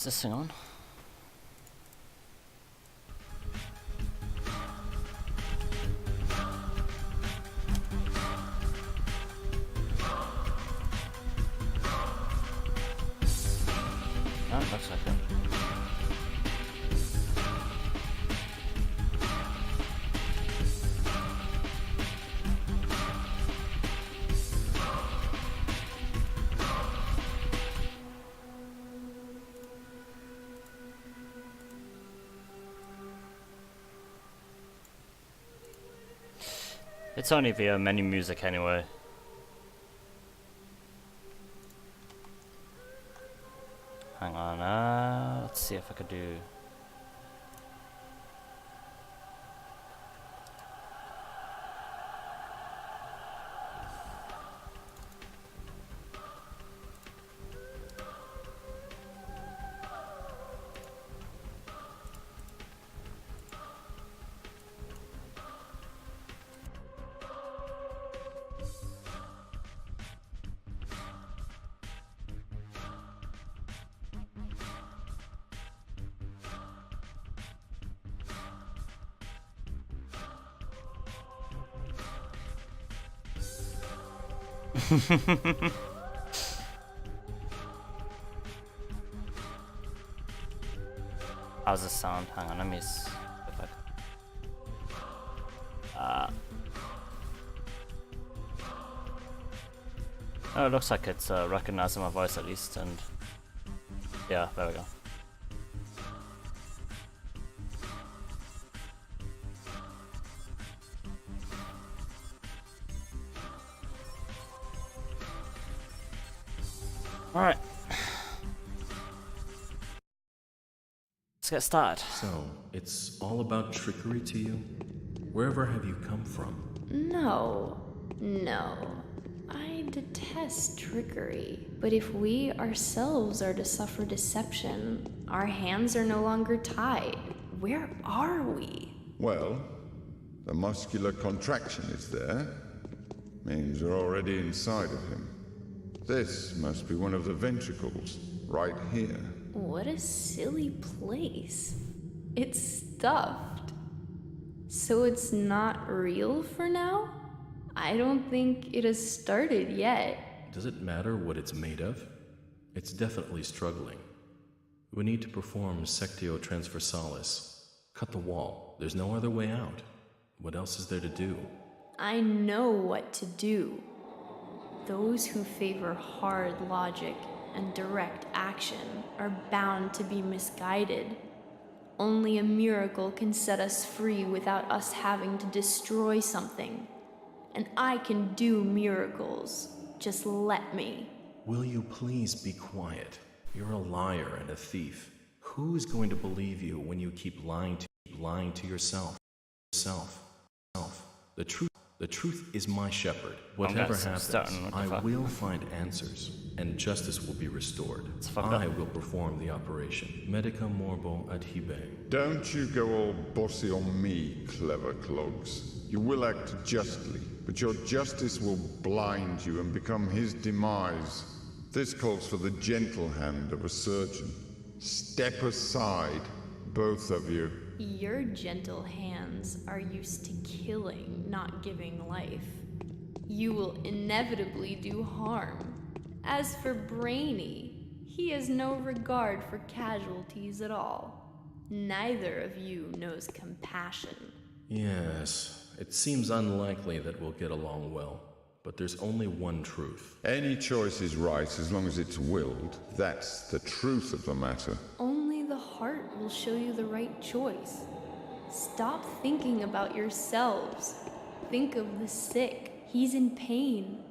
What's this thing on? Oh, looks like it. It's only via menu music anyway. Hang on, let's see if I could do... How's this sound? Hang on, let me see if I... Oh, it looks like it's recognizing my voice at least, and yeah, there we go. Alright. Let's get started. So, it's all about trickery to you? Wherever have you come from? No. I detest trickery. But if we ourselves are to suffer deception, our hands are no longer tied. Where are we? Well, the muscular contraction is there. Means you're already inside of him. This must be one of the ventricles, right here. What a silly place. It's stuffed. So it's not real for now? I don't think it has started yet. Does it matter what it's made of? It's definitely struggling. We need to perform sectio transversalis. Cut the wall. There's no other way out. What else is there to do? I know what to do. Those who favor hard logic and direct action are bound to be misguided. Only a miracle can set us free without us having to destroy something. And I can do miracles. Just let me. Will you please be quiet? You're a liar and a thief. Who is going to believe you when you keep lying to yourself? The truth is my shepherd. Whatever happens, I will find answers, and justice will be restored. I will perform the operation. Medica morbo adhibe. Don't you go all bossy on me, clever clogs. You will act justly, but your justice will blind you and become his demise. This calls for the gentle hand of a surgeon. Step aside, both of you. Your gentle hands are used to killing, not giving life. You will inevitably do harm. As for Brainy, he has no regard for casualties at all. Neither of you knows compassion. Yes, it seems unlikely that we'll get along well, but there's only one truth. Any choice is right as long as it's willed. That's the truth of the matter. Only the heart will show you the right choice. Stop thinking about yourselves. Think of the sick. He's in pain.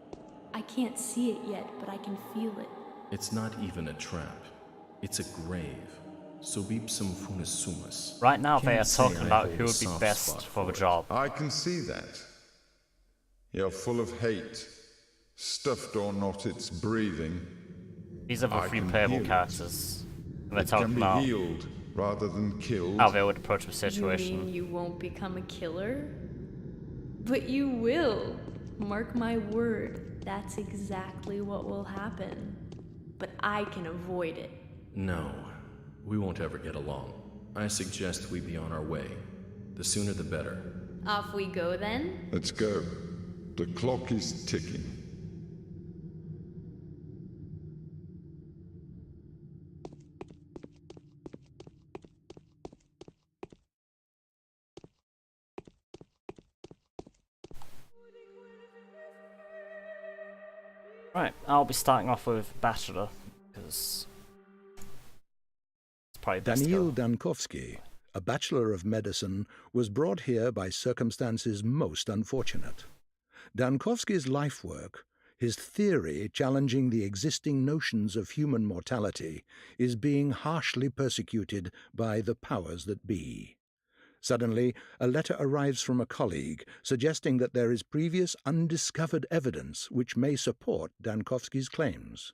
I can't see it yet, but I can feel it. It's not even a trap. It's a grave. Subipsum funis sumus. Right now they are talking about who would be best for the job. I can see that. You're full of hate. Stuffed or not, it's breathing. These are the three playable characters. And they're talking about It can be healed rather than killed. how they would approach the You situation. mean you won't become a killer? But you will. Mark my word, that's exactly what will happen. But I can avoid it. No, We won't ever get along. I suggest we be on our way. The sooner the better. Off we go then? Let's go. The clock is ticking. Right, I'll be starting off with Bachelor, because it's probably best to Daniil go. Dankovsky, a Bachelor of Medicine, was brought here by circumstances most unfortunate. Dankovsky's life work, his theory challenging the existing notions of human mortality, is being harshly persecuted by the powers that be. Suddenly, a letter arrives from a colleague suggesting that there is previous undiscovered evidence which may support Dankovsky's claims.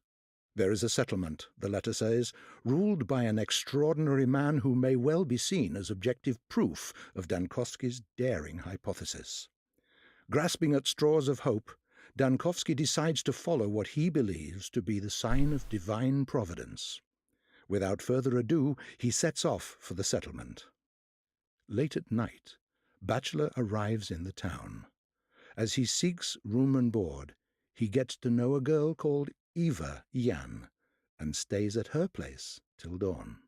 There is a settlement, the letter says, ruled by an extraordinary man who may well be seen as objective proof of Dankovsky's daring hypothesis. Grasping at straws of hope, Dankovsky decides to follow what he believes to be the sign of divine providence. Without further ado, he sets off for the settlement. Late at night, Bachelor arrives in the town. As he seeks room and board, he gets to know a girl called Eva Yan and stays at her place till dawn.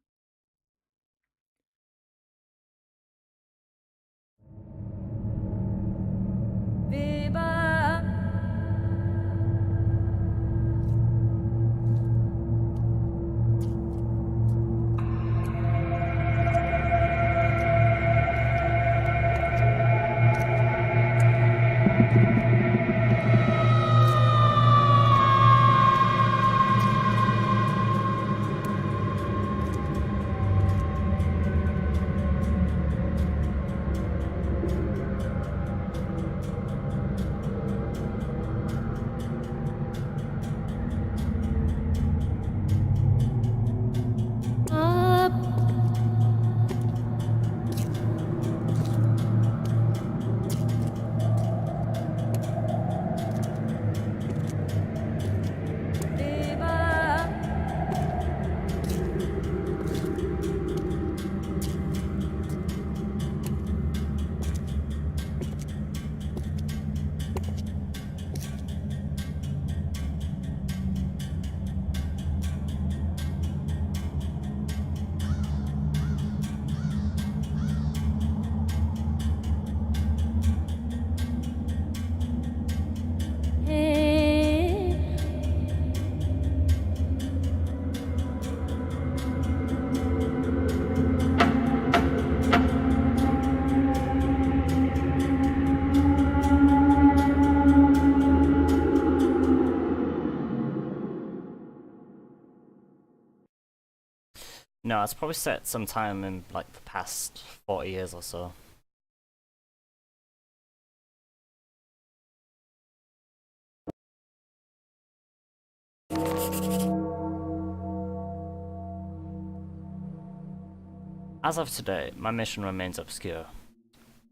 No, it's probably set sometime in like the past 40 years or so. As of today, my mission remains obscure.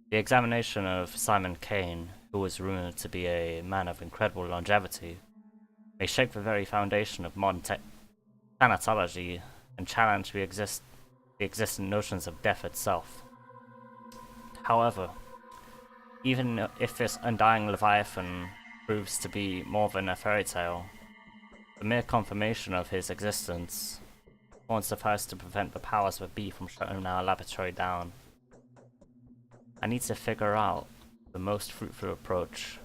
The examination of Simon Kane, who was rumored to be a man of incredible longevity, may shake the very foundation of modern thanatology and challenge the existing notions of death itself. However, even if this undying Leviathan proves to be more than a fairy tale, the mere confirmation of his existence won't suffice to prevent the powers that be from shutting our laboratory down. I need to figure out the most fruitful approach.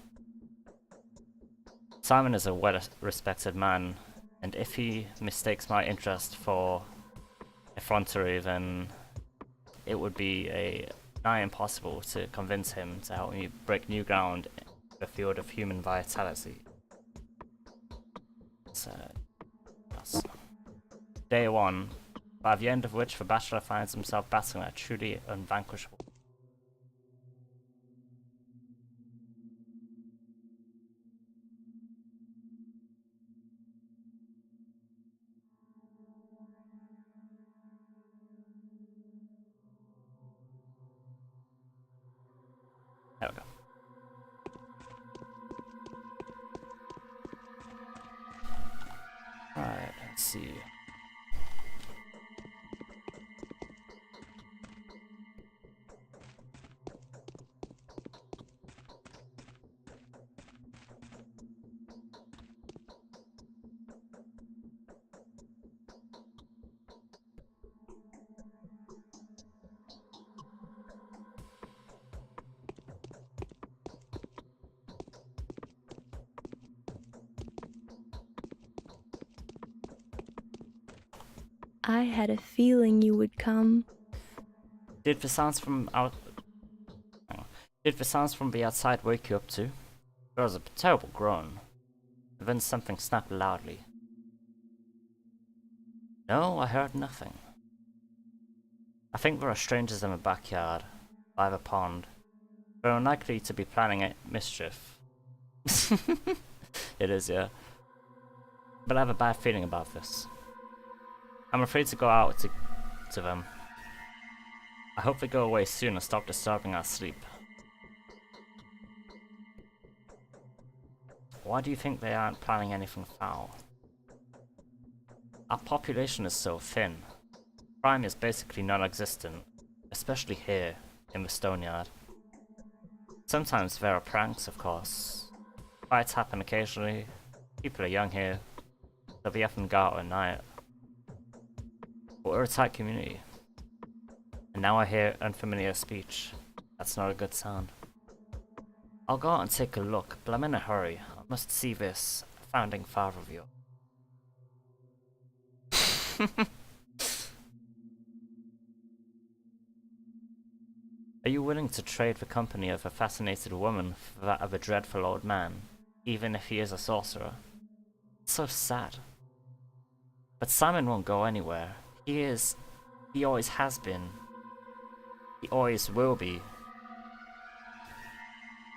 Simon is a well-respected man, and if he mistakes my interest for effrontery, then it would be nigh impossible to convince him to help me break new ground in the field of human vitality. So, that's day 1, by the end of which the Bachelor finds himself battling a truly unvanquishable. There we go. Alright, let's see. I had a feeling you would come. Did the sounds from out... hang on. Did the sounds from the outside wake you up too? There was a terrible groan. And then something snapped loudly. No, I heard nothing. I think there are strangers in the backyard, by the pond. They're unlikely to be planning a mischief. It is, yeah. But I have a bad feeling about this. I'm afraid to go out to them. I hope they go away soon and stop disturbing our sleep. Why do you think they aren't planning anything foul? Our population is so thin. Crime is basically non-existent, especially here, in the Stoneyard. Sometimes there are pranks, of course. Fights happen occasionally. People are young here, so they often go out at night. But we're a tight community. And now I hear unfamiliar speech. That's not a good sound. I'll go out and take a look, but I'm in a hurry. I must see this founding father of yours. Are you willing to trade the company of a fascinated woman for that of a dreadful old man, even if he is a sorcerer? It's so sad. But Simon won't go anywhere. He always has been. He always will be.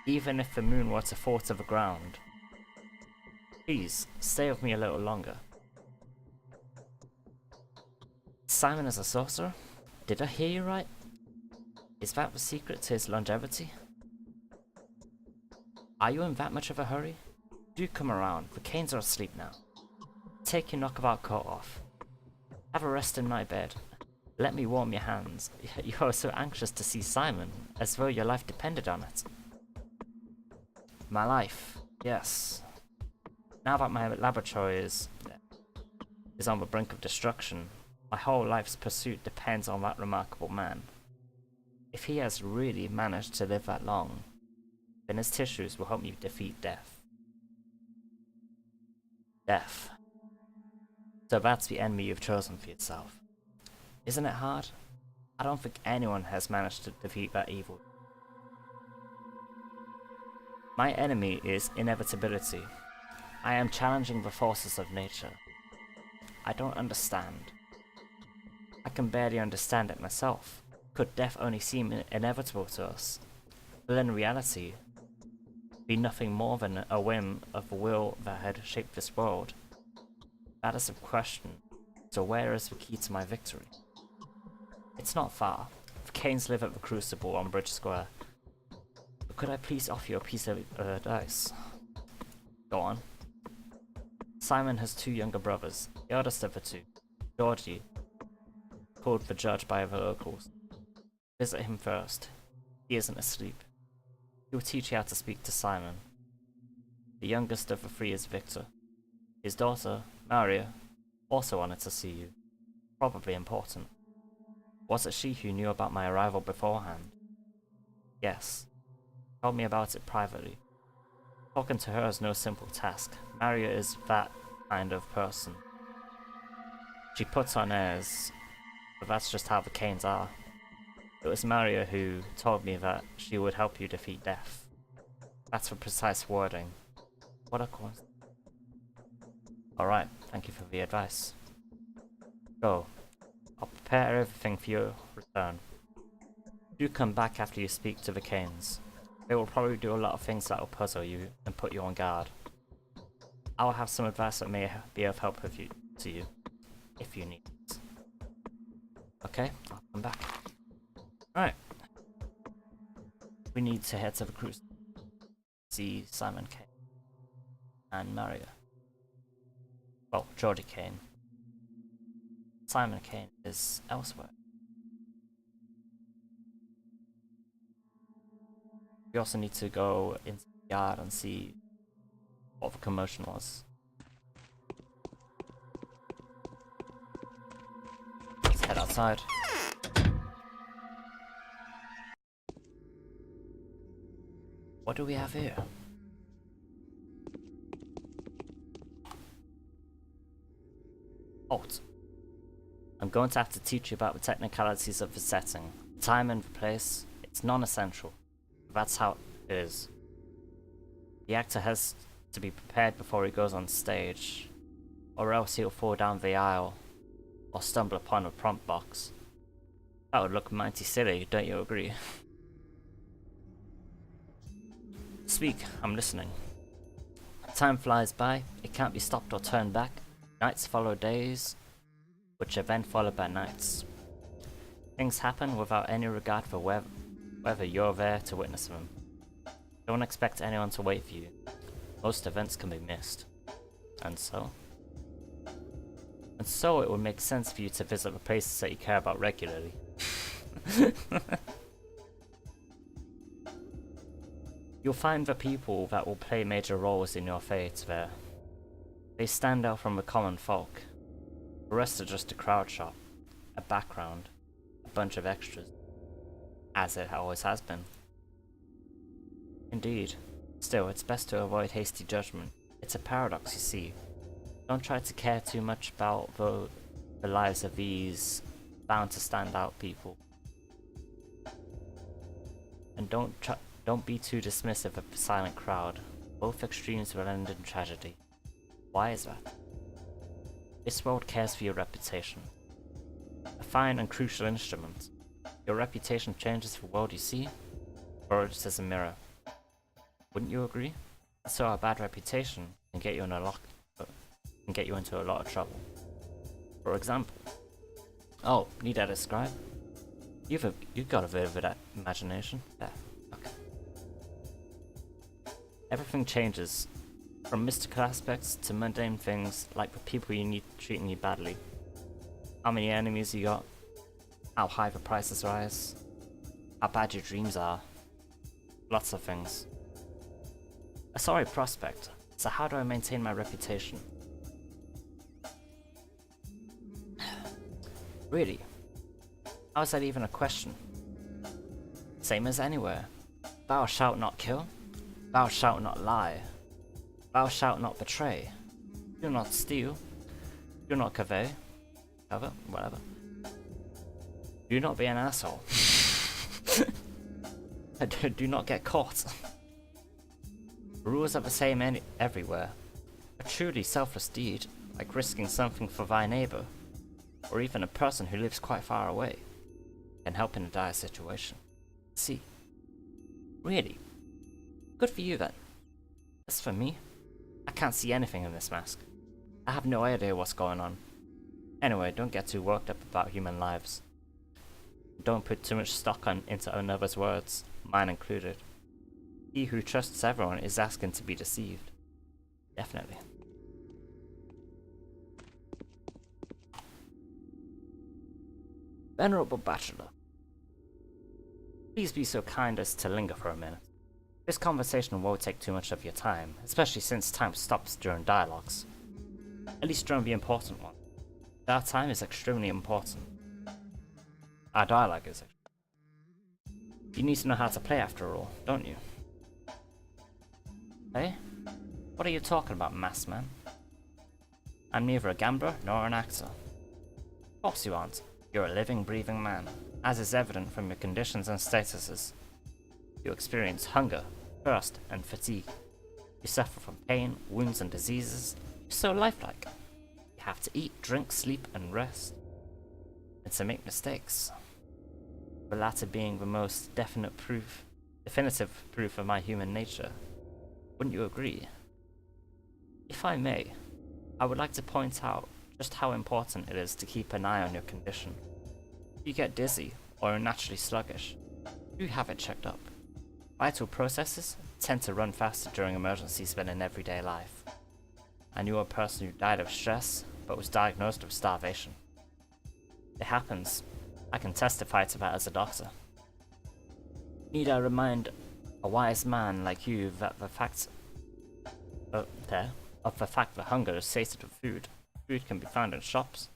Even if the moon were to fall to the ground. Please, stay with me a little longer. Simon is a sorcerer? Did I hear you right? Is that the secret to his longevity? Are you in that much of a hurry? Do come around, the Canes are asleep now. Take your knockabout coat off. Have a rest in my bed. Let me warm your hands. You are so anxious to see Simon, as though your life depended on it. My life, yes. Now that my laboratory is on the brink of destruction, my whole life's pursuit depends on that remarkable man. If he has really managed to live that long, then his tissues will help me defeat death. Death. So that's the enemy you've chosen for yourself. Isn't it hard? I don't think anyone has managed to defeat that evil. My enemy is inevitability. I am challenging the forces of nature. I don't understand. I can barely understand it myself. Could death only seem inevitable to us? Will in reality be nothing more than a whim of the will that had shaped this world? That is the question. So where is the key to my victory? It's not far. The Canes live at the Crucible on Bridge Square. But could I please offer you a piece of advice? Go on. Simon has two younger brothers. The eldest of the two, Georgie, called the judge by the locals. Visit him first. He isn't asleep. He will teach you how to speak to Simon. The youngest of the three is Victor. His daughter, Maria, also wanted to see you. Probably important. Was it she who knew about my arrival beforehand? Yes. Told me about it privately. Talking to her is no simple task. Maria is that kind of person. She puts on airs, but that's just how the Canes are. It was Maria who told me that she would help you defeat death. That's the precise wording. What a coincidence. Alright, thank you for the advice. Go. I'll prepare everything for your return. Do come back after you speak to the Canes. They will probably do a lot of things that will puzzle you and put you on guard. I will have some advice that may be of help to you, if you need it. Okay, I'll come back. Alright. We need to head to the cruise. See Simon Kane. And Maria. Well, Geordie Kane. Simon Kane is elsewhere. We also need to go into the yard and see what the commotion was. Let's head outside. What do we have here? Halt. going to have to teach you about the technicalities of the setting. The time and the place, it's non-essential. That's how it is. The actor has to be prepared before he goes on stage, or else he'll fall down the aisle, or stumble upon a prompt box. That would look mighty silly, don't you agree? Speak, I'm listening. Time flies by, it can't be stopped or turned back. Nights follow days, which are then followed by nights. Things happen without any regard for whether you're there to witness them. Don't expect anyone to wait for you. Most events can be missed. And so it would make sense for you to visit the places that you care about regularly. You'll find the people that will play major roles in your fate there. They stand out from the common folk. The rest are just a crowd shot, a background, a bunch of extras. As it always has been. Indeed. Still, it's best to avoid hasty judgment. It's a paradox, you see. Don't try to care too much about the lives of these bound to stand out people. And don't be too dismissive of the silent crowd. Both extremes will end in tragedy. Why is that? This world cares for your reputation. A fine and crucial instrument. Your reputation changes the world you see, or it's as a mirror. Wouldn't you agree? So a bad reputation can get you into a lot of trouble. For example, oh, need I describe? You've got a vivid imagination. There, okay. Everything changes, from mystical aspects to mundane things like the people you need treating you badly. How many enemies you got, how high the prices rise, how bad your dreams are. Lots of things. A sorry prospect, so how do I maintain my reputation? Really? How is that even a question? Same as anywhere. Thou shalt not kill. Thou shalt not lie. Thou shalt not betray. Do not steal. Do not covet. Whatever. Do not be an asshole. Do not get caught. The rules are the same everywhere. A truly selfless deed, like risking something for thy neighbour, or even a person who lives quite far away, can help in a dire situation. See? Really? Good for you then. As for me, I can't see anything in this mask. I have no idea what's going on. Anyway, don't get too worked up about human lives. Don't put too much stock into another's words, mine included. He who trusts everyone is asking to be deceived. Definitely. Venerable Bachelor, please be so kind as to linger for a minute. This conversation won't take too much of your time, especially since time stops during dialogues. At least during the important one. Our time is extremely important. Our dialogue is. You need to know how to play after all, don't you? Hey? What are you talking about, masked man? I'm neither a gambler nor an actor. Of course you aren't. You're a living, breathing man, as is evident from your conditions and statuses. You experience hunger, thirst, and fatigue. You suffer from pain, wounds, and diseases. You're so lifelike. You have to eat, drink, sleep, and rest. And to make mistakes. The latter being the most definitive proof of my human nature. Wouldn't you agree? If I may, I would like to point out just how important it is to keep an eye on your condition. If you get dizzy or are naturally sluggish, do have it checked up. Vital processes tend to run faster during emergencies than in everyday life. I knew a person who died of stress but was diagnosed with starvation. It happens. I can testify to that as a doctor. Need I remind a wise man like you that the fact that hunger is sated with food. Food can be found in shops.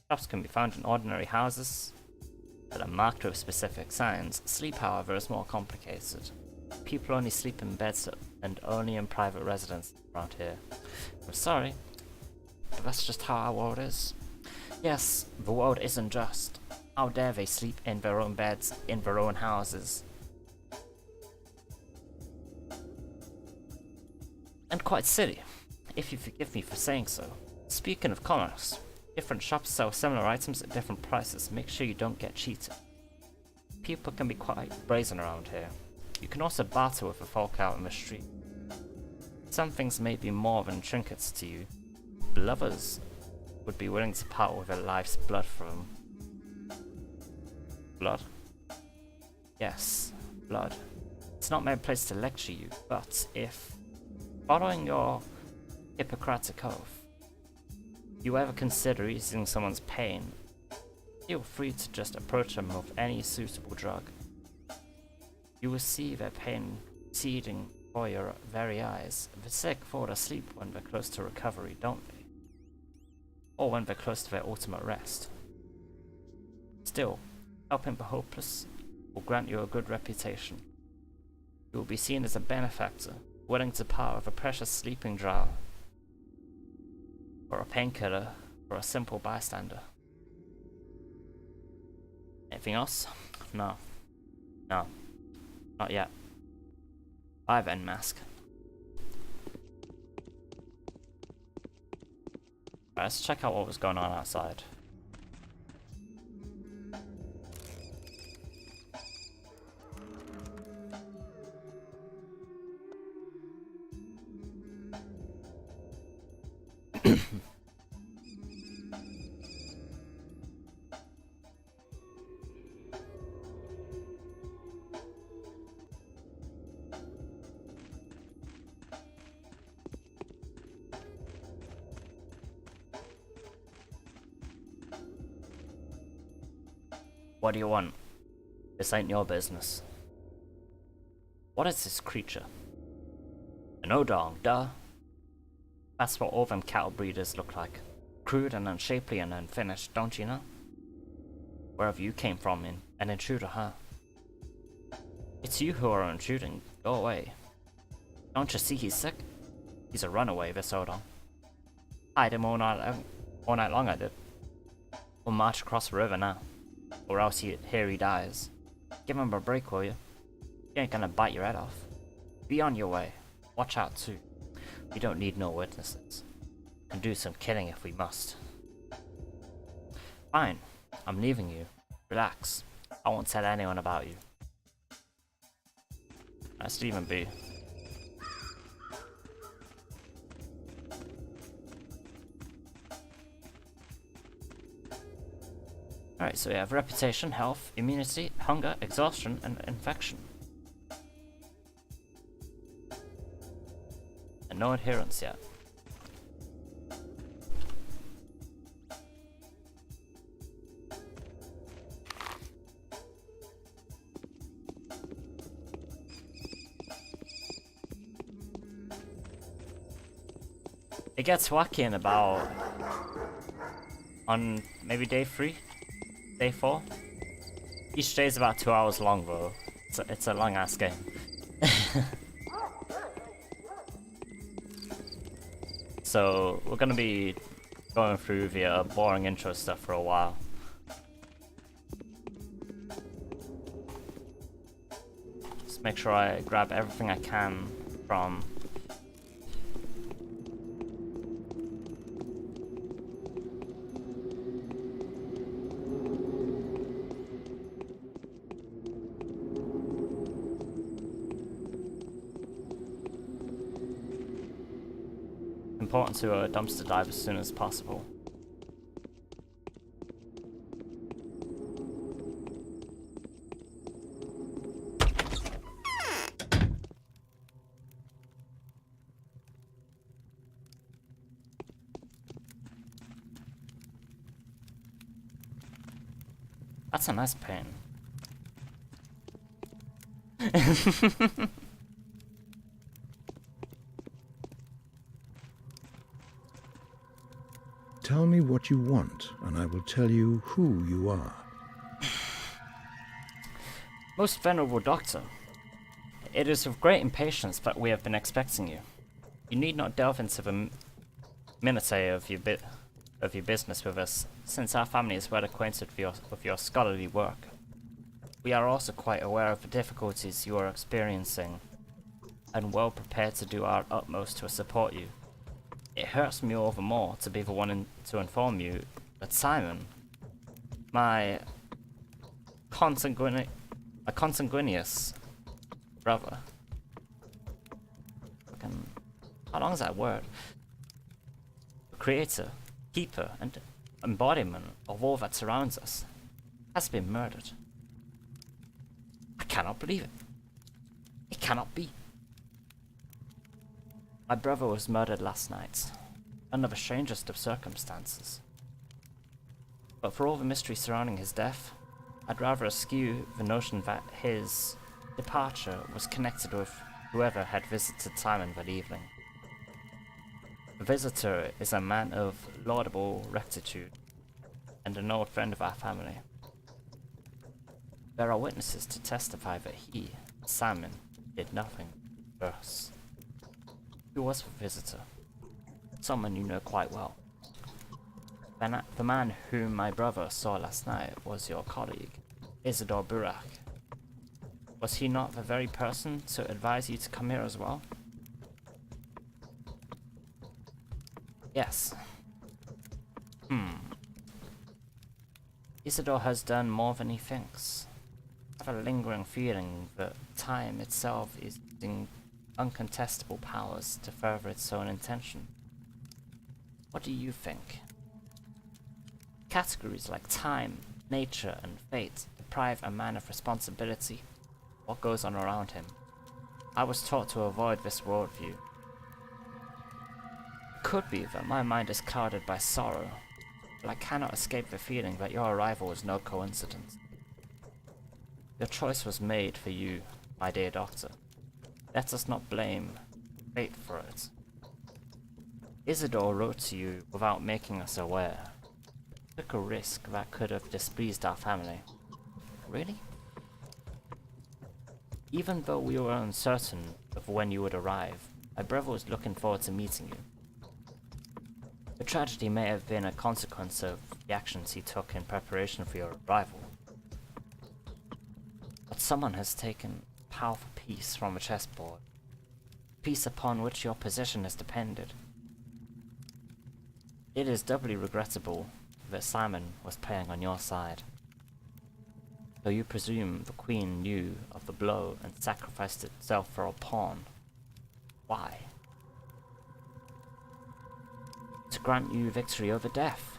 Shops can be found in ordinary houses that are marked with specific signs. Sleep, however, is more complicated. People only sleep in beds and only in private residences around here. I'm sorry, but that's just how our world is. Yes, the world isn't just. How dare they sleep in their own beds, in their own houses? And quite silly, if you forgive me for saying so. Speaking of commerce, different shops sell similar items at different prices. Make sure you don't get cheated. People can be quite brazen around here. You can also barter with the folk out in the street. Some things may be more than trinkets to you. Lovers would be willing to part with their life's blood for them. Blood? Yes, blood. It's not my place to lecture you, but if, following your Hippocratic oath, you ever consider easing someone's pain, feel free to just approach them with any suitable drug. You will see their pain receding before your very eyes. The sick fall asleep when they're close to recovery, don't they? Or when they're close to their ultimate rest. Still, helping the hopeless will grant you a good reputation. You will be seen as a benefactor, willing to part with a precious sleeping draught, or a painkiller, or a simple bystander. Anything else? No. No. Not yet. Bye then, Mask. Alright, let's check out what was going on outside. What do you want? This ain't your business. What is this creature? An Odong, duh. That's what all them cattle breeders look like. Crude and unshapely and unfinished, don't you know? Wherever you came from, an intruder, huh? It's you who are intruding. Go away. Don't you see he's sick? He's a runaway, this Odong. Hide him all night long, I did. We'll march across the river now. Or else here he dies. Give him a break, will you? He ain't gonna bite your head off. Be on your way. Watch out too. We don't need no witnesses. Can do some killing if we must. Fine. I'm leaving you. Relax. I won't tell anyone about you. Let's leave him be. Alright, so we have reputation, health, immunity, hunger, exhaustion, and infection. And no adherence yet. It gets wacky in about... on maybe day 3? Day 4? Each day is about 2 hours long though. It's a long ass game. So we're gonna be going through the boring intro stuff for a while. Just make sure I grab everything I can from... important to dumpster dive as soon as possible. That's a nice pain. Tell me what you want, and I will tell you who you are. Most venerable doctor, it is with great impatience that we have been expecting you. You need not delve into the minutiae of your of your business with us, since our family is well acquainted with your scholarly work. We are also quite aware of the difficulties you are experiencing, and well prepared to do our utmost to support you. It hurts me all the more to be the one to inform you that Simon, my consanguineous brother, how long is that word? Creator, keeper, and embodiment of all that surrounds us, has been murdered. I cannot believe it. It cannot be. My brother was murdered last night, under the strangest of circumstances. But for all the mystery surrounding his death, I'd rather eschew the notion that his departure was connected with whoever had visited Simon that evening. The visitor is a man of laudable rectitude, and an old friend of our family. There are witnesses to testify that he, Simon, did nothing worse. Who was the visitor? Someone you know quite well. The man whom my brother saw last night was your colleague, Isidore Burak. Was he not the very person to advise you to come here as well? Yes. Isidore has done more than he thinks. I have a lingering feeling that time itself is using uncontestable powers to further its own intention. What do you think? Categories like time, nature, and fate deprive a man of responsibility. What goes on around him? I was taught to avoid this worldview. It could be that my mind is clouded by sorrow, but I cannot escape the feeling that your arrival was no coincidence. Your choice was made for you, my dear doctor. Let us not blame fate for it. Isidore wrote to you without making us aware. Took a risk that could have displeased our family. Really? Even though we were uncertain of when you would arrive, my brother was looking forward to meeting you. The tragedy may have been a consequence of the actions he took in preparation for your arrival. But someone has taken a powerful piece from the chessboard, a piece upon which your position has depended. It is doubly regrettable that Simon was playing on your side. So you presume the Queen knew of the blow and sacrificed itself for a pawn. Why? To grant you victory over death.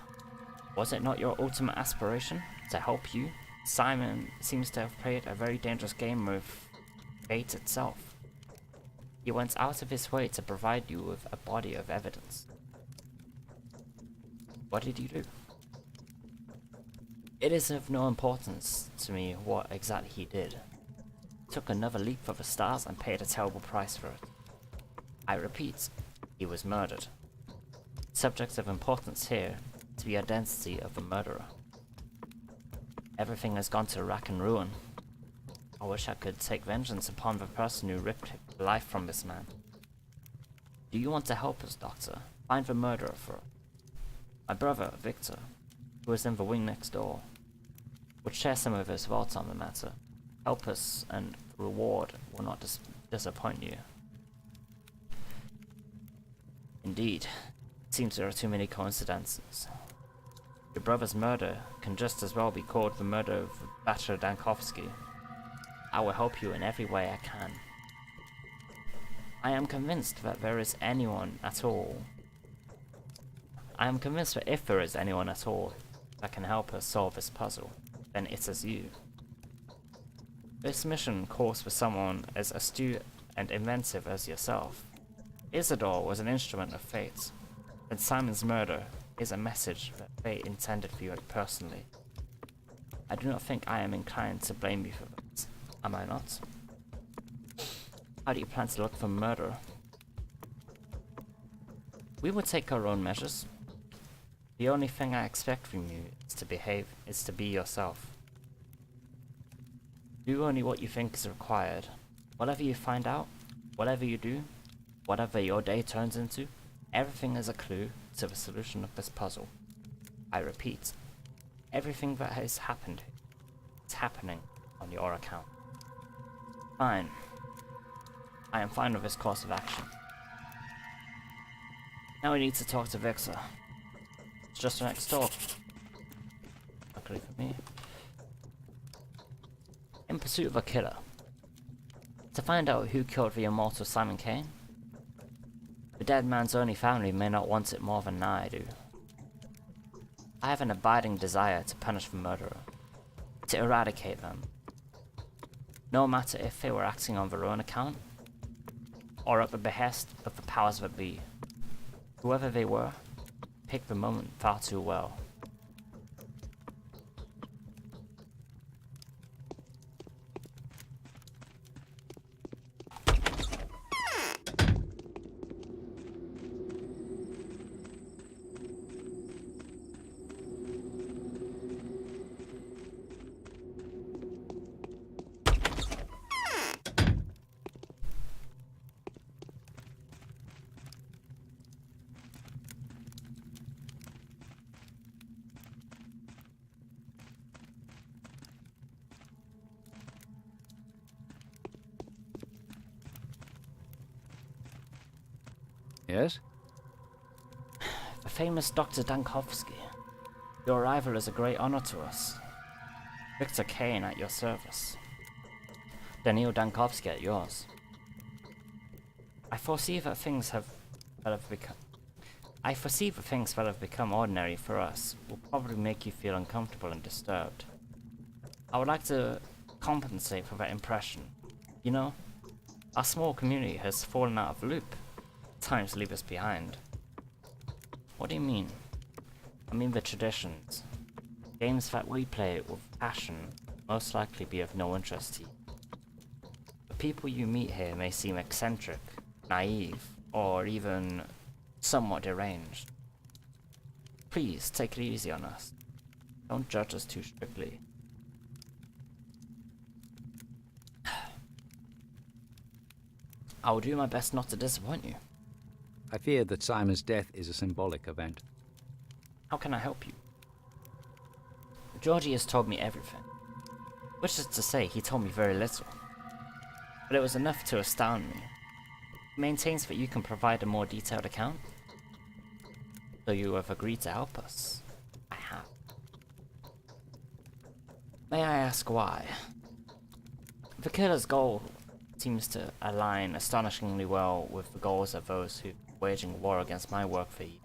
Was it not your ultimate aspiration to help you? Simon seems to have played a very dangerous game with fate itself. He went out of his way to provide you with a body of evidence. What did you do? It is of no importance to me what exactly he did. He took another leap for the stars and paid a terrible price for it. I repeat, he was murdered. Subject of importance here is the identity of the murderer. Everything has gone to rack and ruin. I wish I could take vengeance upon the person who ripped life from this man. Do you want to help us, Doctor? Find the murderer for us. My brother, Victor, who is in the wing next door, would share some of his thoughts on the matter. Help us, and the reward will not disappoint you. Indeed, it seems there are too many coincidences. Your brother's murder can just as well be called the murder of Bachelor Dankovsky. I will help you in every way I can. I am convinced that there is anyone at all. I am convinced that if there is anyone at all that can help us solve this puzzle, then it is you. This mission calls for someone as astute and inventive as yourself. Isidore was an instrument of fate, and Simon's murder is a message that fate intended for you personally. I do not think I am inclined to blame you for that, am I not? How do you plan to look for murderer? We will take our own measures. The only thing I expect from you is to be yourself. Do only what you think is required. Whatever you find out, whatever you do, whatever your day turns into, everything is a clue to the solution of this puzzle. I repeat, everything that has happened is happening on your account. Fine. I am fine with this course of action. Now we need to talk to Victor. It's just next door. Luckily for me. In pursuit of a killer. To find out who killed the immortal Simon Kane. The dead man's only family may not want it more than I do. I have an abiding desire to punish the murderer. To eradicate them. No matter if they were acting on their own account, or at the behest of the powers that be. Whoever they were, picked the moment far too well. Yes? The famous Dr. Dankovsky. Your arrival is a great honor to us. Victor Kane at your service. Daniil Dankovsky at yours. I foresee that things that have become ordinary for us will probably make you feel uncomfortable and disturbed. I would like to compensate for that impression. You know, our small community has fallen out of the loop. Times leave us behind. What do you mean? I mean the traditions. Games that we play with passion most likely be of no interest to you. The people you meet here may seem eccentric, naive, or even somewhat deranged. Please take it easy on us. Don't judge us too strictly. I will do my best not to disappoint you. I fear that Simon's death is a symbolic event. How can I help you? Georgie has told me everything. Which is to say, he told me very little. But it was enough to astound me. He maintains that you can provide a more detailed account. So you have agreed to help us. I have. May I ask why? The killer's goal seems to align astonishingly well with the goals of those who are waging war against my work for you.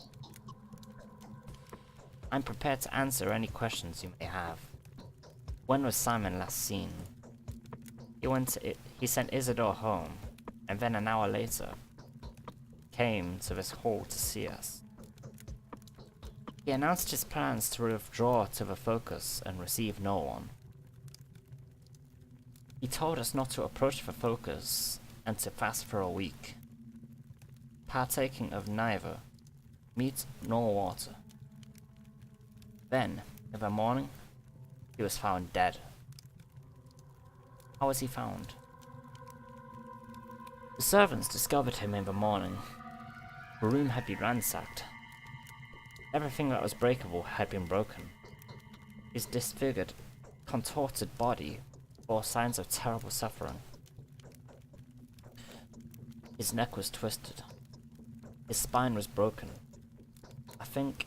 I'm prepared to answer any questions you may have. When was Simon last seen? He sent Isidore home, and then an hour later, came to this hall to see us. He announced his plans to withdraw to the Focus and receive no one. He told us not to approach the Focus and to fast for a week, partaking of neither meat nor water. Then, in the morning, he was found dead. How was he found? The servants discovered him in the morning. The room had been ransacked. Everything that was breakable had been broken. His disfigured, contorted body bore signs of terrible suffering. His neck was twisted. His spine was broken. I think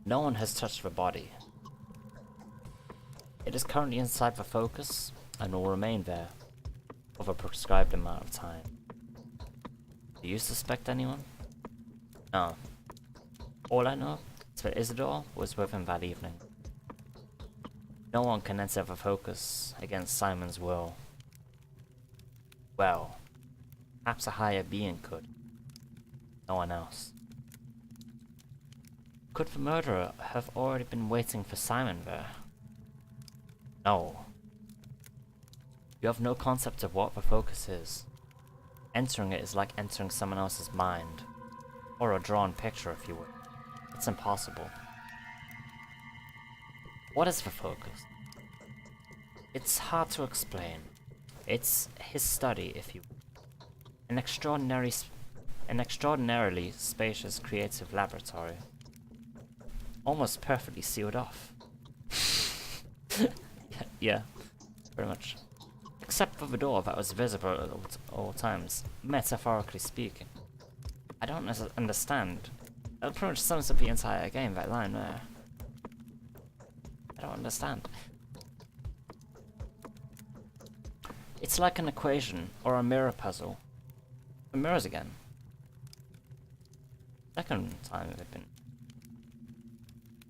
no one has touched the body. It is currently inside the Focus and will remain there for the prescribed amount of time. Do you suspect anyone? No. All I know is that Isidore was with him that evening. No one can enter the Focus against Simon's will. Well, perhaps a higher being could. No one else. Could the murderer have already been waiting for Simon there? No. You have no concept of what the Focus is. Entering it is like entering someone else's mind. Or a drawn picture, if you would. It's impossible. What is the Focus? It's hard to explain. It's his study, if you will. An extraordinarily spacious creative laboratory. almost perfectly sealed off. Yeah, pretty much. Except for the door that was visible at all times, metaphorically speaking. I don't understand. That pretty much sums up the entire game, that line there. I don't understand. It's like an equation or a mirror puzzle. The mirrors again. Second time they've been.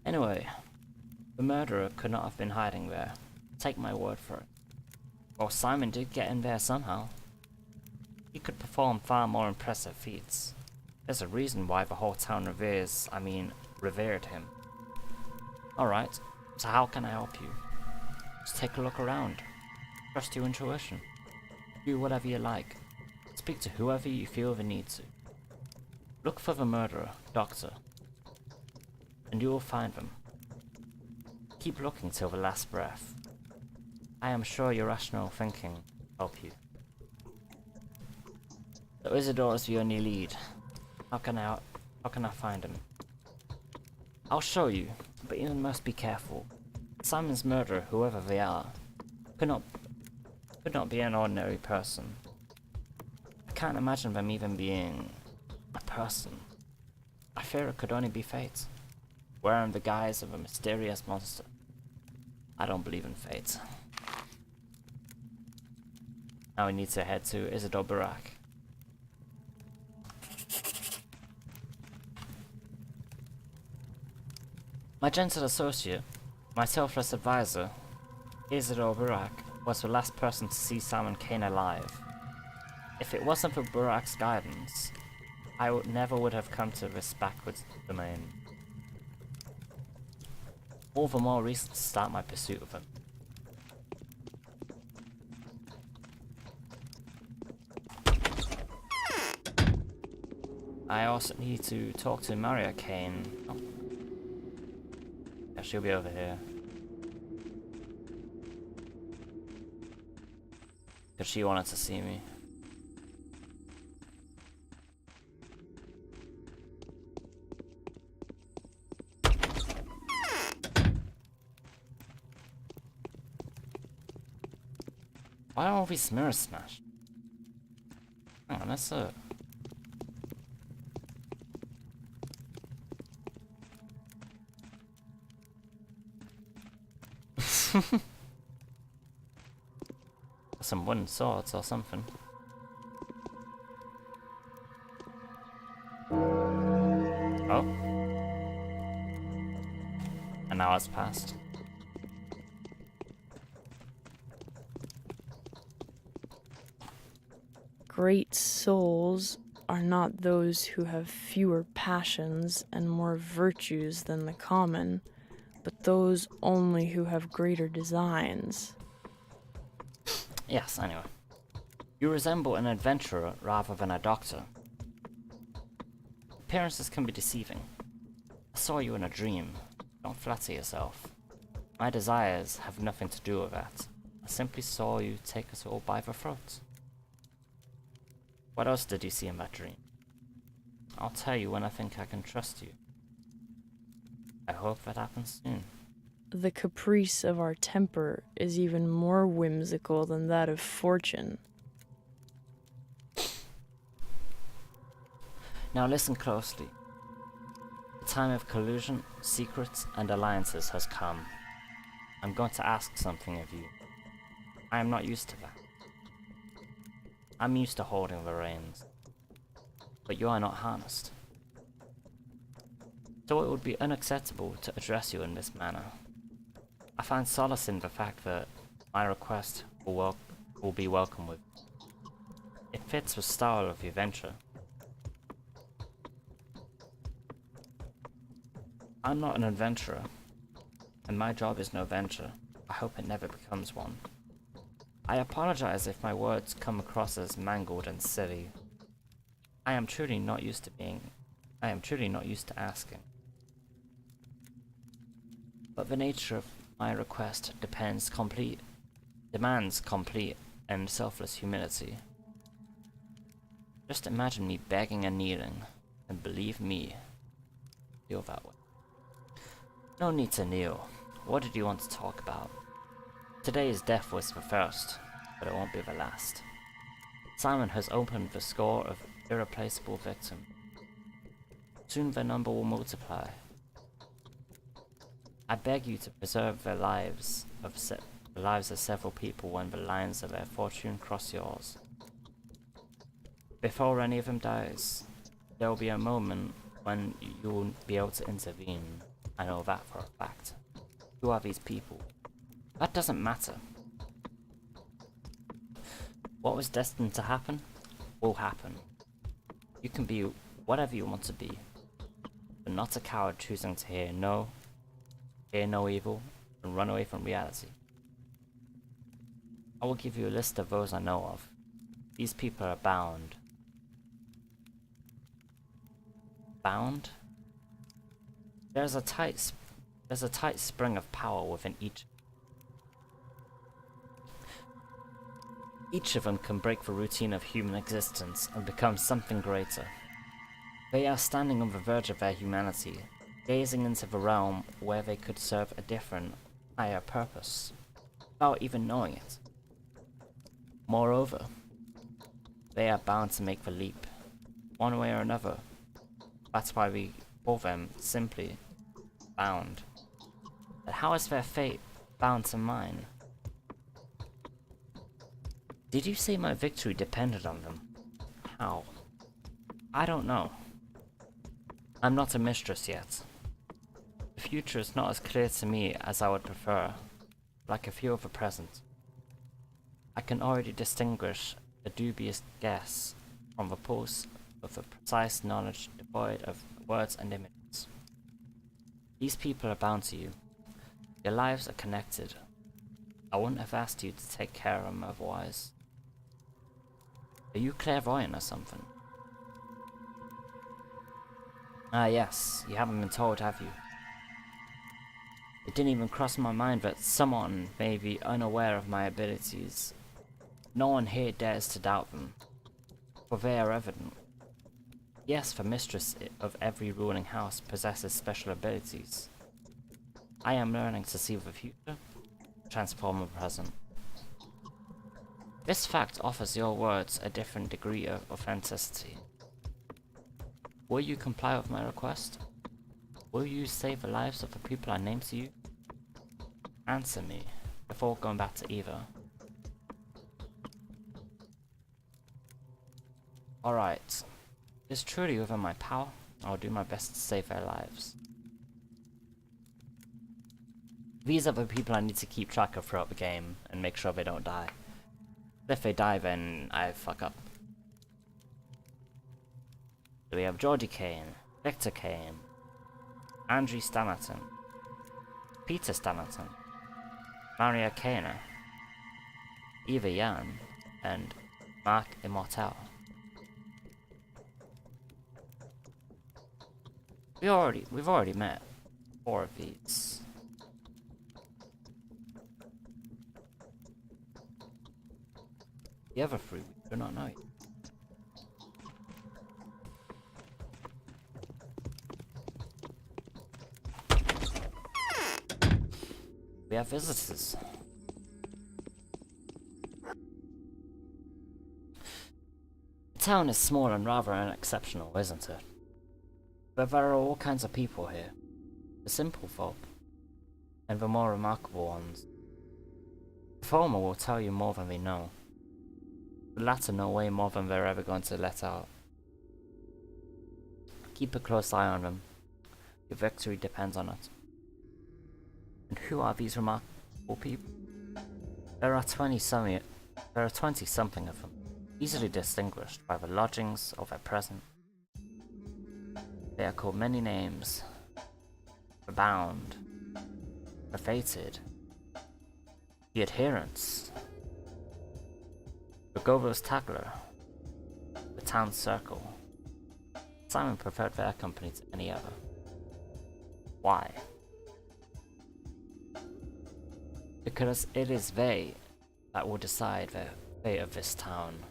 Anyway, the murderer could not have been hiding there. Take my word for it. Well, Simon did get in there somehow. He could perform far more impressive feats. There's a reason why the whole town revered him. Alright, so how can I help you? Just take a look around. Trust your intuition. Do whatever you like. Speak to whoever you feel the need to. Look for the murderer, Doctor, and you will find them. Keep looking till the last breath. I am sure your rational thinking will help you. So Isidore is the only lead. How can I find him? I'll show you, but you must be careful. Simon's murderer, whoever they are, could not be an ordinary person. I can't imagine them even being a person. I fear it could only be fate, wearing the guise of a mysterious monster. I don't believe in fate. Now we need to head to Isidore Barak. My gentle associate, my selfless advisor, Isidore Barak, was the last person to see Simon Kane alive. If it wasn't for Barak's guidance, I never would have come to this backwards domain. All the more reason to start my pursuit of him. I also need to talk to Maria Kane. Oh. Yeah, she'll be over here. Because she wanted to see me. Why are all these mirrors smashed? Oh, that's it. Some wooden swords or something. Oh. And now it's passed. Great souls are not those who have fewer passions and more virtues than the common, but those only who have greater designs. Yes, anyway. You resemble an adventurer rather than a doctor. Appearances can be deceiving. I saw you in a dream. Don't flatter yourself. My desires have nothing to do with that. I simply saw you take us all by the throat. What else did you see in that dream? I'll tell you when I think I can trust you. I hope that happens soon. The caprice of our temper is even more whimsical than that of fortune. Now listen closely. The time of collusion, secrets, and alliances has come. I'm going to ask something of you. I am not used to that. I'm used to holding the reins. But you are not harnessed. So it would be unacceptable to address you in this manner. I find solace in the fact that my request will be welcome with. It fits the style of the adventure. I'm not an adventurer, and my job is no venture. I hope it never becomes one. I apologize if my words come across as mangled and silly. I am truly not used to asking. But the nature of my request demands complete and selfless humility. Just imagine me begging and kneeling, and believe me, feel that way. No need to kneel. What did you want to talk about? Today's death was the first, but it won't be the last. Simon has opened the score of irreplaceable victims. Soon their number will multiply. I beg you to preserve the lives of several people when the lines of their fortune cross yours. Before any of them dies, there will be a moment when you will be able to intervene. I know that for a fact. Who are these people? That doesn't matter. What was destined to happen will happen. You can be whatever you want to be, but not a coward choosing to hear no evil, and run away from reality. I will give you a list of those I know of. These people are bound. Bound? There's a tight spring of power within each. Each of them can break the routine of human existence and become something greater. They are standing on the verge of their humanity, gazing into the realm where they could serve a different, higher purpose, without even knowing it. Moreover, they are bound to make the leap, one way or another. That's why we call them simply bound. But how is their fate bound to mine? Did you say my victory depended on them? How? I don't know. I'm not a mistress yet. The future is not as clear to me as I would prefer, like a few of the present. I can already distinguish a dubious guess from the pulse of a precise knowledge devoid of words and images. These people are bound to you. Your lives are connected. I wouldn't have asked you to take care of them otherwise. Are you clairvoyant or something? Ah yes, you haven't been told, have you? It didn't even cross my mind that someone may be unaware of my abilities. No one here dares to doubt them, for they are evident. Yes, the mistress of every ruling house possesses special abilities. I am learning to see the future, transform the present. This fact offers your words a different degree of authenticity. Will you comply with my request? Will you save the lives of the people I named to you? Answer me, before going back to Eva. Alright. It is truly within my power. I will do my best to save their lives. These are the people I need to keep track of throughout the game, and make sure they don't die. If they die, then I fuck up. So we have Georgie Kane, Victor Kane, Andrew Stamaton, Peter Stamaton, Maria Kana, Eva Yan, and Mark Immortal. We've already met 4 of these. The other 3 we do not know yet. We have visitors. The town is small and rather unexceptional, isn't it? But there are all kinds of people here. The simple folk, and the more remarkable ones. The former will tell you more than they know. The latter know way more than they're ever going to let out. Keep a close eye on them. Your victory depends on it. And who are these remarkable people? There are 20-something of them, easily distinguished by the lodgings of their present. They are called many names. The bound, the fated, the adherents, the Govo's Tackler, the town circle. Simon preferred their company to any other. Why? Because it is they that will decide the fate of this town.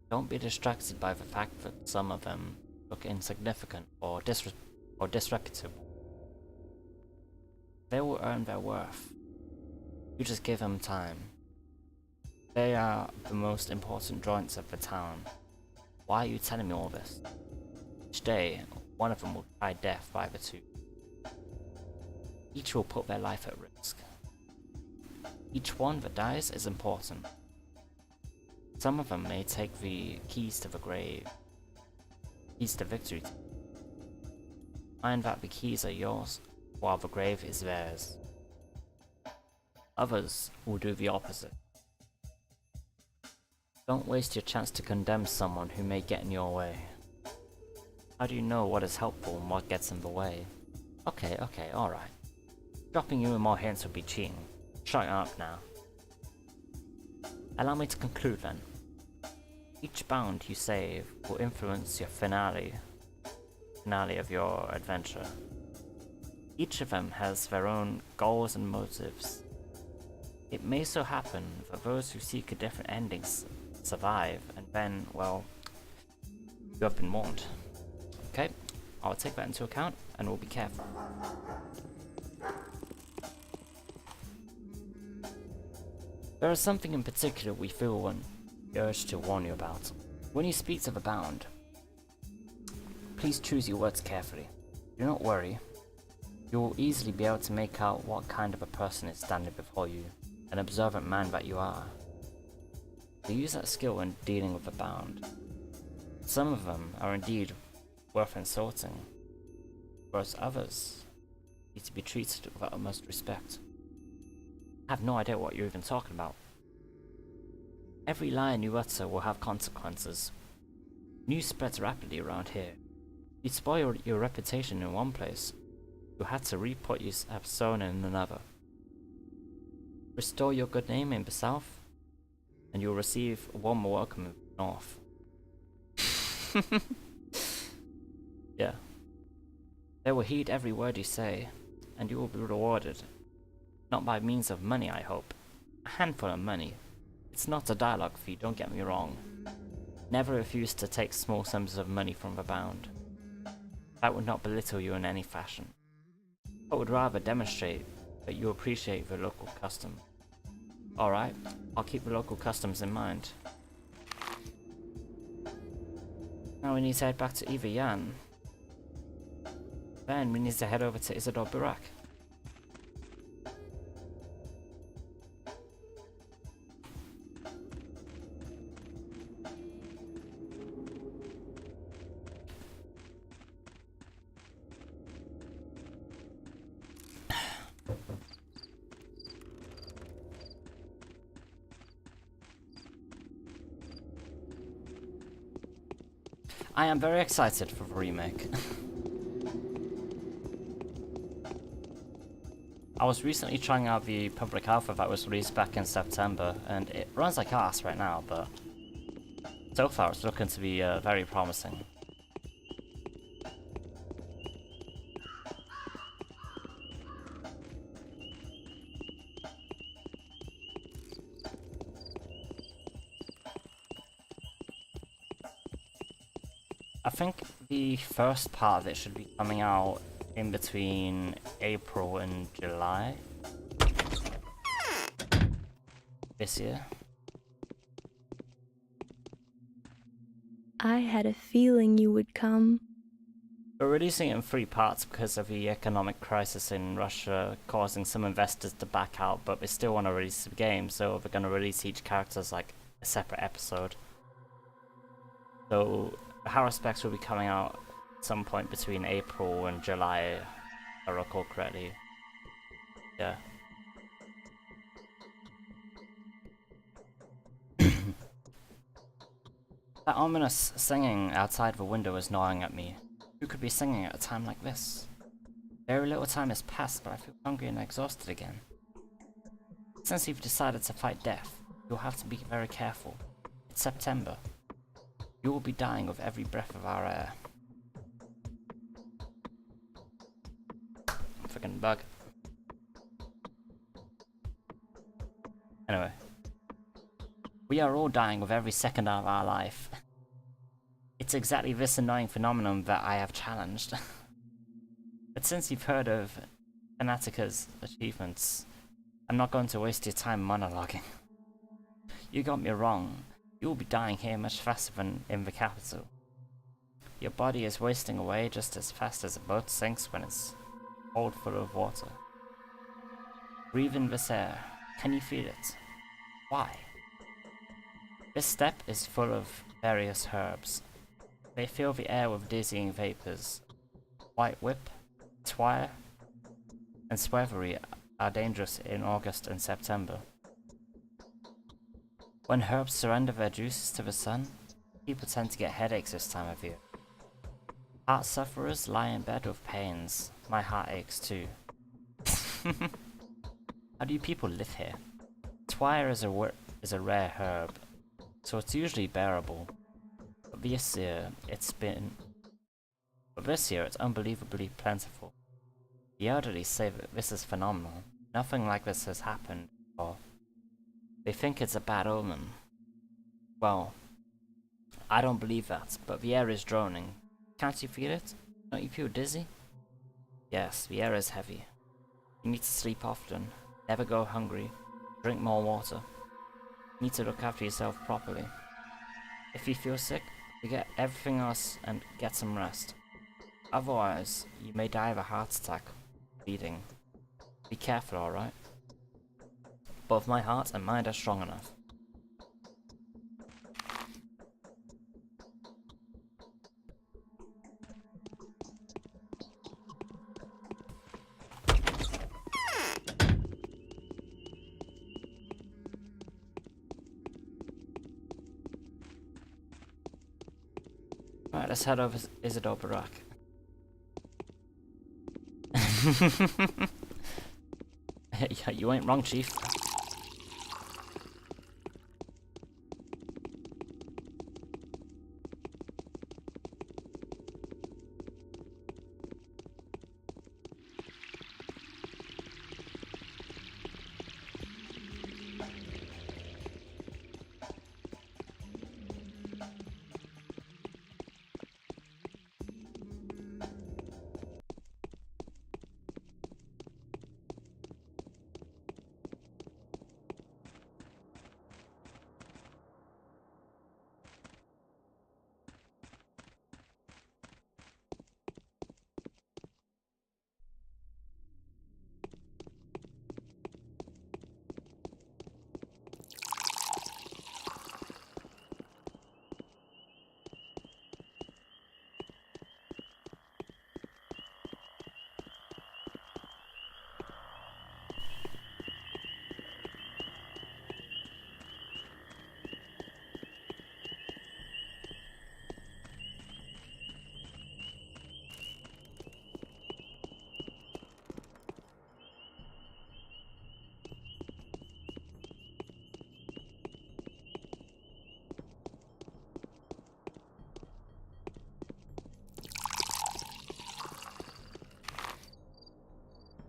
Don't be distracted by the fact that some of them look insignificant or disreputable. They will earn their worth. You just give them time. They are the most important joints of the town. Why are you telling me all this? Each day, one of them will try death by the two. Each will put their life at risk. Each one that dies is important. Some of them may take the keys to the grave, keys to victory. Mind that the keys are yours, while the grave is theirs. Others will do the opposite. Don't waste your chance to condemn someone who may get in your way. How do you know what is helpful and what gets in the way? Okay, alright. Dropping you in more hints would be cheating. Shut up now. Allow me to conclude then. Each bound you save will influence your finale of your adventure. Each of them has their own goals and motives. It may so happen that those who seek a different ending survive, and then, well, you have been warned. Okay, I'll take that into account, and we'll be careful. There is something in particular we feel the urge to warn you about. When you speak to the bound, please choose your words carefully. Do not worry. You will easily be able to make out what kind of a person is standing before you, an observant man that you are. So use that skill when dealing with the bound. Some of them are indeed worth insulting, whereas others need to be treated with utmost respect. I have no idea what you're even talking about. Every line you utter will have consequences. News spreads rapidly around here. You spoil your reputation in one place, you had to re-put your persona in another. Restore your good name in the south, and you'll receive a warm welcome in the north. Yeah. They will heed every word you say, and you will be rewarded. Not by means of money, I hope. A handful of money. It's not a dialogue fee, don't get me wrong. Never refuse to take small sums of money from the bound. That would not belittle you in any fashion. I would rather demonstrate that you appreciate the local custom. Alright, I'll keep the local customs in mind. Now we need to head back to Eva Yan. Then we need to head over to Isidore Burak. I am very excited for the remake. I was recently trying out the public alpha that was released back in September, and it runs like ass right now, but so far it's looking to be very promising. I think the first part of it should be coming out in between April and July this year. I had a feeling you would come. We're releasing it in 3 parts because of the economic crisis in Russia causing some investors to back out, but they still want to release the game, so they're going to release each character as like a separate episode. So Harrow Specs will be coming out at some point between April and July, if I recall correctly. Yeah. That ominous singing outside the window is gnawing at me. Who could be singing at a time like this? Very little time has passed, but I feel hungry and exhausted again. Since you've decided to fight death, you'll have to be very careful. It's September. You will be dying with every breath of our air. Freaking bug. Anyway. We are all dying with every second of our life. It's exactly this annoying phenomenon that I have challenged. But since you've heard of Fanatica's achievements. I'm not going to waste your time monologuing. You got me wrong. You will be dying here much faster than in the capital. Your body is wasting away just as fast as a boat sinks when it's hold full of water. Breathe in this air. Can you feel it? Why? This steppe is full of various herbs. They fill the air with dizzying vapors. White whip, twire, and swavery are dangerous in August and September. When herbs surrender their juices to the sun, people tend to get headaches this time of year. Heart sufferers lie in bed with pains. My heart aches too. How do you people live here? Twire is a rare herb, so it's usually bearable. But this year it's unbelievably plentiful. The elderly say that this is phenomenal. Nothing like this has happened before. They think it's a bad omen. Well, I don't believe that, but the air is droning. Can't you feel it? Don't you feel dizzy? Yes, the air is heavy. You need to sleep often, never go hungry, drink more water. You need to look after yourself properly. If you feel sick, forget everything else and get some rest. Otherwise, you may die of a heart attack, bleeding. Be careful, alright? Both my heart and mind are strong enough. Right, let's head over Isidore Barak. Yeah, you ain't wrong, Chief.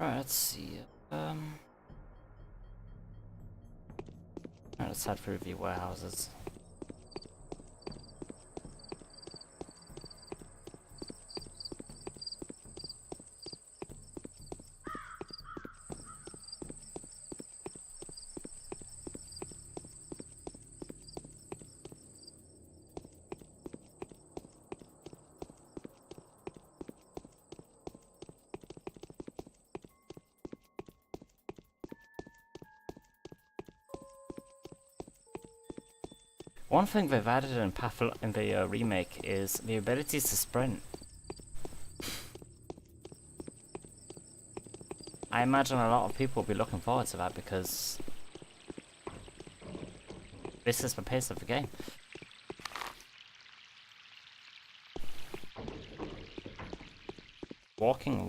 Right, let's see. Alright, let's head through the warehouses. One thing they've added in the remake is the ability to sprint. I imagine a lot of people will be looking forward to that because this is the pace of the game. Walking.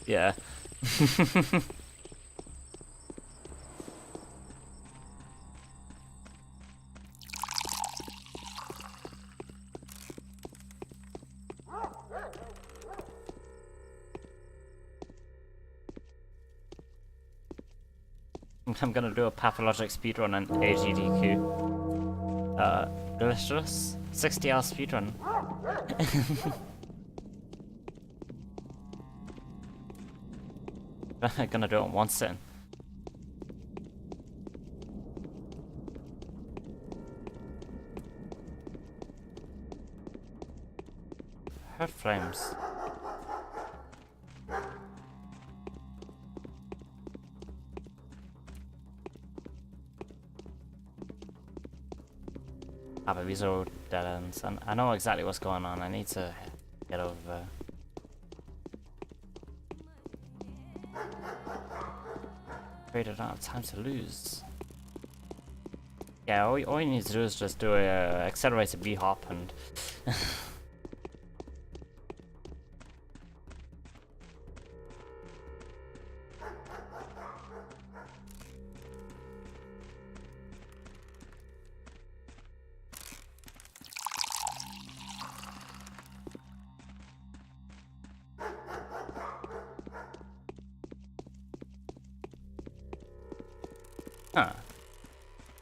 Yeah. I'm gonna do a Pathologic speedrun on AGDQ. Delicious. 60-hour speedrun. I'm gonna do it in one sitting. Heard flames. Ah, but these are all dead ends. And I know exactly what's going on. I need to get over there. Afraid I don't have time to lose. Yeah, all you need to do is just do a accelerated B-hop and... Huh.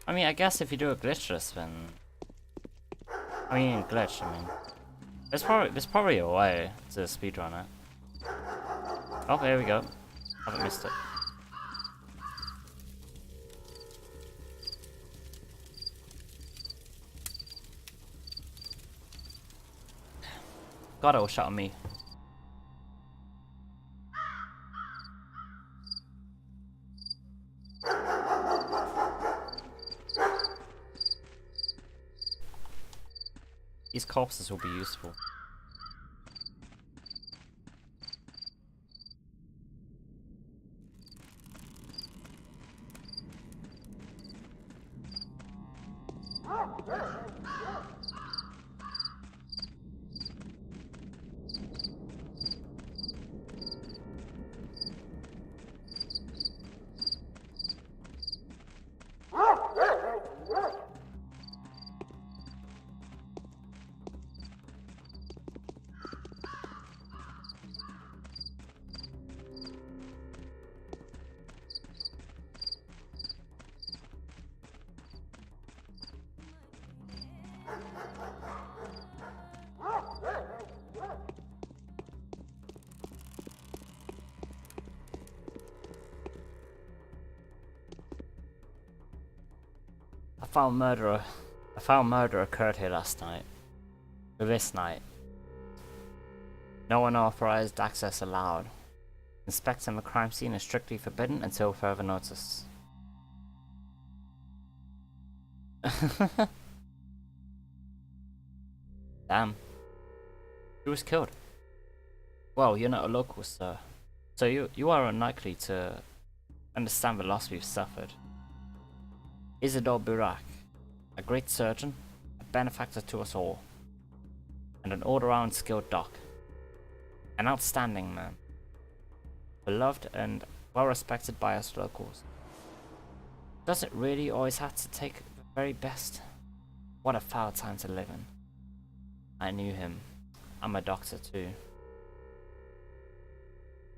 I mean, I guess if you do a glitchless, then... I mean, glitch, I mean... There's probably a way to speedrun it. Oh, there we go. Haven't missed it. God, it will shot at me. These corpses will be useful. I found murder occurred here last night. Or this night. No unauthorized access allowed. Inspecting the crime scene is strictly forbidden until further notice. Damn. Who was killed? Well, you're not a local, sir. So you are unlikely to understand the loss we've suffered. Isidore Burak, a great surgeon, a benefactor to us all, and an all-around skilled doc. An outstanding man. Beloved and well-respected by us locals. Does it really always have to take the very best? What a foul time to live in. I knew him. I'm a doctor too.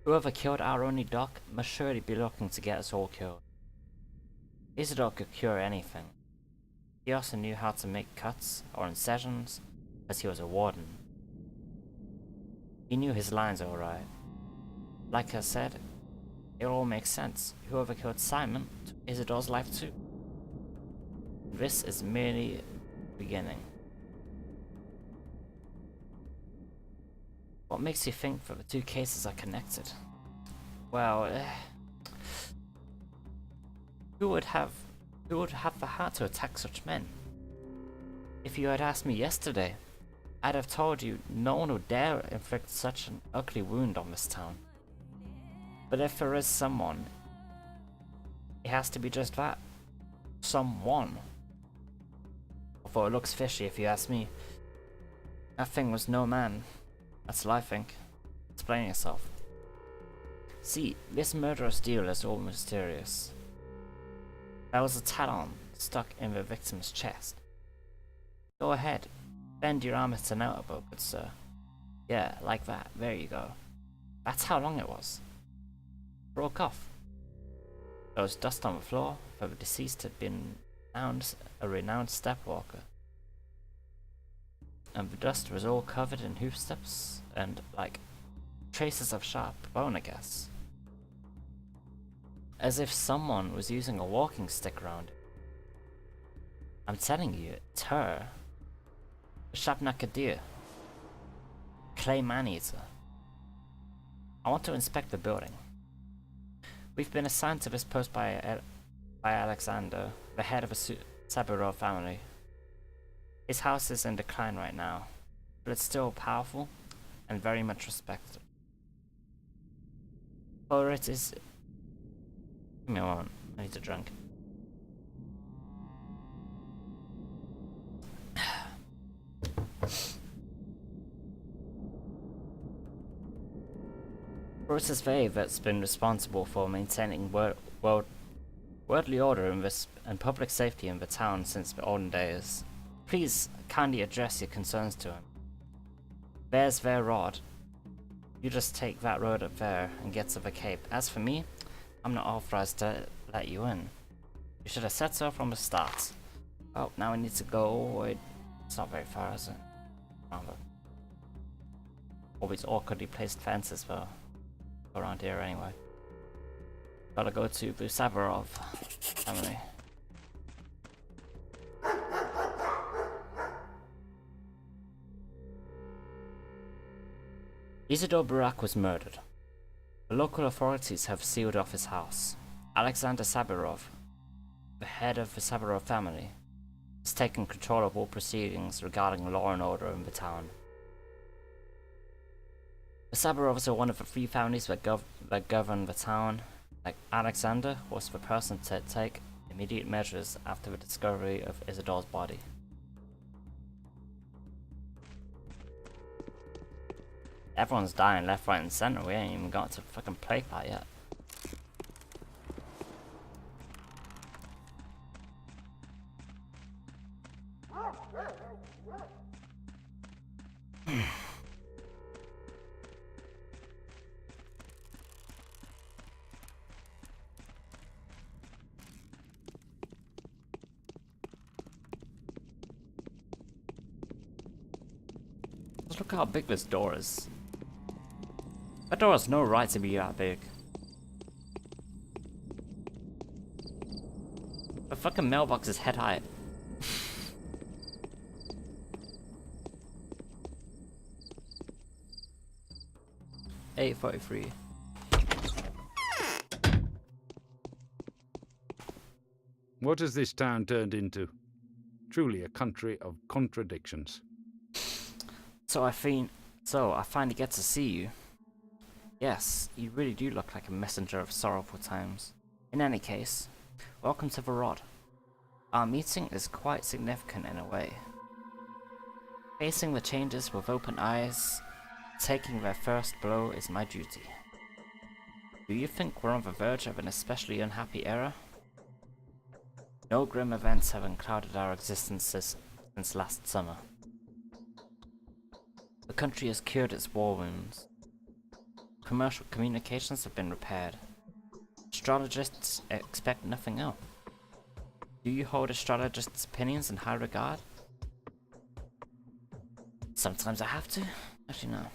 Whoever killed our only doc must surely be looking to get us all killed. Isidore could cure anything. He also knew how to make cuts or incisions, as he was a warden. He knew his lines alright. Like I said, it all makes sense. Whoever killed Simon took Isidore's life too. This is merely the beginning. What makes you think that the two cases are connected? Well, who would have the heart to attack such men? If you had asked me yesterday, I'd have told you no one would dare inflict such an ugly wound on this town. But if there is someone, it has to be just that. Someone. Although it looks fishy if you ask me. That thing was no man. That's what I think. Explain yourself. See, this murderous deal is all mysterious. There was a talon stuck in the victim's chest. Go ahead, bend your arm at an elbow, good sir. Yeah, like that, there you go. That's how long it was. Broke off. There was dust on the floor, but the deceased had been a renowned stepwalker. And the dust was all covered in hoof steps and, like, traces of sharp bone, I guess. As if someone was using a walking stick around it. I'm telling you, it's her. The sharp-necked deer. Clay man-eater. I want to inspect the building. We've been assigned to this post by Alexander, the head of the Saburo family. His house is in decline right now, but it's still powerful and very much respected. For it is... Give me a moment, I need a drink. For it is they that's been responsible for maintaining worldly order and public safety in the town since the olden days. Please kindly address your concerns to him. There's their rod. You just take that road up there and get to the cape. As for me, I'm not authorized to let you in. You should have said so from the start. Oh, now we need to go. It's not very far, is it? All these awkwardly placed fences though. Around here anyway. Gotta go to the Savarov family. Isidore Burak was murdered. The local authorities have sealed off his house. Alexander Sabirov, the head of the Sabirov family, has taken control of all proceedings regarding law and order in the town. The Sabirovs are one of the 3 families that govern the town. Like Alexander was the person to take immediate measures after the discovery of Isidore's body. Everyone's dying left, right, and center. We ain't even got to the fucking plague part yet. Look how big this door is. That door has no right to be that big. The fucking mailbox is head high. 8:43. What has this town turned into? Truly a country of contradictions. So I finally get to see you. Yes, you really do look like a messenger of sorrowful times. In any case, welcome to the Rod. Our meeting is quite significant in a way. Facing the changes with open eyes, taking their first blow is my duty. Do you think we're on the verge of an especially unhappy era? No grim events have unclouded our existences since last summer. The country has cured its war wounds. Commercial communications have been repaired. Astrologists expect nothing else. Do you hold astrologists' opinions in high regard? Sometimes I have to. Actually, no.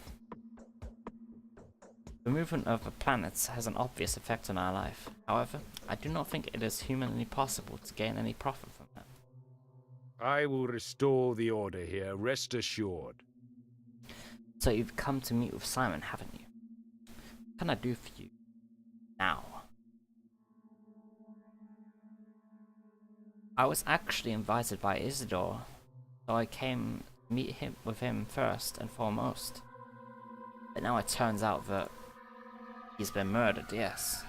The movement of the planets has an obvious effect on our life. However, I do not think it is humanly possible to gain any profit from it. I will restore the order here, rest assured. So you've come to meet with Simon, haven't you? What can I do for you now? I was actually invited by Isidore, so I came to meet with him first and foremost. But now it turns out that he's been murdered, yes.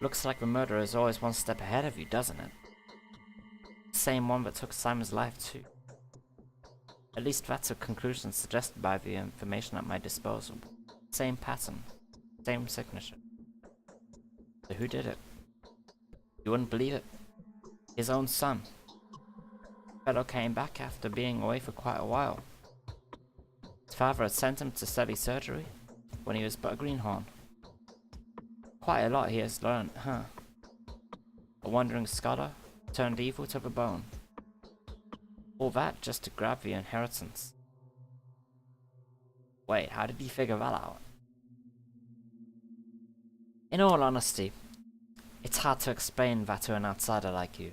Looks like the murderer is always one step ahead of you, doesn't it? Same one that took Simon's life too. At least that's a conclusion suggested by the information at my disposal. Same pattern, same signature. So who did it? You wouldn't believe it. His own son. Fellow came back after being away for quite a while. His father had sent him to study surgery when he was but a greenhorn. Quite a lot he has learned, huh? A wandering scholar turned evil to the bone. All that just to grab the inheritance. Wait, how did he figure that out? In all honesty, it's hard to explain that to an outsider like you.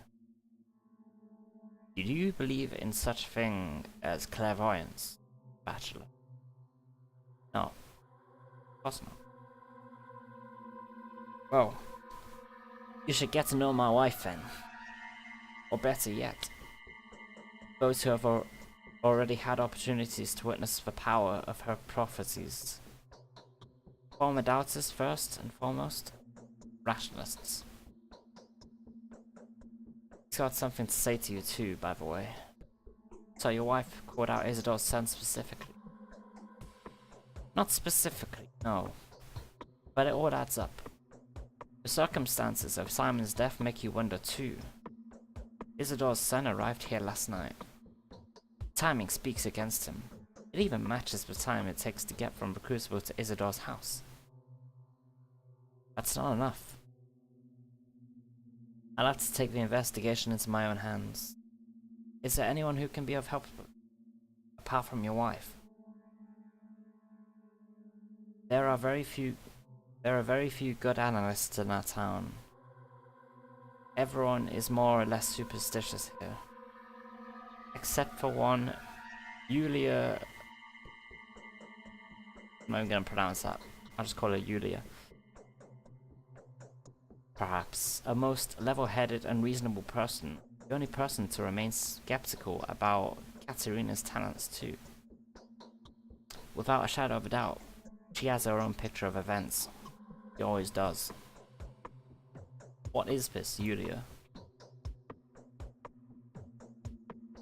Do you believe in such thing as clairvoyance, Bachelor? No, of course not. Well, you should get to know my wife then. Or better yet, those who have already had opportunities to witness the power of her prophecies. Former doubters first and foremost, rationalists. He's got something to say to you too, by the way. So your wife called out Isidore's son specifically. Not specifically, no. But it all adds up. The circumstances of Simon's death make you wonder too. Isidore's son arrived here last night. Timing speaks against him. It even matches the time it takes to get from the Crucible to Isidore's house. That's not enough. I'll have to take the investigation into my own hands. Is there anyone who can be of help apart from your wife? There are very few good analysts in our town. Everyone is more or less superstitious here. Except for one, Yulia... I'm not even gonna pronounce that. I'll just call her Yulia. Perhaps a most level-headed and reasonable person. The only person to remain skeptical about Katerina's talents too. Without a shadow of a doubt, she has her own picture of events. She always does. What is this, Yulia?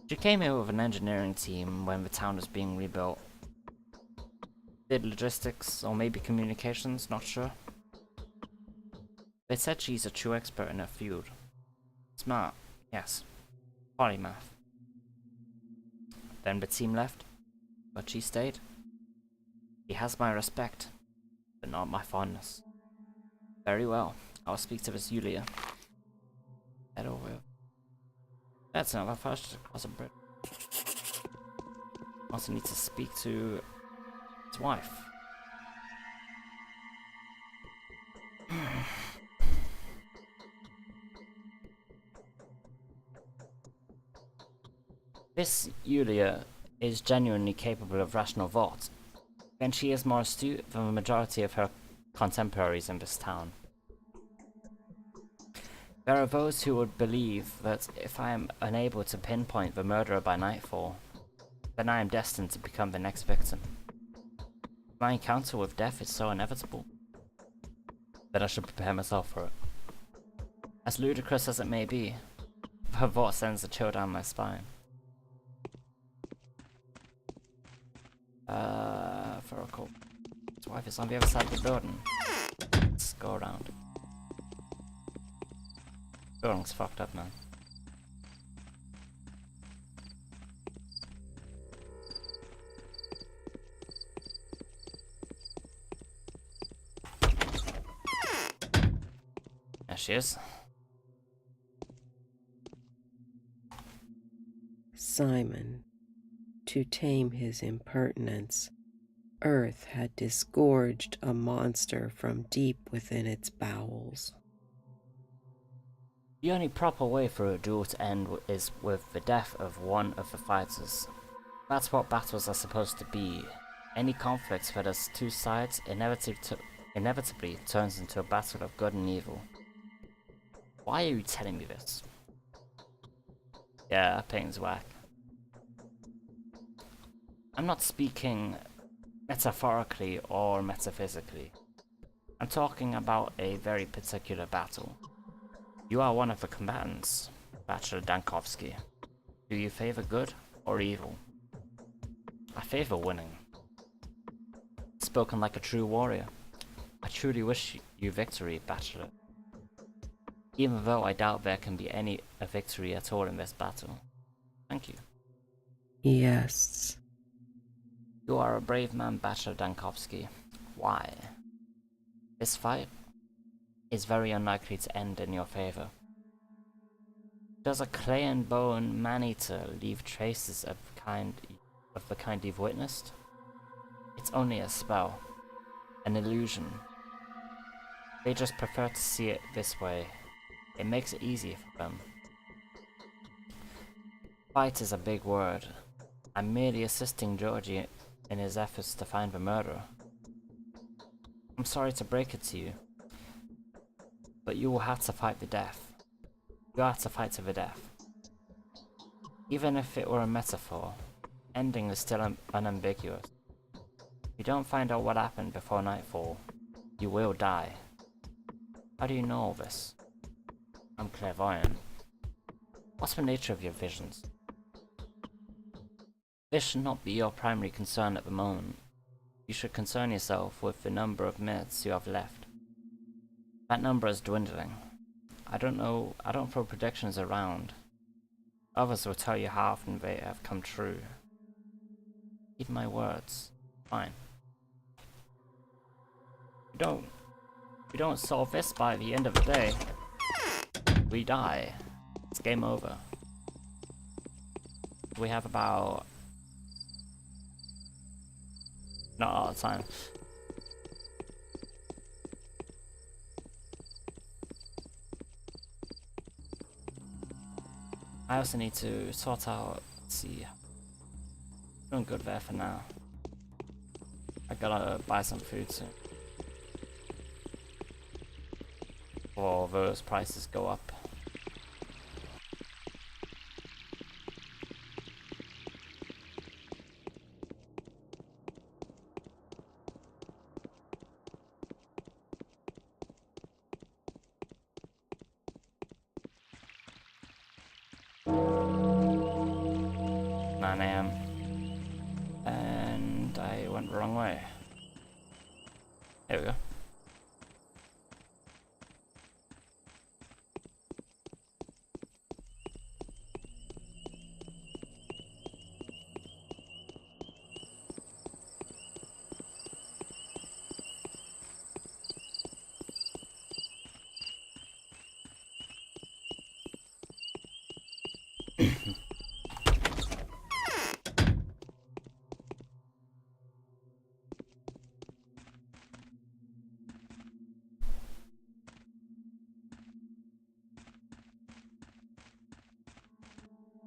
She came here with an engineering team when the town was being rebuilt. Did logistics, or maybe communications, not sure. They said she's a true expert in her field. Smart, yes. Polymath. Then the team left, but she stayed. She has my respect, but not my fondness. Very well, I'll speak to Miss Yulia. Head over. That's another first across a bridge. Also need to speak to his wife. This Yulia is genuinely capable of rational thought, and she is more astute than the majority of her contemporaries in this town. There are those who would believe that if I am unable to pinpoint the murderer by nightfall, then I am destined to become the next victim. My encounter with death is so inevitable that I should prepare myself for it. As ludicrous as it may be, the thought sends a chill down my spine. For a call. His wife is on the other side of the building. Let's go around. Building's fucked up, man. There she is. Simon, to tame his impertinence, Earth had disgorged a monster from deep within its bowels. The only proper way for a duel to end is with the death of one of the fighters. That's what battles are supposed to be. Any conflict that has two sides inevitably turns into a battle of good and evil. Why are you telling me this? Yeah, pain's whack. I'm not speaking metaphorically or metaphysically. I'm talking about a very particular battle. You are one of the combatants, Bachelor Dankovsky. Do you favor good or evil? I favor winning. Spoken like a true warrior. I truly wish you victory, Bachelor. Even though I doubt there can be a victory at all in this battle. Thank you. Yes. You are a brave man, Bachelor Dankovsky. Why? This fight? is very unlikely to end in your favor. Does a clay and bone man-eater leave traces of the kind you've witnessed? It's only a spell, an illusion. They just prefer to see it this way. It makes it easier for them. Fight is a big word. I'm merely assisting Georgie in his efforts to find the murderer. I'm sorry to break it to you, but you will have to fight the death. You have to fight to the death. Even if it were a metaphor, ending is still unambiguous. If you don't find out what happened before nightfall, you will die. How do you know all this? I'm clairvoyant. What's the nature of your visions? This should not be your primary concern at the moment. You should concern yourself with the number of minutes you have left. That number is dwindling. I don't throw predictions around. Others will tell you how often they have come true. Heed my words. Fine. We don't solve this by the end of the day. We die. It's game over. We have about... not a lot of time. I also need to sort out, let's see, doing good there for now. I gotta buy some food soon. Before those prices go up. And I went the wrong way. There we go.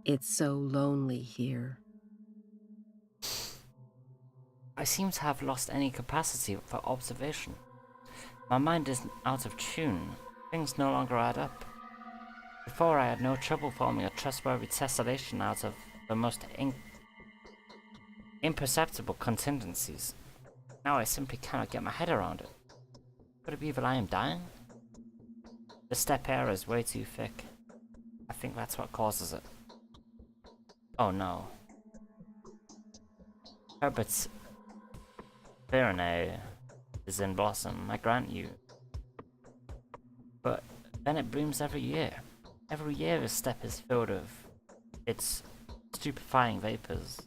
It's so lonely here. I seem to have lost any capacity for observation. My mind is out of tune. Things no longer add up. Before I had no trouble forming a trustworthy tessellation out of the most imperceptible contingencies. Now I simply cannot get my head around it. Could it be that I am dying? The step air is way too thick. I think that's what causes it. Oh no. Herbert's Pyrenee is in blossom, I grant you. But then it blooms every year. Every year the steppe is filled with its stupefying vapors.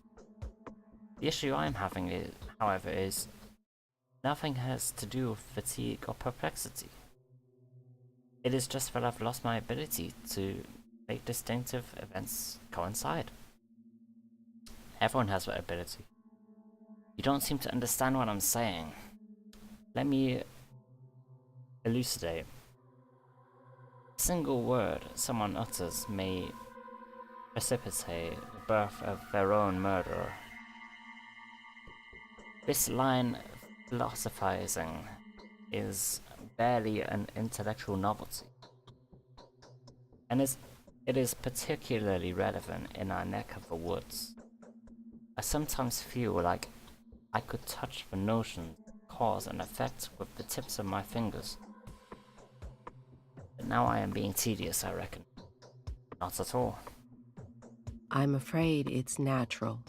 The issue I'm having, however, is nothing has to do with fatigue or perplexity. It is just that I've lost my ability to make distinctive events coincide. Everyone has that ability. You don't seem to understand what I'm saying. Let me elucidate. A single word someone utters may precipitate the birth of their own murderer. This line of philosophizing is barely an intellectual novelty, and it is particularly relevant in our neck of the woods. I sometimes feel like I could touch the notion, cause and effect with the tips of my fingers. But now I am being tedious, I reckon. Not at all. I'm afraid it's natural.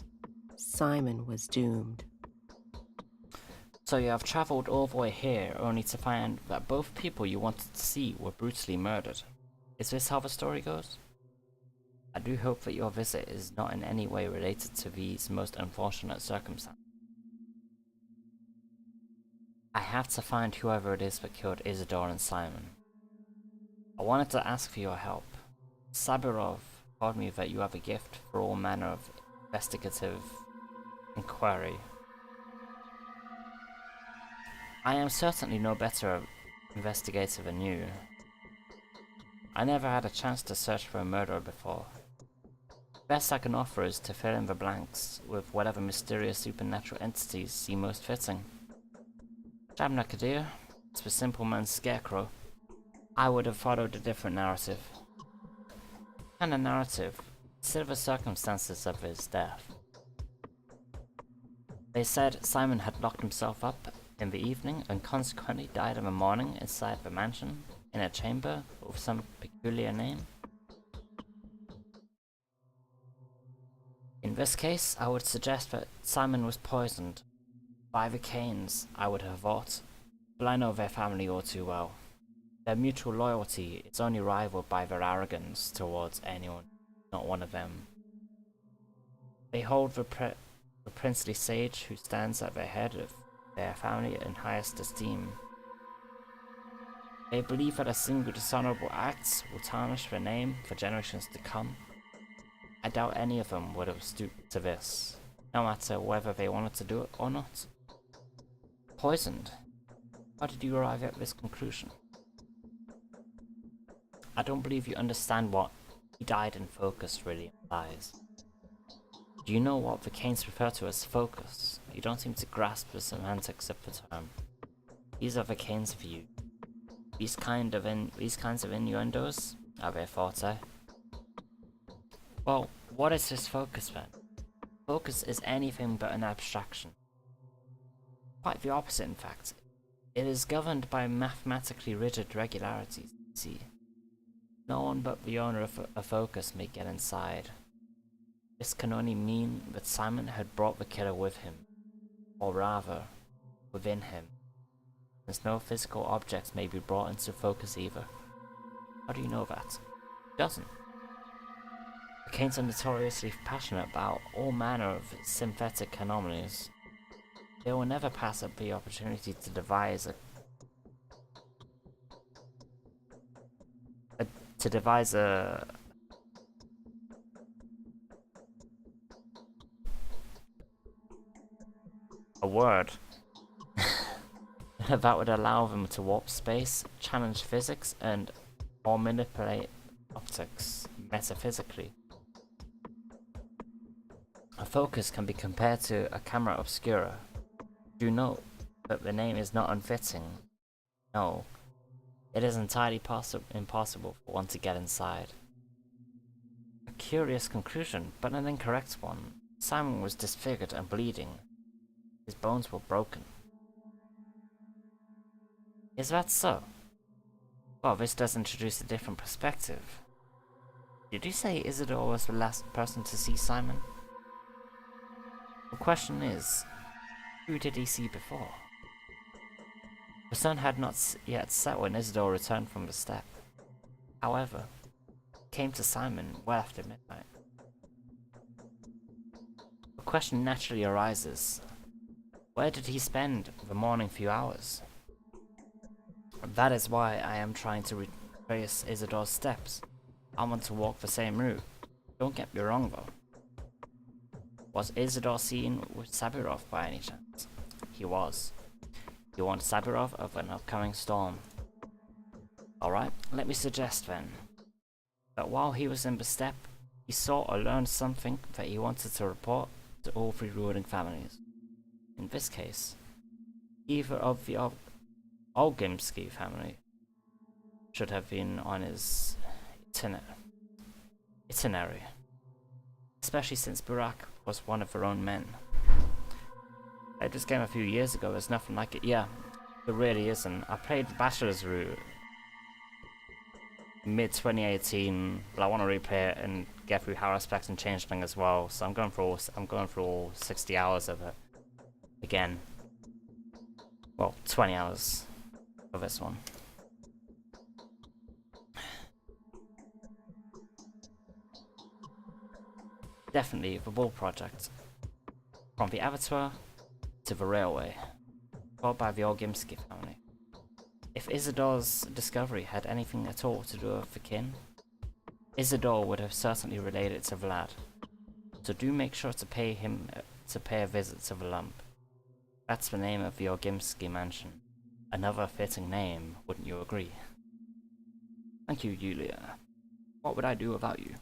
Simon was doomed. So you have travelled all the way here only to find that both people you wanted to see were brutally murdered. Is this how the story goes? I do hope that your visit is not in any way related to these most unfortunate circumstances. I have to find whoever it is that killed Isidore and Simon. I wanted to ask for your help. Sabirov told me that you have a gift for all manner of investigative inquiry. I am certainly no better investigator than you. I never had a chance to search for a murderer before. Best I can offer is to fill in the blanks with whatever mysterious supernatural entities seem most fitting. Shabnakadir, it's the simple man's scarecrow. I would have followed a different narrative. And a narrative, consider the circumstances of his death. They said Simon had locked himself up in the evening and consequently died in the morning inside the mansion in a chamber with some peculiar name. In this case, I would suggest that Simon was poisoned by the Kanes, I would have thought, but I know their family all too well. Their mutual loyalty is only rivaled by their arrogance towards anyone, not one of them. They hold the princely sage who stands at the head of their family in highest esteem. They believe that a single dishonorable act will tarnish their name for generations to come. I doubt any of them would have stooped to this, no matter whether they wanted to do it or not. Poisoned? How did you arrive at this conclusion? I don't believe you understand what "he died in focus" really implies. Do you know what the Kanes refer to as focus? You don't seem to grasp the semantics of the term. These are the Kanes' view. These kinds of innuendos are their forte. Well, what is this focus then? Focus is anything but an abstraction. Quite the opposite, in fact. It is governed by mathematically rigid regularities. See, no one but the owner of a focus may get inside. This can only mean that Simon had brought the killer with him, or rather, within him, since no physical objects may be brought into focus either. How do you know that? He doesn't. The Kanes are notoriously passionate about all manner of synthetic anomalies. They will never pass up the opportunity to devise a word that would allow them to warp space, challenge physics, and or manipulate optics metaphysically. A focus can be compared to a camera obscura. Do note that the name is not unfitting. No, it is entirely impossible for one to get inside. A curious conclusion, but an incorrect one. Simon was disfigured and bleeding. His bones were broken. Is that so? Well, this does introduce a different perspective. Did you say Isidore was the last person to see Simon? The question is, who did he see before? The sun had not yet set when Isidore returned from the steppe. However, he came to Simon well after midnight. The question naturally arises, where did he spend the morning few hours? That is why I am trying to retrace Isidore's steps. I want to walk the same route. Don't get me wrong though. Was Isidore seen with Sabirov by any chance? He was. He warned Sabirov of an upcoming storm. Alright, let me suggest then, that while he was in the steppe, he saw or learned something that he wanted to report to all three ruling families. In this case, either of the Olgimsky family should have been on his itinerary, especially since Burak was one of their own men. I played this game a few years ago, there's nothing like it. Yeah, there really isn't. I played the Bachelor's route mid-2018, but I want to replay it and get through Harrowspect and Changeling as well, so I'm going through all 60 hours of it again. Well, 20 hours for this one. Definitely the Bull Project. From the Abattoir to the railway, followed by the Olgimsky family. If Isidore's discovery had anything at all to do with the kin, Isidore would have certainly relayed it to Vlad. So do make sure to pay a visit to the lump. That's the name of the Orgimsky mansion. Another fitting name, wouldn't you agree? Thank you, Yulia. What would I do without you?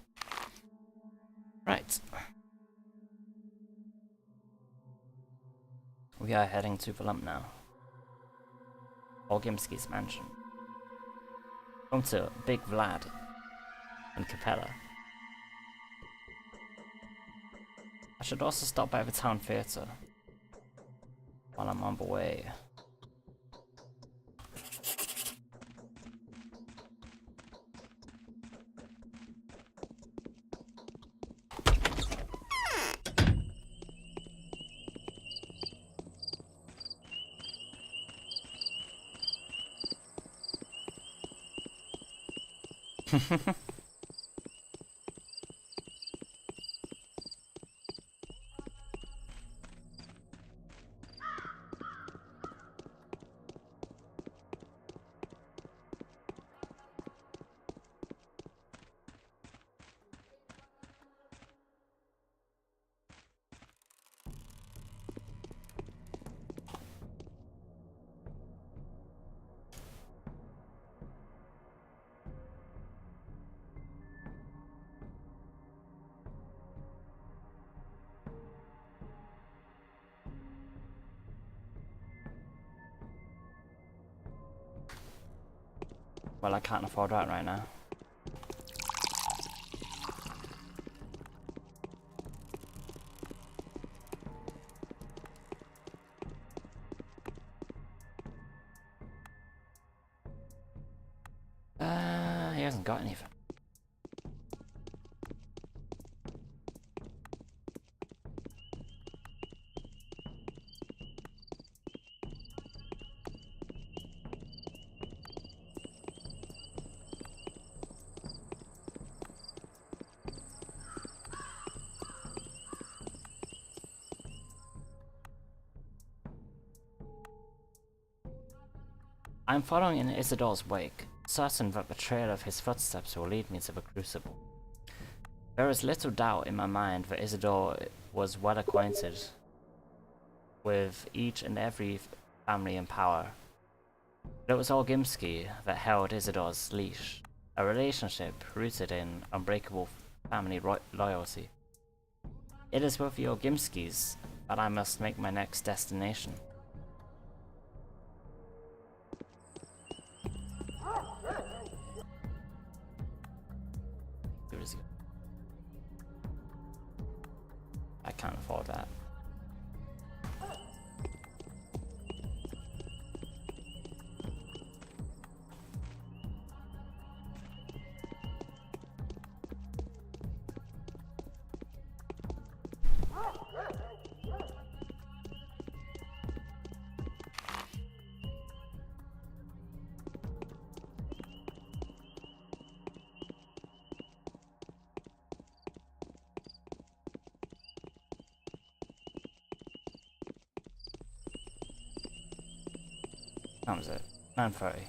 Right. We are heading to the lump now. Orgimsky's mansion. Home to Big Vlad and Capella. I should also stop by the town theatre while I'm on the way. Well, I can't afford that right now. He hasn't got anything. I'm following in Isidore's wake, certain that the trail of his footsteps will lead me to the Crucible. There is little doubt in my mind that Isidore was well acquainted with each and every family in power. But it was Orgimsky that held Isidore's leash, a relationship rooted in unbreakable family loyalty. It is with the Orgimskys that I must make my next destination. I can't afford that. That was it. 9:30.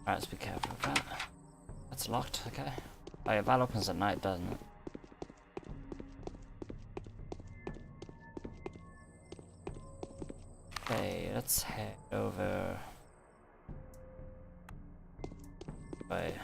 Alright, let's be careful with that. That's locked, okay. Oh yeah, that opens at night, doesn't it? Okay, let's head over. Way.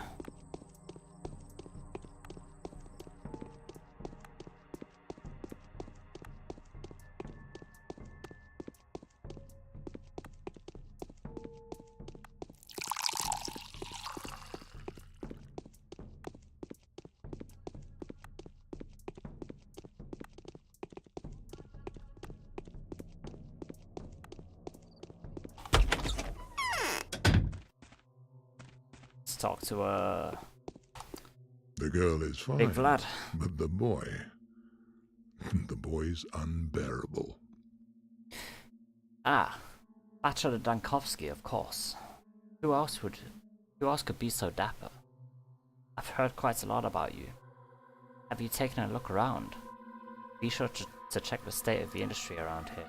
talk to The girl is fine, Big Vlad. but the boy's unbearable. Ah, Bachelor Dankovsky, of course. Who else could be so dapper? I've heard quite a lot about you. Have you taken a look around? Be sure to check the state of the industry around here.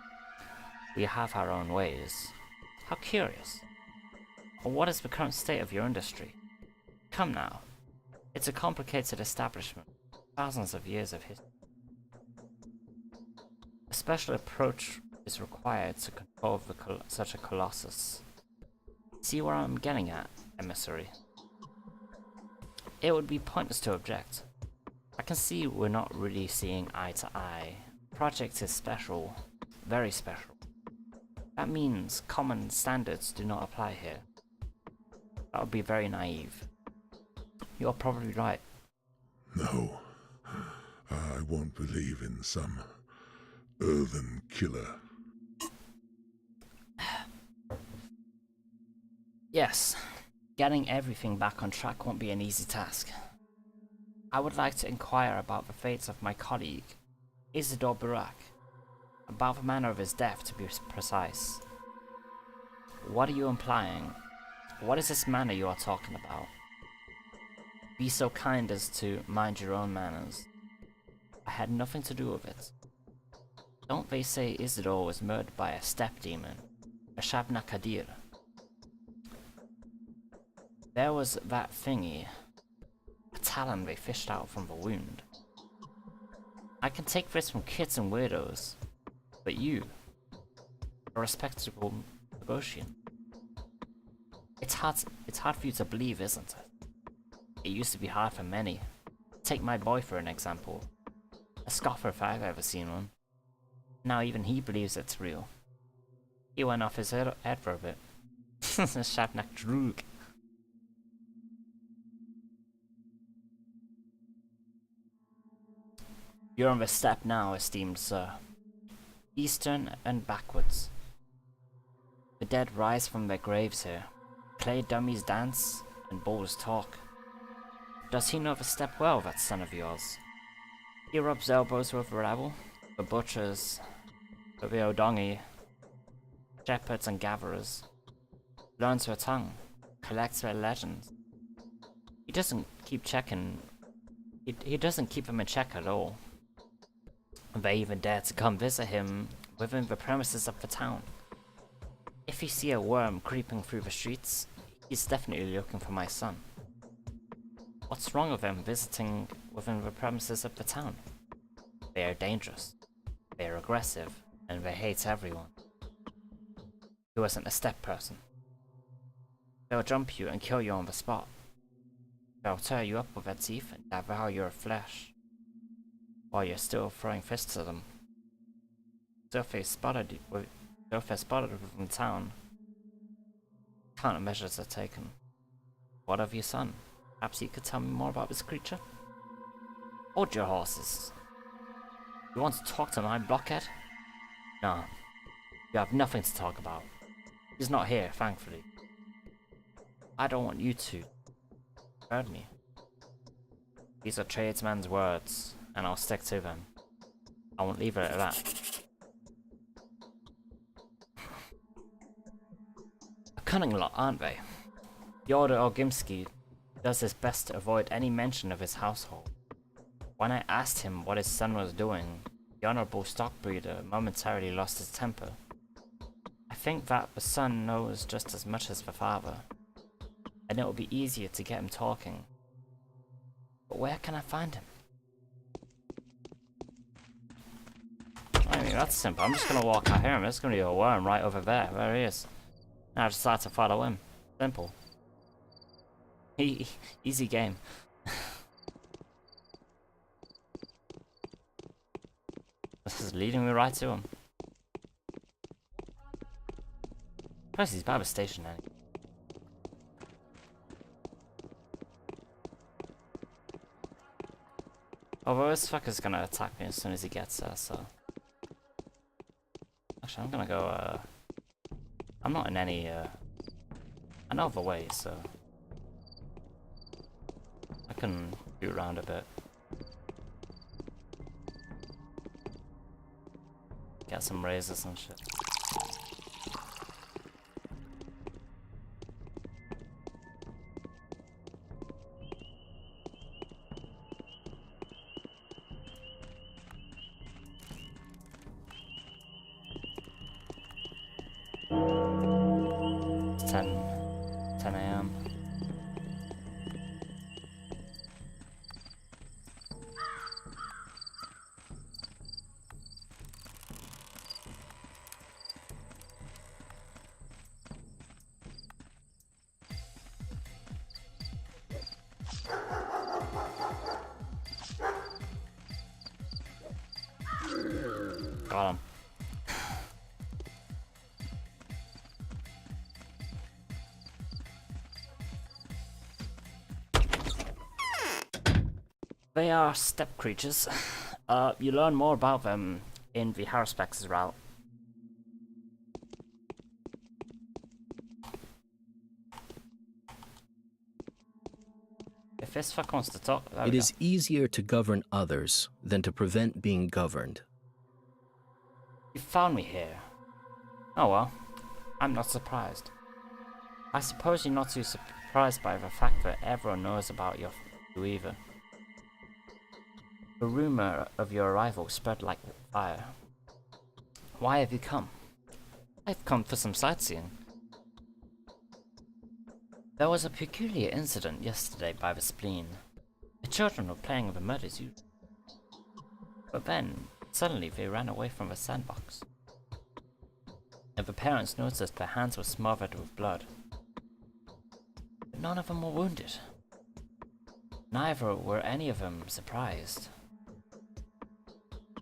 We have our own ways. How curious. Well, what is the current state of your industry? Come now. It's a complicated establishment. Thousands of years of history. A special approach is required to control such a colossus. See where I'm getting at, emissary? It would be pointless to object. I can see we're not really seeing eye to eye. The project is special. Very special. That means common standards do not apply here. That would be very naive. You're probably right. No, I won't believe in some earthen killer. Yes, getting everything back on track won't be an easy task. I would like to inquire about the fates of my colleague, Isidore Barak. About the manner of his death, to be precise. What are you implying? What is this manner you are talking about? Be so kind as to mind your own manners. I had nothing to do with it. Don't they say Isidore was murdered by a step demon, a Shabna Kadir? There was that thingy, a talon they fished out from the wound. I can take this from kids and weirdos, but you, a respectable Bogosian. It's hard for you to believe, isn't it? It used to be hard for many. Take my boy for an example. A scoffer if I've ever seen one. Now even he believes it's real. He went off his head for a bit. Shabnak Droog. You're on the step now, esteemed sir. Eastern and backwards. The dead rise from their graves here. Clay dummies dance, and bulls talk. Does he know the step well, that son of yours? He rubs elbows with the rabble, the butchers, the Odongi, shepherds and gatherers. Learns their tongue, collects their legends. He doesn't keep checking. He doesn't keep them in check at all. They even dare to come visit him within the premises of the town. If you see a worm creeping through the streets, he's definitely looking for my son. What's wrong with them visiting within the premises of the town? They are dangerous, they are aggressive, and they hate everyone. He wasn't a step person. They'll jump you and kill you on the spot. They'll tear you up with their teeth and devour your flesh, while you're still throwing fists at them. So if they're spotted within town, countermeasures are taken. What of your son? Perhaps you could tell me more about this creature? Hold your horses. You want to talk to my blockhead? No. You have nothing to talk about. He's not here, thankfully. I don't want you to. Heard me. These are tradesmen's words, and I'll stick to them. I won't leave it at that. A cunning lot, aren't they? Yodor Ogimsky does his best to avoid any mention of his household. When I asked him what his son was doing, the honorable stockbreeder momentarily lost his temper. I think that the son knows just as much as the father, and it will be easier to get him talking. But where can I find him? I mean, that's simple. I'm just gonna walk out here and there's gonna be a worm right over there. There he is. Now I just start to follow him. Simple. Easy game. This is leading me right to him. Plus he's by the station now. Although this fucker's gonna attack me as soon as he gets there, so... Actually, I'm gonna go, I'm not in any, I know the way, so... can boot around a bit. Get some razors and shit. It's 10 a.m. Got him. They are steppe creatures. You learn more about them in the Haruspex route. If this fuck wants to talk, there It we is easier to govern others than to prevent being governed. You found me here. Oh well, I'm not surprised. I suppose you're not too surprised by the fact that everyone knows about you either. The rumor of your arrival spread like fire. Why have you come? I've come for some sightseeing. There was a peculiar incident yesterday by the spleen. The children were playing with the mud as usual. But then, suddenly they ran away from the sandbox. And the parents noticed their hands were smothered with blood. But none of them were wounded. Neither were any of them surprised.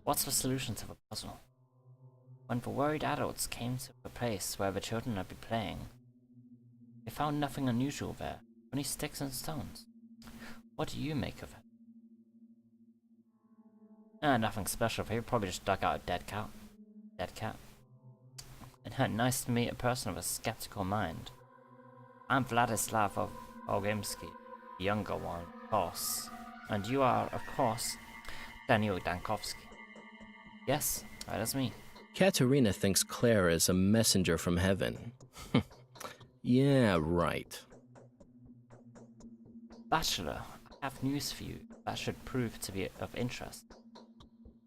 What's the solution to the puzzle? When the worried adults came to the place where the children had been playing, they found nothing unusual there, only sticks and stones. What do you make of it? Nothing special. They probably just dug out a dead cat. Dead cat. Nice to meet a person with a skeptical mind. I'm Vladislav Ogemsky, the younger one, boss. And you are, of course, Daniel Dankovsky. Yes, that is me. Katerina thinks Claire is a messenger from heaven. Yeah, right. Bachelor, I have news for you that should prove to be of interest.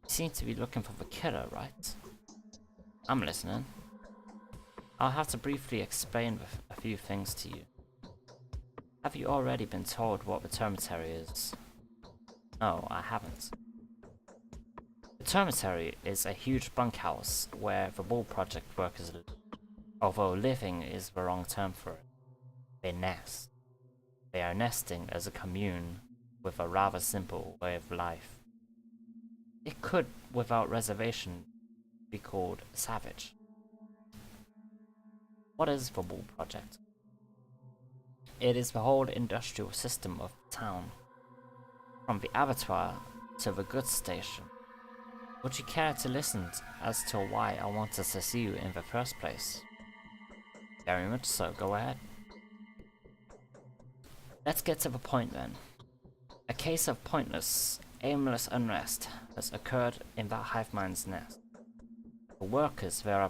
You seem to be looking for the killer, right? I'm listening. I'll have to briefly explain a few things to you. Have you already been told what the termitary is? No, I haven't. The termitary is a huge bunkhouse where the Bull Project workers live. Although living is the wrong term for it. They nest. They are nesting as a commune with a rather simple way of life. It could, without reservation, be called savage. What is the Bull Project? It is the whole industrial system of the town. From the abattoir to the goods station. Would you care to listen as to why I wanted to see you in the first place? Very much so, go ahead. Let's get to the point then. A case of pointless, aimless unrest has occurred in that hive mind's nest. The workers there are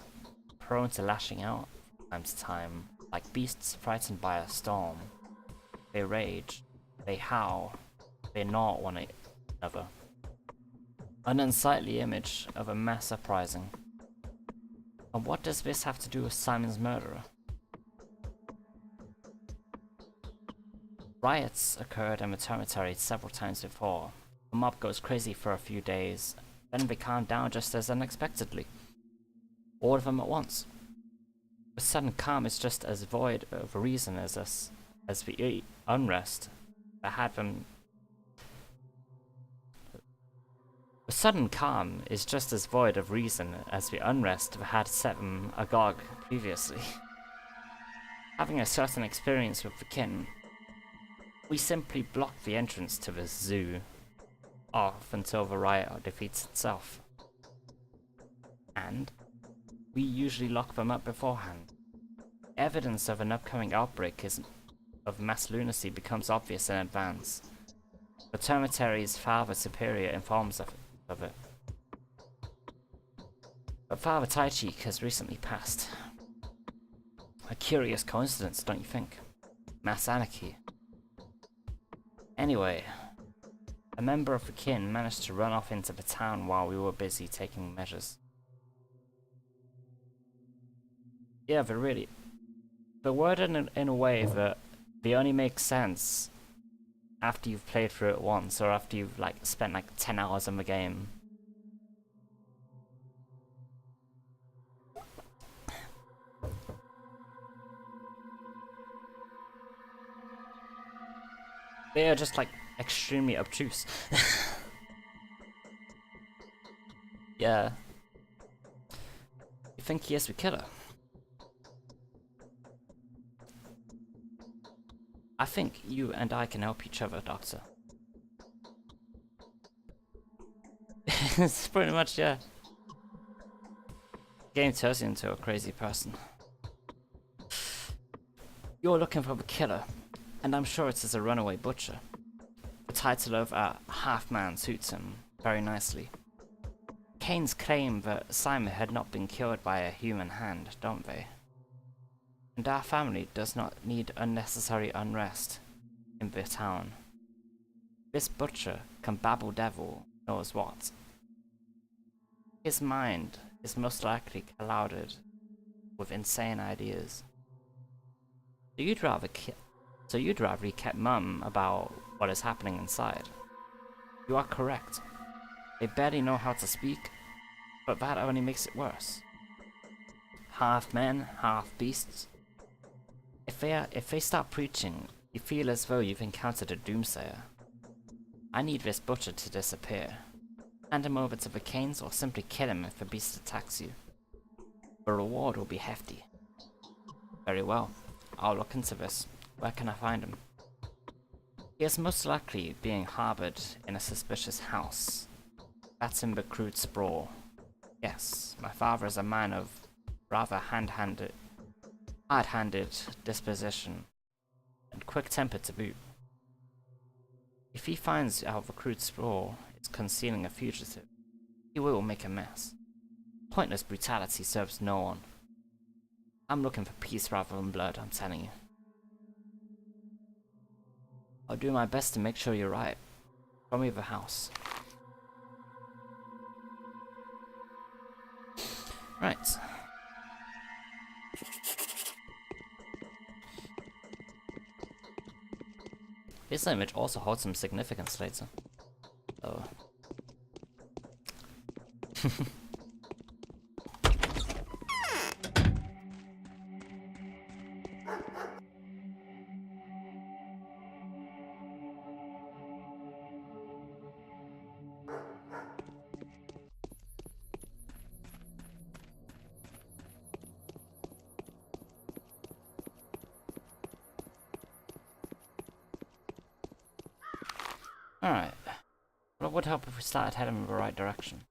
prone to lashing out from time to time, like beasts frightened by a storm. They rage, they howl, they gnaw one another. An unsightly image of a mass uprising. And what does this have to do with Simon's murderer? Riots occurred in the termitary several times before. The mob goes crazy for a few days, then they calm down just as unexpectedly. All of them at once. The sudden calm is just as void of reason as the unrest that had them. The sudden calm is just as void of reason as the unrest that had set them agog previously. Having a certain experience with the kin, we simply block the entrance to the zoo off until the riot defeats itself. And we usually lock them up beforehand. Evidence of an upcoming outbreak of mass lunacy becomes obvious in advance. The Termitary's Father Superior informs of it. But Father Taichi has recently passed. A curious coincidence, don't you think? Mass anarchy. Anyway, a member of the kin managed to run off into the town while we were busy taking measures. Yeah, they're worded in a way that they only make sense after you've played through it once, or after you've like spent like 10 hours on the game. They are just like extremely obtuse. Yeah. You think he is the killer? I think you and I can help each other, Doctor. It's pretty much, yeah. Game turns you into a crazy person. You're looking for the killer, and I'm sure it is a runaway butcher. The title of a half-man suits him very nicely. Kane's claim that Simon had not been killed by a human hand, don't they? And our family does not need unnecessary unrest in the town. This butcher can babble devil knows what. His mind is most likely clouded with insane ideas. So you'd rather he kept mum about what is happening inside. You are correct. They barely know how to speak, but that only makes it worse. Half men, half beasts. If they start preaching, you feel as though you've encountered a doomsayer. I need this butcher to disappear. Hand him over to the Canes or simply kill him if the beast attacks you. The reward will be hefty. Very well. I'll look into this. Where can I find him? He is most likely being harbored in a suspicious house. That's in the crude sprawl. Yes, my father is a man of rather hard-handed disposition, and quick-tempered to boot. If he finds out the crude sprawl is concealing a fugitive, he will make a mess. Pointless brutality serves no one. I'm looking for peace rather than blood, I'm telling you. I'll do my best to make sure you're right. Show me the house. Right. This image also holds some significance later. Oh. Alright. Well, it would help if we started heading in the right direction.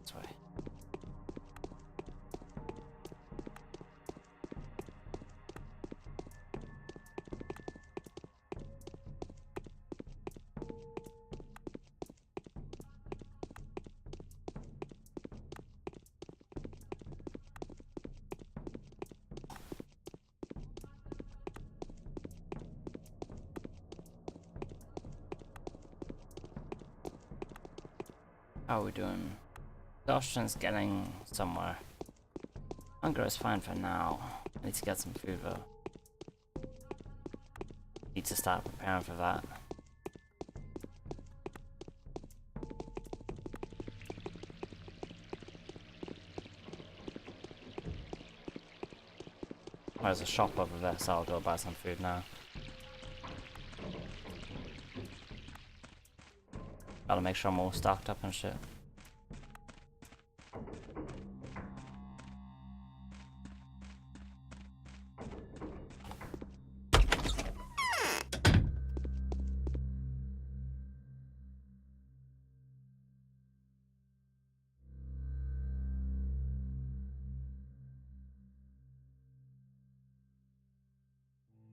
This way. How are we doing? Exhaustion's getting somewhere. Hunger is fine for now. I need to get some food though. Need to start preparing for that. There's a shop over there, so I'll go buy some food now. Gotta make sure I'm all stocked up and shit.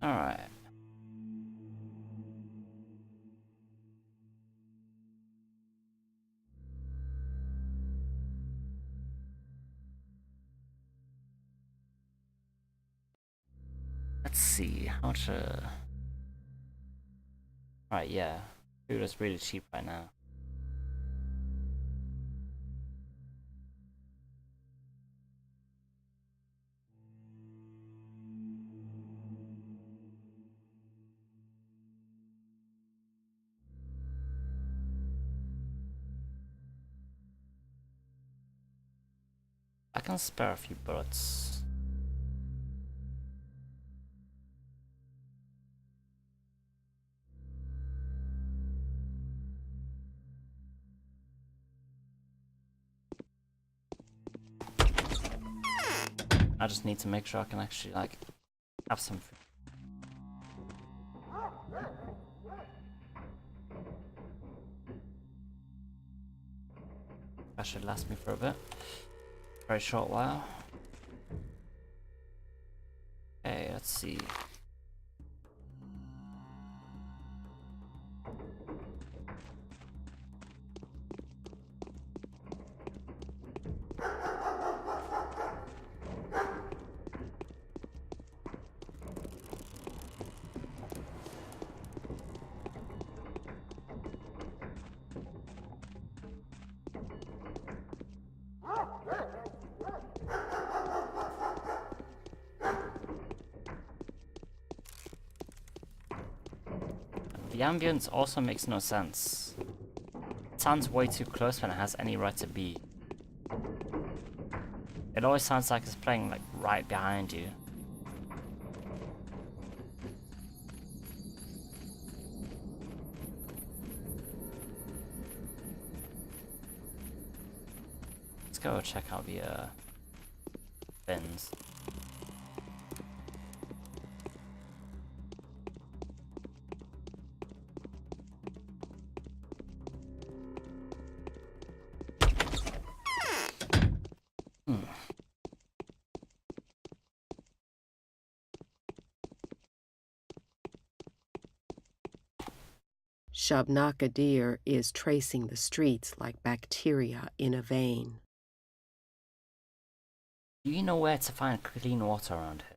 Alright. Let's see, how much, Right, yeah. Food is really cheap right now. I can spare a few bullets. I just need to make sure I can actually, like, have some food. That should last me for a bit. Very short while. Okay, let's see. The ambience also makes no sense. It sounds way too close when it has any right to be. It always sounds like it's playing like right behind you. Let's go check out the bins. Shabnakadir is tracing the streets like bacteria in a vein. Do you know where to find clean water around here?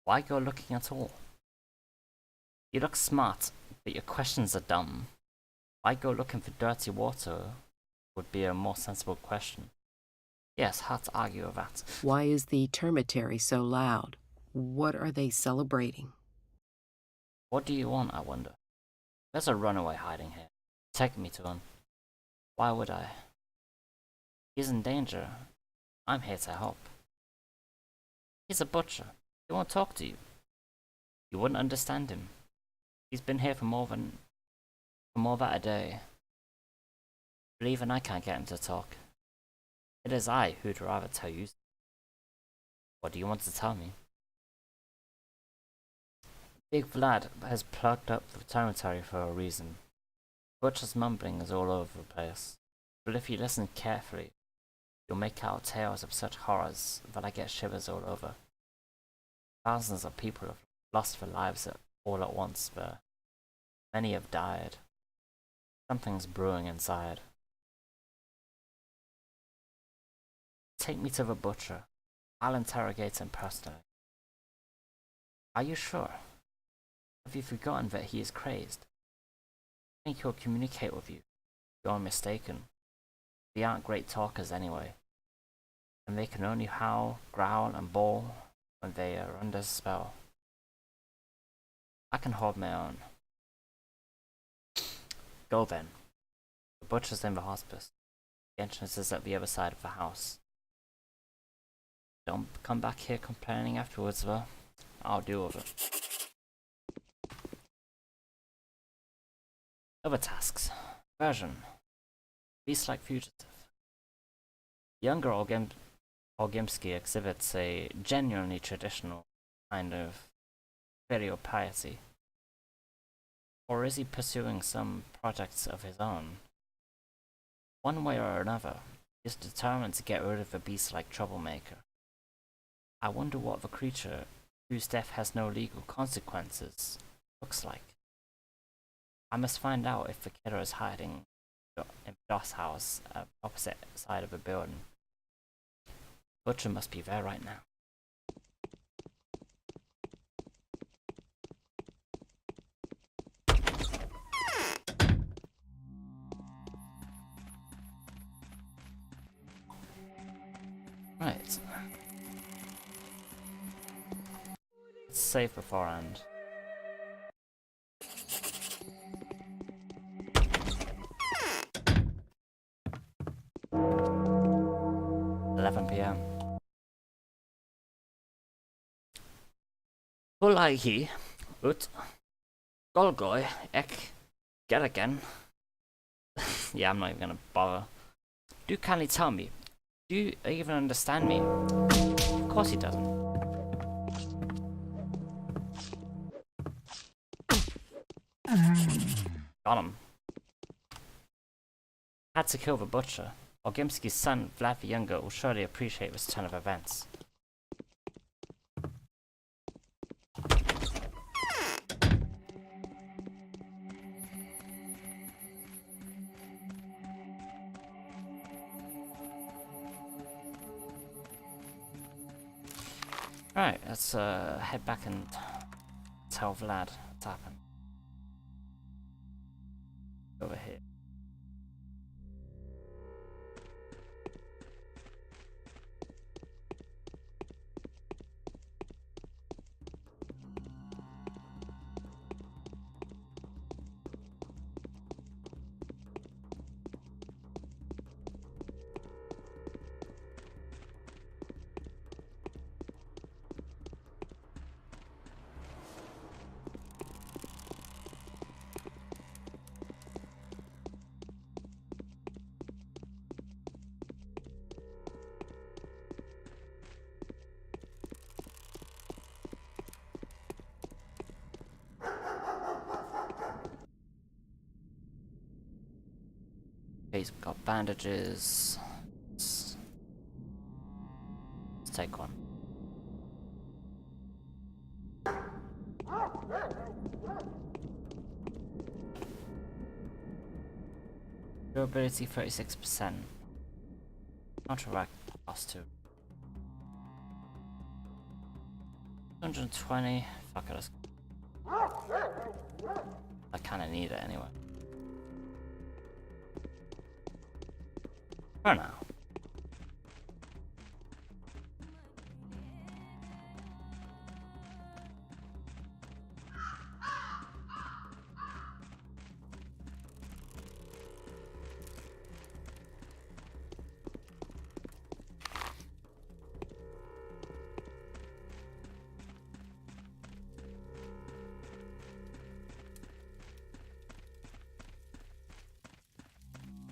Why go looking at all? You look smart, but your questions are dumb. Why go looking for dirty water would be a more sensible question. Yes, hard to argue with that. Why is the termitary so loud? What are they celebrating? What do you want, I wonder? There's a runaway hiding here. Take me to him. Why would I? He's in danger. I'm here to help. He's a butcher. He won't talk to you. You wouldn't understand him. He's been here for more than a day. But even I can't get him to talk. It is I who'd rather tell you. What do you want to tell me? Big Vlad has plugged up the territory for a reason. Butcher's mumbling is all over the place. But if you listen carefully, you'll make out tales of such horrors that I get shivers all over. Thousands of people have lost their lives all at once there. Many have died. Something's brewing inside. Take me to the butcher. I'll interrogate him personally. Are you sure? Have you forgotten that he is crazed? I think he'll communicate with you. You're mistaken. They aren't great talkers anyway. And they can only howl, growl, and bawl when they are under spell. I can hold my own. Go then. The butcher's in the hospice. The entrance is at the other side of the house. Don't come back here complaining afterwards, though. I'll deal with it. Other tasks. Version. Beast-like fugitive. Younger Orgimsky exhibits a genuinely traditional kind of filial piety. Or is he pursuing some projects of his own? One way or another, he is determined to get rid of the beast-like troublemaker. I wonder what the creature, whose death has no legal consequences, looks like. I must find out if the killer is hiding in Doss house at the opposite side of the building. Butcher must be there right now. Right. Let's save beforehand. PM. Hulaihi, ut, Golgoy, ek, get again. Yeah, I'm not even gonna bother. Do kindly tell me, do you even understand me? Of course he doesn't. Got him. Had to kill the butcher. Orgimsky's son, Vlad the Younger, will surely appreciate this turn of events. Alright, let's head back and tell Vlad what's happened. Over here. He's got bandages. Let's take one. Durability 36%. Counteract plus 2. 120. Fuck it. I kinda need it anyway. For now.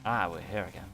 Ah, we're here again.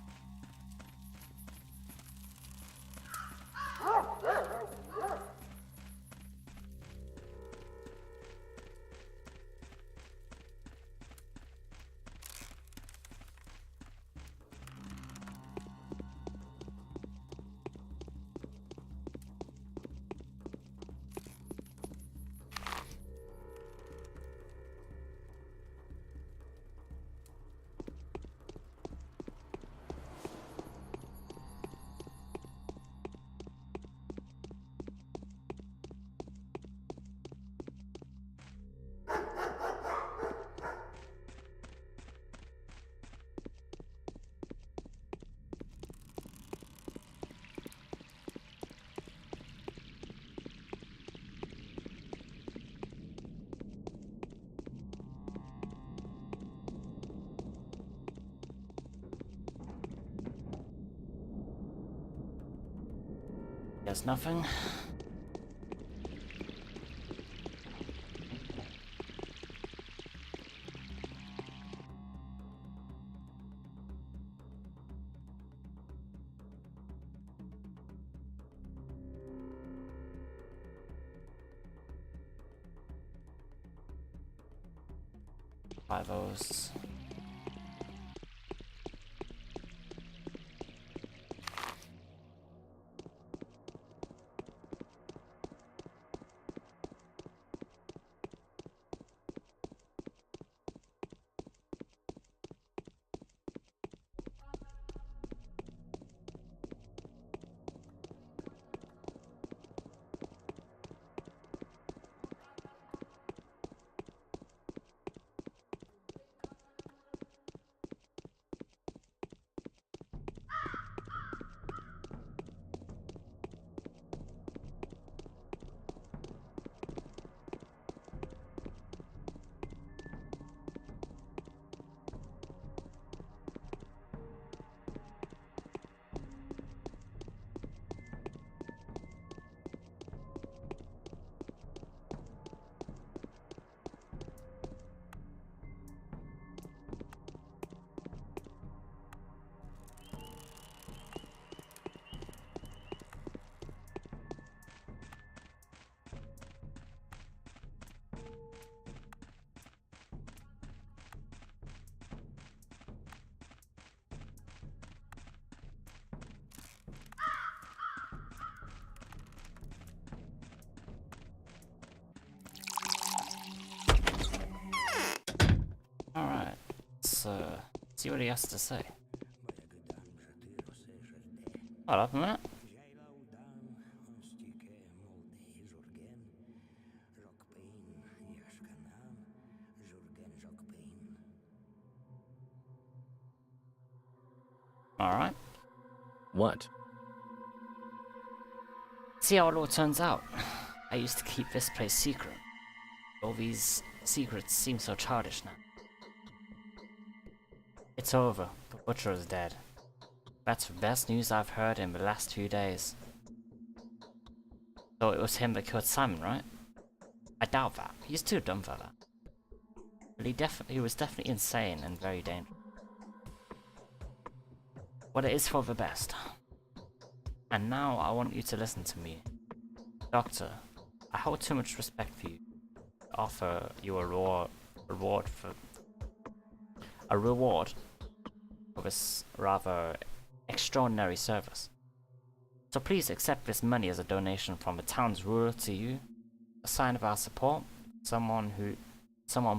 There's nothing. Five O's. Alright, so see what he has to say. Hold up a minute. Alright. What? See how it all turns out. I used to keep this place secret. All these secrets seem so childish now. It's over. The Butcher is dead. That's the best news I've heard in the last 2 days. So it was him that killed Simon, right? I doubt that. He's too dumb for that. But he was definitely insane and very dangerous. But it is for the best. And now I want you to listen to me. Doctor, I hold too much respect for you to offer you a reward for this rather extraordinary service. So please accept this money as a donation from the town's ruler to you, a sign of our support, someone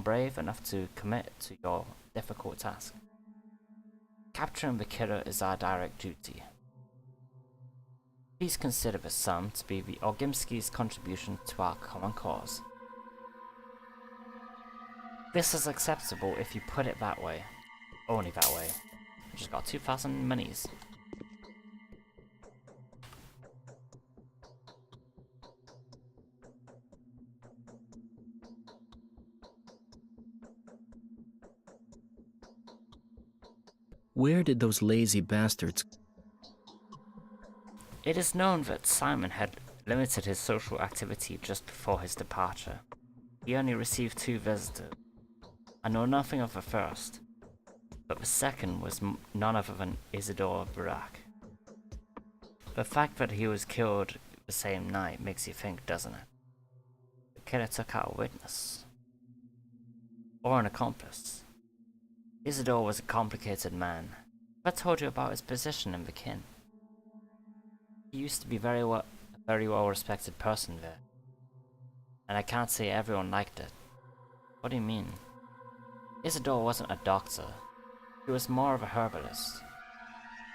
brave enough to commit to your difficult task. Capturing the killer is our direct duty. Please consider this sum to be the Orgimski's contribution to our common cause. This is acceptable if you put it that way. Only that way. I just got 2,000 monies. Where did those lazy bastards... It is known that Simon had limited his social activity just before his departure. He only received 2 visitors. I know nothing of the first, but the second was none other than Isidore Barak. The fact that he was killed the same night makes you think, doesn't it? The killer took out a witness. Or an accomplice. Isidore was a complicated man. I told you about his position in the kin. He used to be a very well respected person there. And I can't say everyone liked it. What do you mean? Isidore wasn't a doctor. He was more of a herbalist.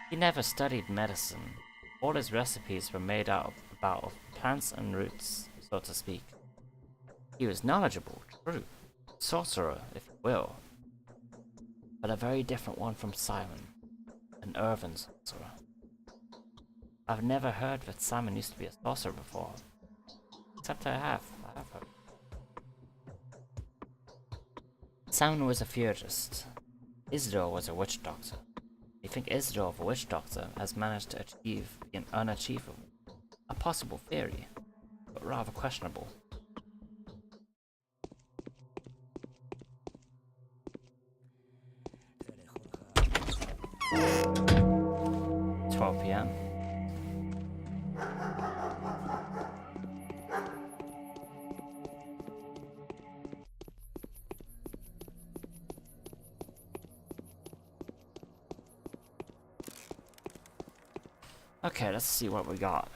He never studied medicine. All his recipes were made out of plants and roots, so to speak. He was knowledgeable, true. Sorcerer, if you will. But a very different one from Simon. An earthen sorcerer. I've never heard that Simon used to be a sorcerer before. Except I have heard. Simon was a theurgist. Isidore was a witch doctor. You think Isidore, the witch doctor, has managed to achieve the unachievable? A possible theory, but rather questionable. PM. Okay, let's see what we got.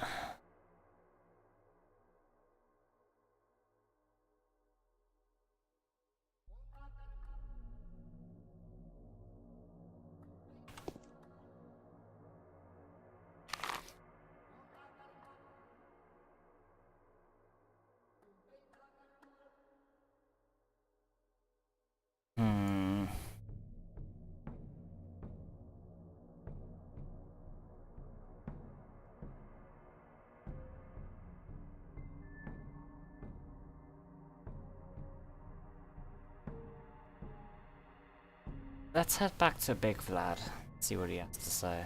Let's head back to Big Vlad, see what he has to say.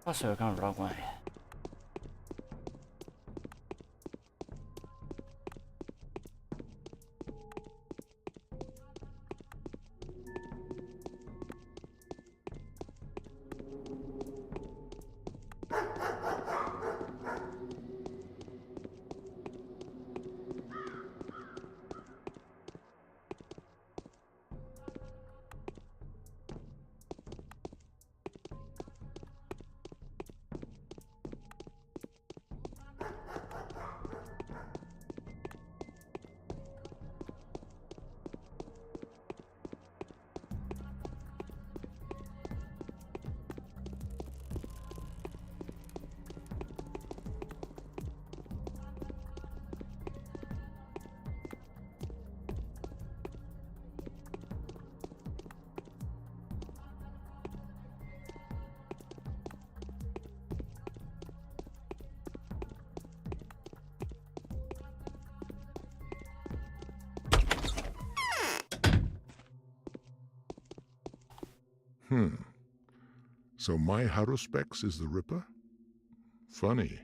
Also, we're going the wrong way. So my Haruspex is the Ripper? Funny.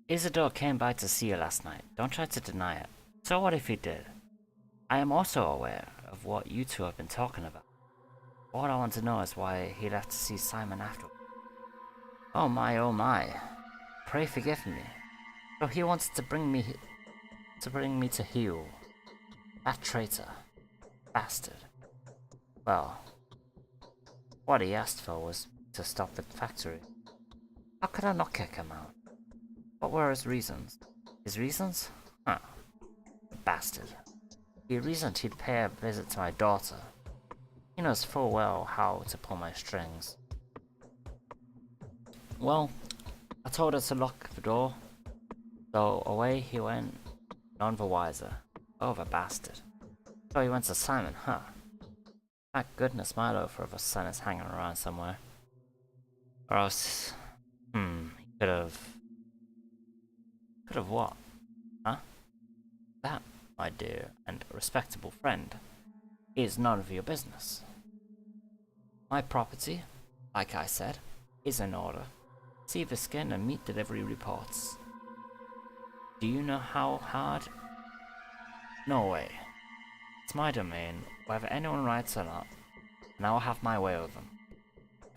Isidore came by to see you last night. Don't try to deny it. So what if he did? I am also aware of what you two have been talking about. All I want to know is why he left to see Simon after. Oh my, oh my. Pray forgive me. So he wants to bring me to heel. That traitor. Bastard. Well, what he asked for was to stop the factory. How could I not kick him out? What were his reasons? His reasons? Huh. The bastard. He reasoned he'd pay a visit to my daughter. He knows full well how to pull my strings. Well, I told her to lock the door, so away he went, none the wiser. Oh, the bastard. So he went to Simon, huh? Thank goodness my loafer of a son is hanging around somewhere. Or else, he could have... Could have what? Huh? That, my dear and respectable friend, is none of your business. My property, like I said, is in order. See the skin and meat delivery reports. Do you know how hard? No way. It's my domain, whether anyone writes or not, and I will have my way with them.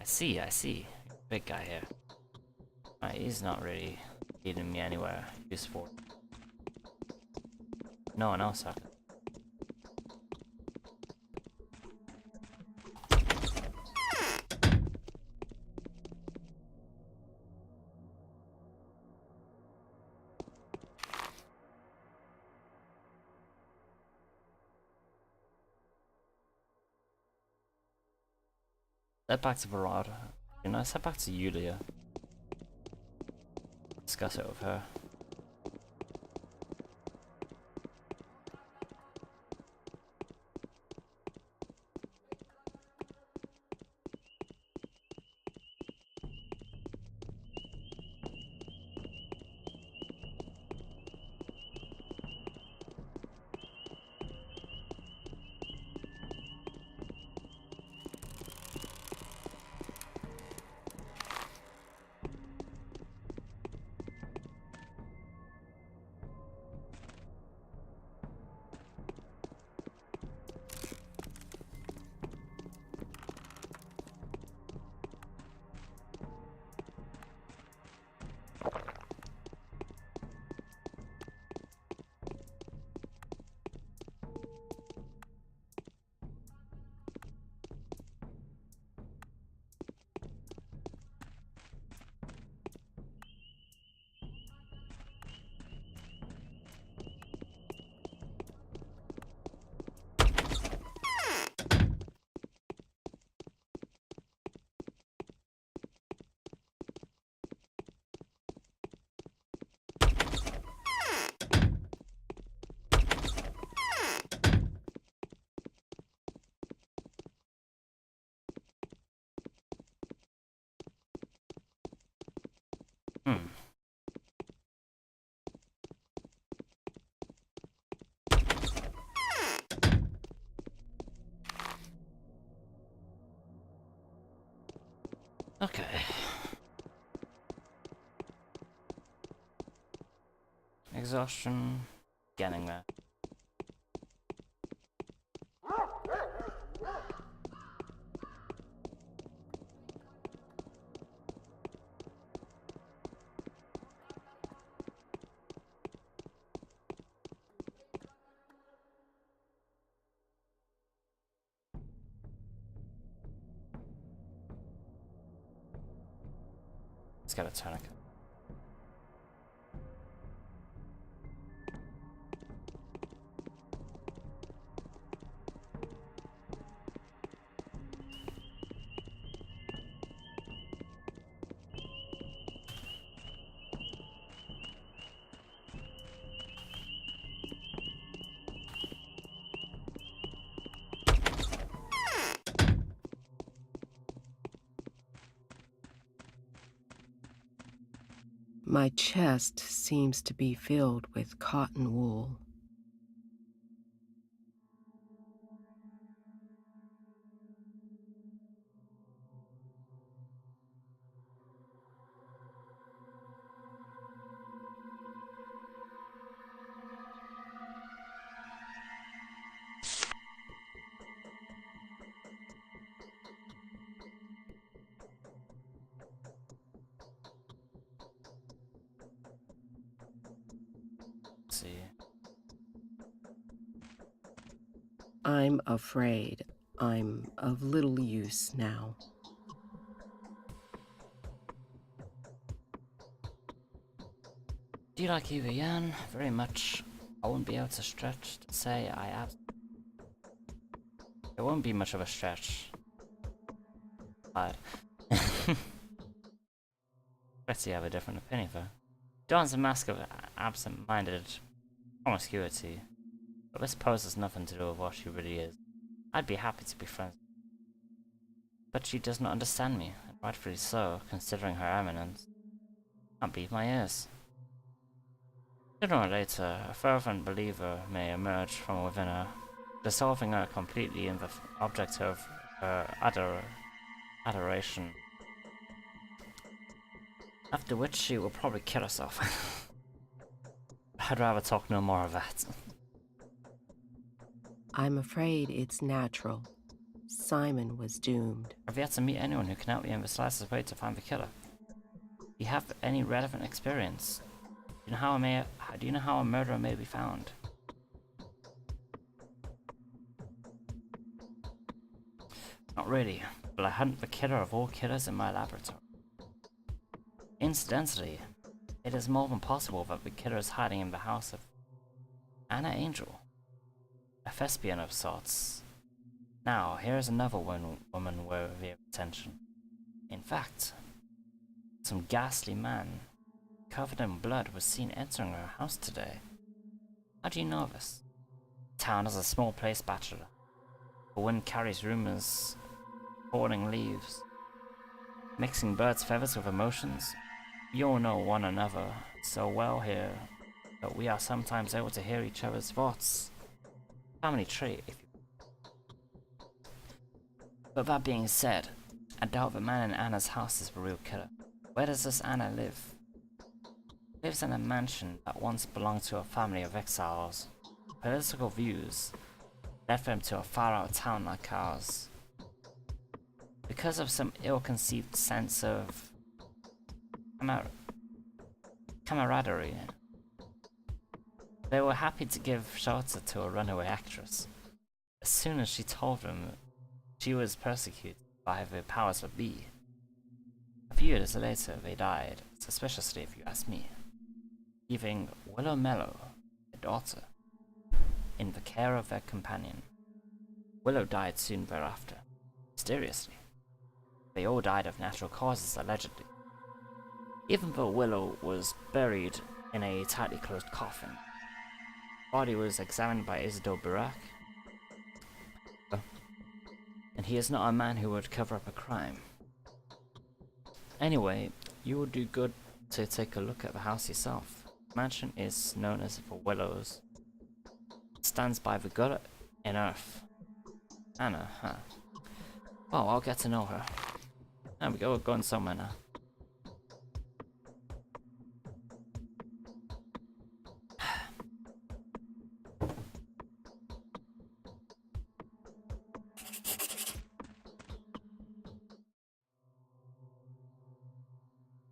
I see. Big guy here. He's not really leading me anywhere useful. No one else, actually. Head back to Verada. Let's head back to Yulia. Discuss it with her. Okay. Exhaustion. Getting there. Let's get a tourniquet. My chest seems to be filled with cotton wool. Let's see. I'm afraid I'm of little use now. Do you like Eva Yan? Very much. I won't be able to stretch to say I ab. It won't be much of a stretch. But Betsy have a different opinion of her. John's a mask of absent-minded promiscuity, but this poses nothing to do with what she really is. I'd be happy to be friends. But she does not understand me, and rightfully so, considering her eminence. I can't believe my ears. Sooner or later, a fervent believer may emerge from within her, dissolving her completely in the object of her adoration. After which she will probably kill herself. I'd rather talk no more of that. I'm afraid it's natural. Simon was doomed. I've yet to meet anyone who can help me in the slightest way to find the killer. Do you have any relevant experience? Do you know how a murderer may be found? Not really, but I hunt the killer of all killers in my laboratory. Incidentally, it is more than possible that the killer is hiding in the house of Anna Angel, a thespian of sorts. Now, here's another woman worthy of attention. In fact, some ghastly man, covered in blood, was seen entering her house today. How do you know this? Town is a small place, Bachelor. The wind carries rumors, falling leaves, mixing birds' feathers with emotions. We all know one another so well here that we are sometimes able to hear each other's thoughts. Family trait, if you... But that being said, I doubt the man in Anna's house is the real killer. Where does this Anna live? Lives in a mansion that once belonged to a family of exiles. Political views led them to a far-out town like ours. Because of some ill-conceived sense of camaraderie, they were happy to give shelter to a runaway actress. As soon as she told them she was persecuted by the powers that be, a few years later they died, suspiciously if you ask me, leaving Willow Mellow, a daughter, in the care of their companion. Willow died soon thereafter, mysteriously. They all died of natural causes, allegedly. Even though Willow was buried in a tightly closed coffin, the body was examined by Isidore Barak, and he is not a man who would cover up a crime. Anyway, you would do good to take a look at the house yourself. The mansion is known as the Willows. It stands by the gullet in earth. Anna, huh? Well, I'll get to know her. There we go, we're going somewhere now.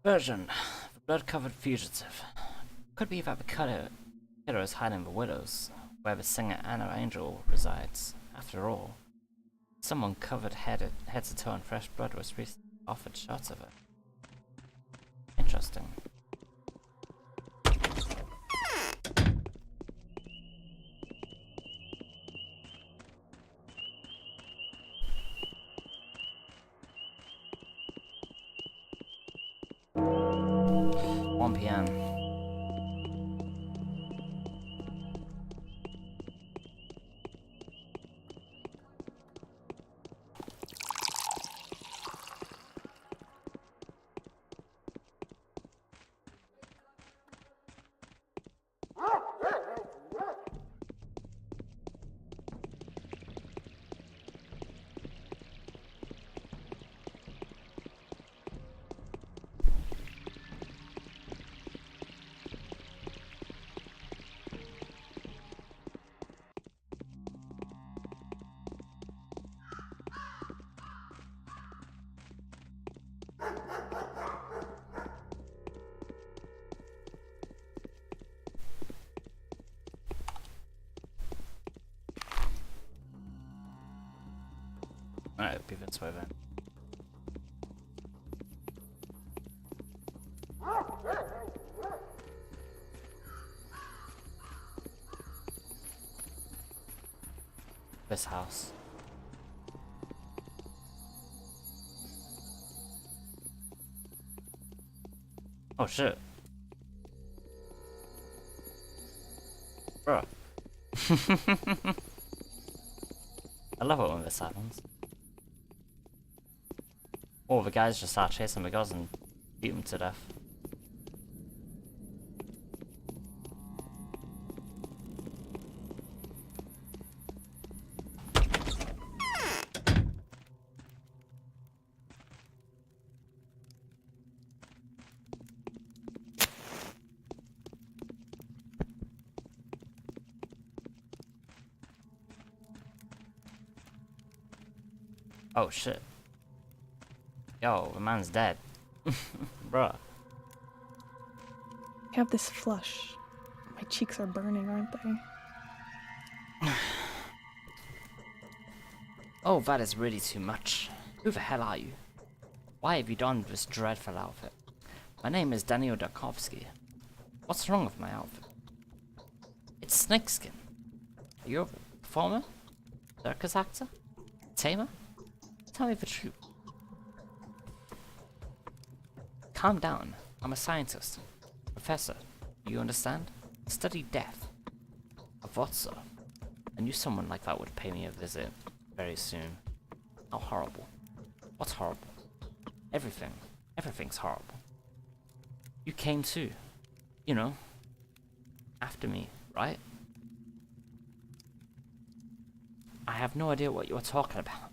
Version. The blood-covered fugitive. Could be that the killer is hiding in the Willows, where the singer Anna Angel resides. After all, someone covered head to toe in fresh blood was recently offered shots of her. Interesting. PM. Alright, it'll be this way then. This house. Oh shit. Bruh. I love it when this happens. Oh, the guys just start chasing the girls and beat them to death. Oh shit. Yo, the man's dead. Bruh. I have this flush. My cheeks are burning, aren't they? Oh, that is really too much. Who the hell are you? Why have you donned this dreadful outfit? My name is Daniel Darkovsky. What's wrong with my outfit? It's snakeskin. Are you a performer? Circus actor? tamer? Tell me the truth. Calm down. I'm a scientist. Professor, you understand? I study death. I thought so. I knew someone like that would pay me a visit very soon. How horrible. What's horrible? Everything. Everything's horrible. You came too. You know. After me, right? I have no idea what you're talking about.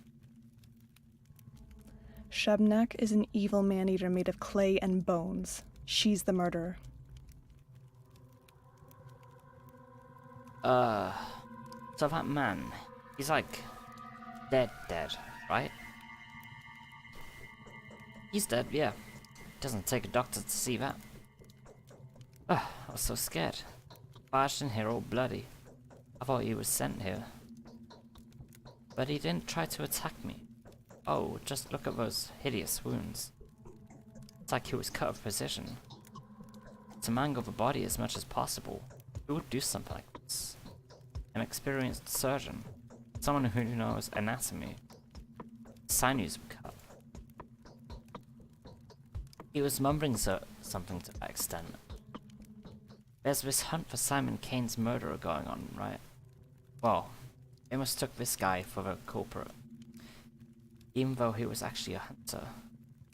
Shebnak is an evil man-eater made of clay and bones. She's the murderer. So that man, he's like dead, right? He's dead, yeah. Doesn't take a doctor to see that. I was so scared. Barged in here all bloody. I thought he was sent here. But he didn't try to attack me. Oh, just look at those hideous wounds. It's like he was cut of precision. To mangle the body as much as possible, who would do something like this? An experienced surgeon. Someone who knows anatomy. Sinews were cut. He was mumbling something to that extent. There's this hunt for Simon Kane's murderer going on, right? Well, they mistook this guy for the culprit. Even though he was actually a hunter,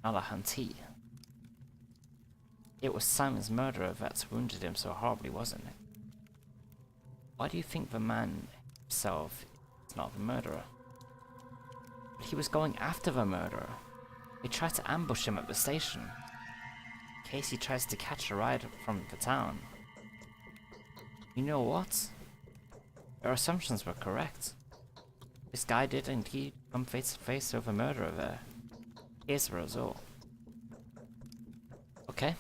not a huntee. It was Simon's murderer that's wounded him so horribly, wasn't it? Why do you think the man himself is not the murderer? But he was going after the murderer. They tried to ambush him at the station. In case he tries to catch a ride from the town. You know what? Their assumptions were correct. This guy did indeed come face to face with a murderer there. Here's the result. Okay,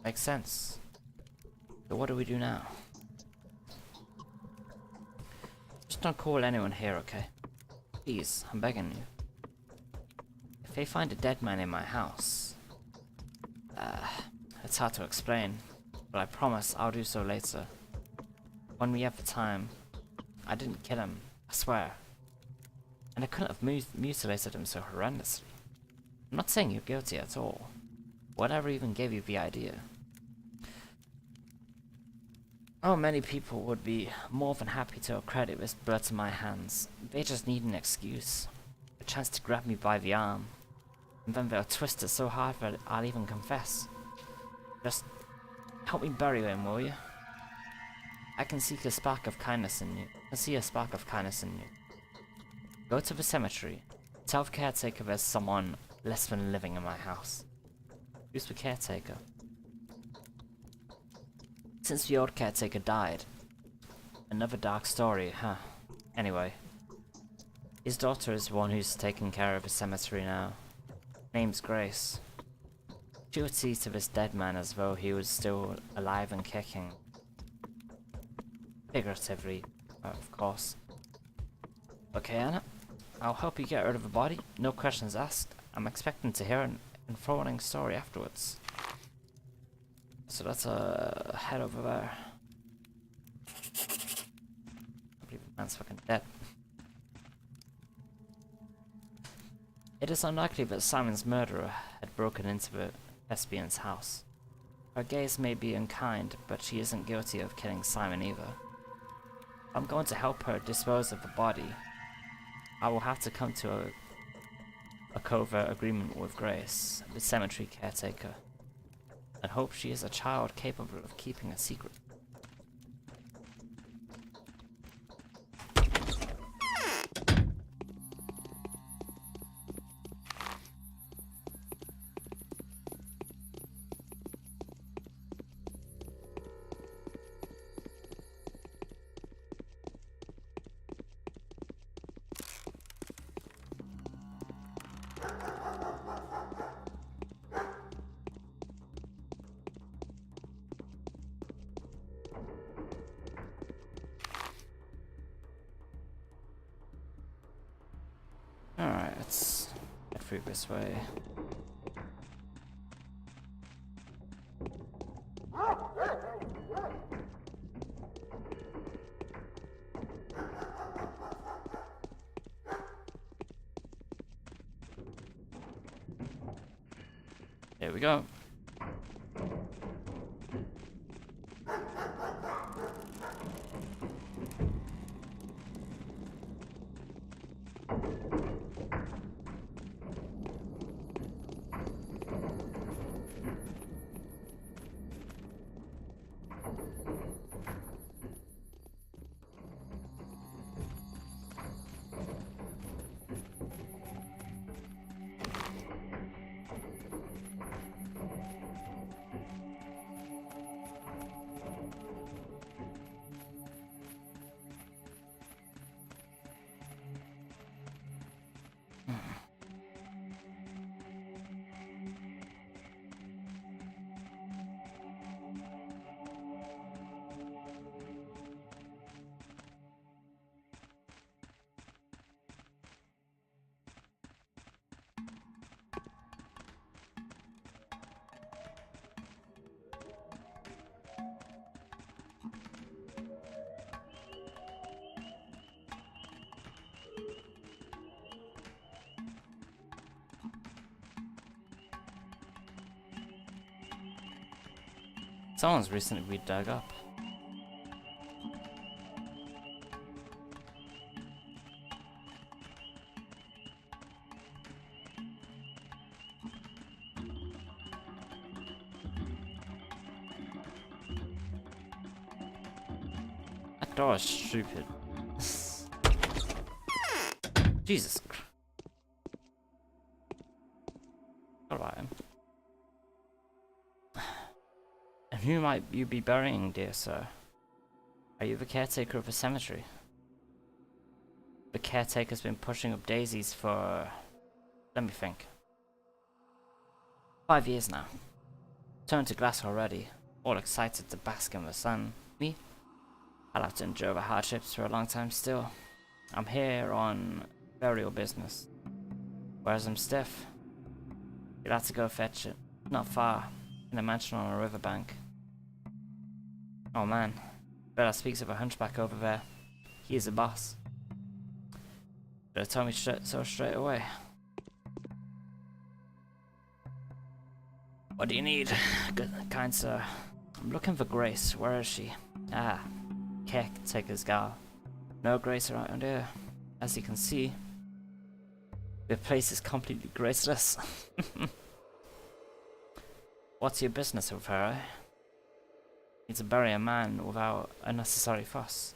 makes sense. So what do we do now? Just don't call anyone here, okay? Please, I'm begging you. If they find a dead man in my house... it's hard to explain, but I promise I'll do so later. When we have the time. I didn't kill him, I swear. And I couldn't have mutilated him so horrendously. I'm not saying you're guilty at all. Whatever even gave you the idea? Oh, many people would be more than happy to accredit this blood to my hands. They just need an excuse. A chance to grab me by the arm. And then they'll twist it so hard that I'll even confess. Just help me bury him, will you? I can see a spark of kindness in you. Go to the cemetery. Tell the caretaker there's someone less than living in my house. Who's the caretaker? Since the old caretaker died. Another dark story, huh? Anyway. His daughter is the one who's taking care of the cemetery now. Name's Grace. She would see to this dead man as though he was still alive and kicking. Figuratively, of course. Okay, Anna. I'll help you get rid of the body. No questions asked. I'm expecting to hear an unfolding story afterwards. So that's a head over there. I believe the man's fucking dead. It is unlikely that Simon's murderer had broken into the lesbian's house. Her gaze may be unkind, but she isn't guilty of killing Simon either. I'm going to help her dispose of the body. I will have to come to a covert agreement with Grace, the cemetery caretaker, and hope she is a child capable of keeping a secret. Alright, let's get through this way. we go. Someone's recently been dug up. That door is stupid. Jesus. Alright. And who might you be burying, dear sir? Are you the caretaker of a cemetery? The caretaker's been pushing up daisies for... let me think. 5 years now. Turned to glass already. All excited to bask in the sun. Me? I'll have to endure the hardships for a long time still. I'm here on burial business. Whereas I'm stiff. You'll have to go fetch it. Not far. In a mansion on a riverbank. Oh man. Bella speaks of a hunchback over there. He is the boss. Should have told me straight away. What do you need, good, kind sir? I'm looking for Grace. Where is she? Ah, caretaker's gal. No Grace around here. As you can see, the place is completely graceless. What's your business with her, eh? Need to bury a man without unnecessary fuss.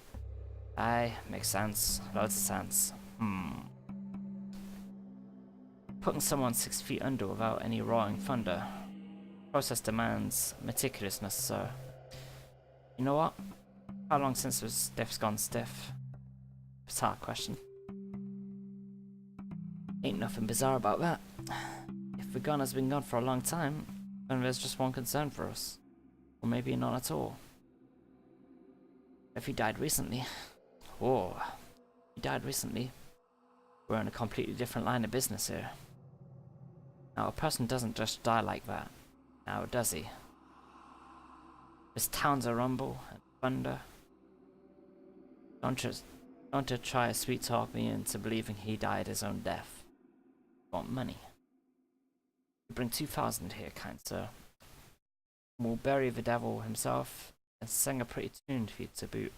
Aye, makes sense. Loads of sense. Putting someone 6 feet under without any roaring thunder. Process demands meticulousness, sir. You know what? How long since was stiff's gone stiff? Bizarre question. Ain't nothing bizarre about that. If the gun has been gone for a long time, then there's just one concern for us. Or maybe not at all. If he died recently... oh, he died recently. We're in a completely different line of business here. Now, a person doesn't just die like that. Now, does he? This town's a rumble and thunder. Don't you try to sweet talk me into believing he died his own death. You want money? You bring 2,000 here, kind sir. We'll bury the devil himself and sing a pretty tune for you to boot.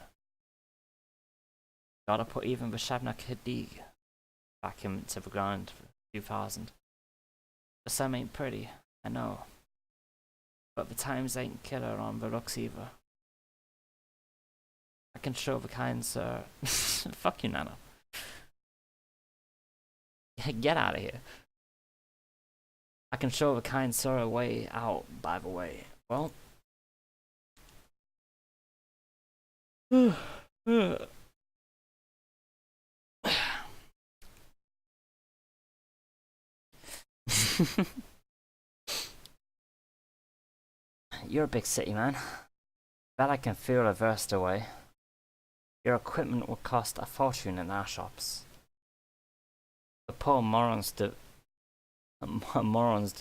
Gotta put even the Shabna Khedig back into the ground for 2,000. The sum ain't pretty, I know. But the times ain't killer on the looks either. I can show the kind sir. Fuck you, Nana. Get out of here. I can show the kind sir a way out, by the way. Well. You're a big city man. Bet I can feel a verst away. Your equipment will cost a fortune in our shops. The poor morons to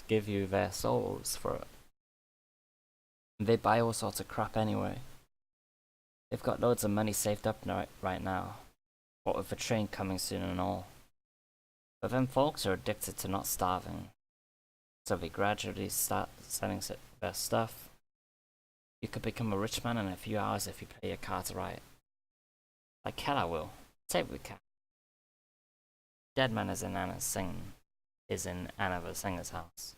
give you their souls for it. And they buy all sorts of crap anyway. They've got loads of money saved up right now. What with the train coming soon and all. But them folks are addicted to not starving. So they gradually start selling their stuff. You could become a rich man in a few hours if you play your cards right. Like hell I will. Say we can. Dead man is in Anna the singer's house.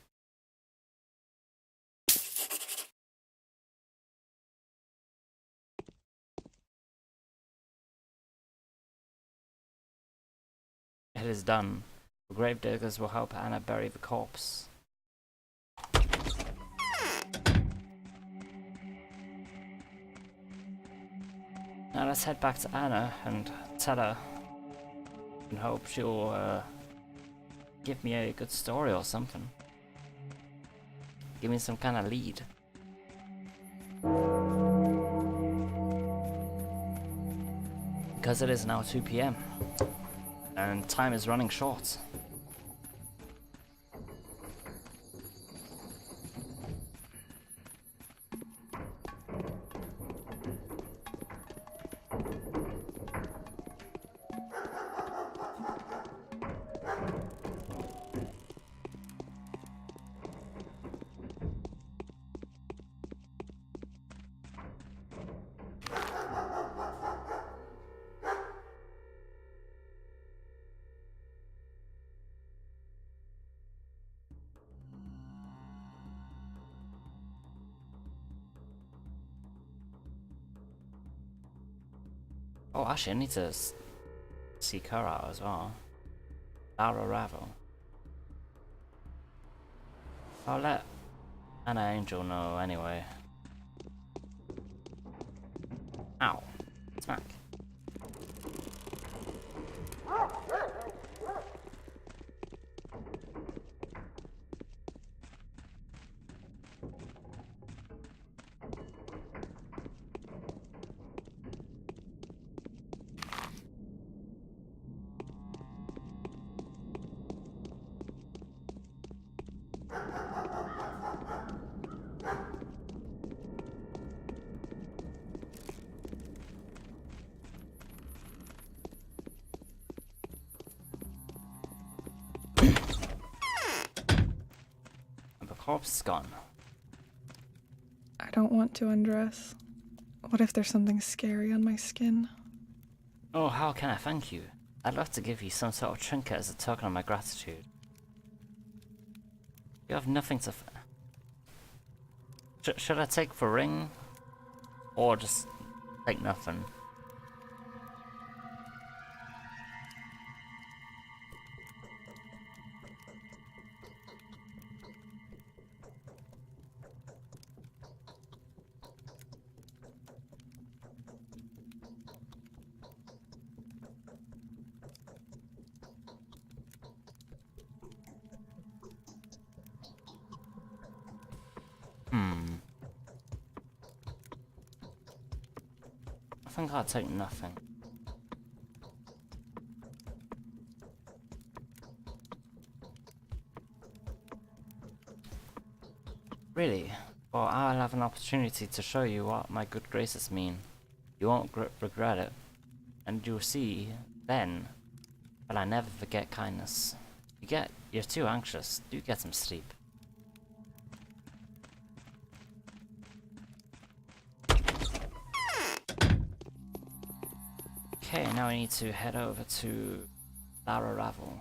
It is done. The grave diggers will help Anna bury the corpse. Now let's head back to Anna and tell her and hope she'll give me a good story or something. Give me some kind of lead. Because it is now 2 PM and time is running short. Oh, actually, I need to seek her out as well. Lara Ravel. I'll let Anna Angel know anyway. Ow. Smack. The corpse is gone. I don't want to undress. What if there's something scary on my skin? Oh, how can I thank you? I'd love to give you some sort of trinket as a token of my gratitude. You have nothing to should I take the ring? Or just take nothing? I think I'll take nothing. Really? Well, I'll have an opportunity to show you what my good graces mean. You won't regret it. And you'll see, then, that I never forget kindness. You're too anxious. Do get some sleep. Okay, now I need to head over to Lara Ravel.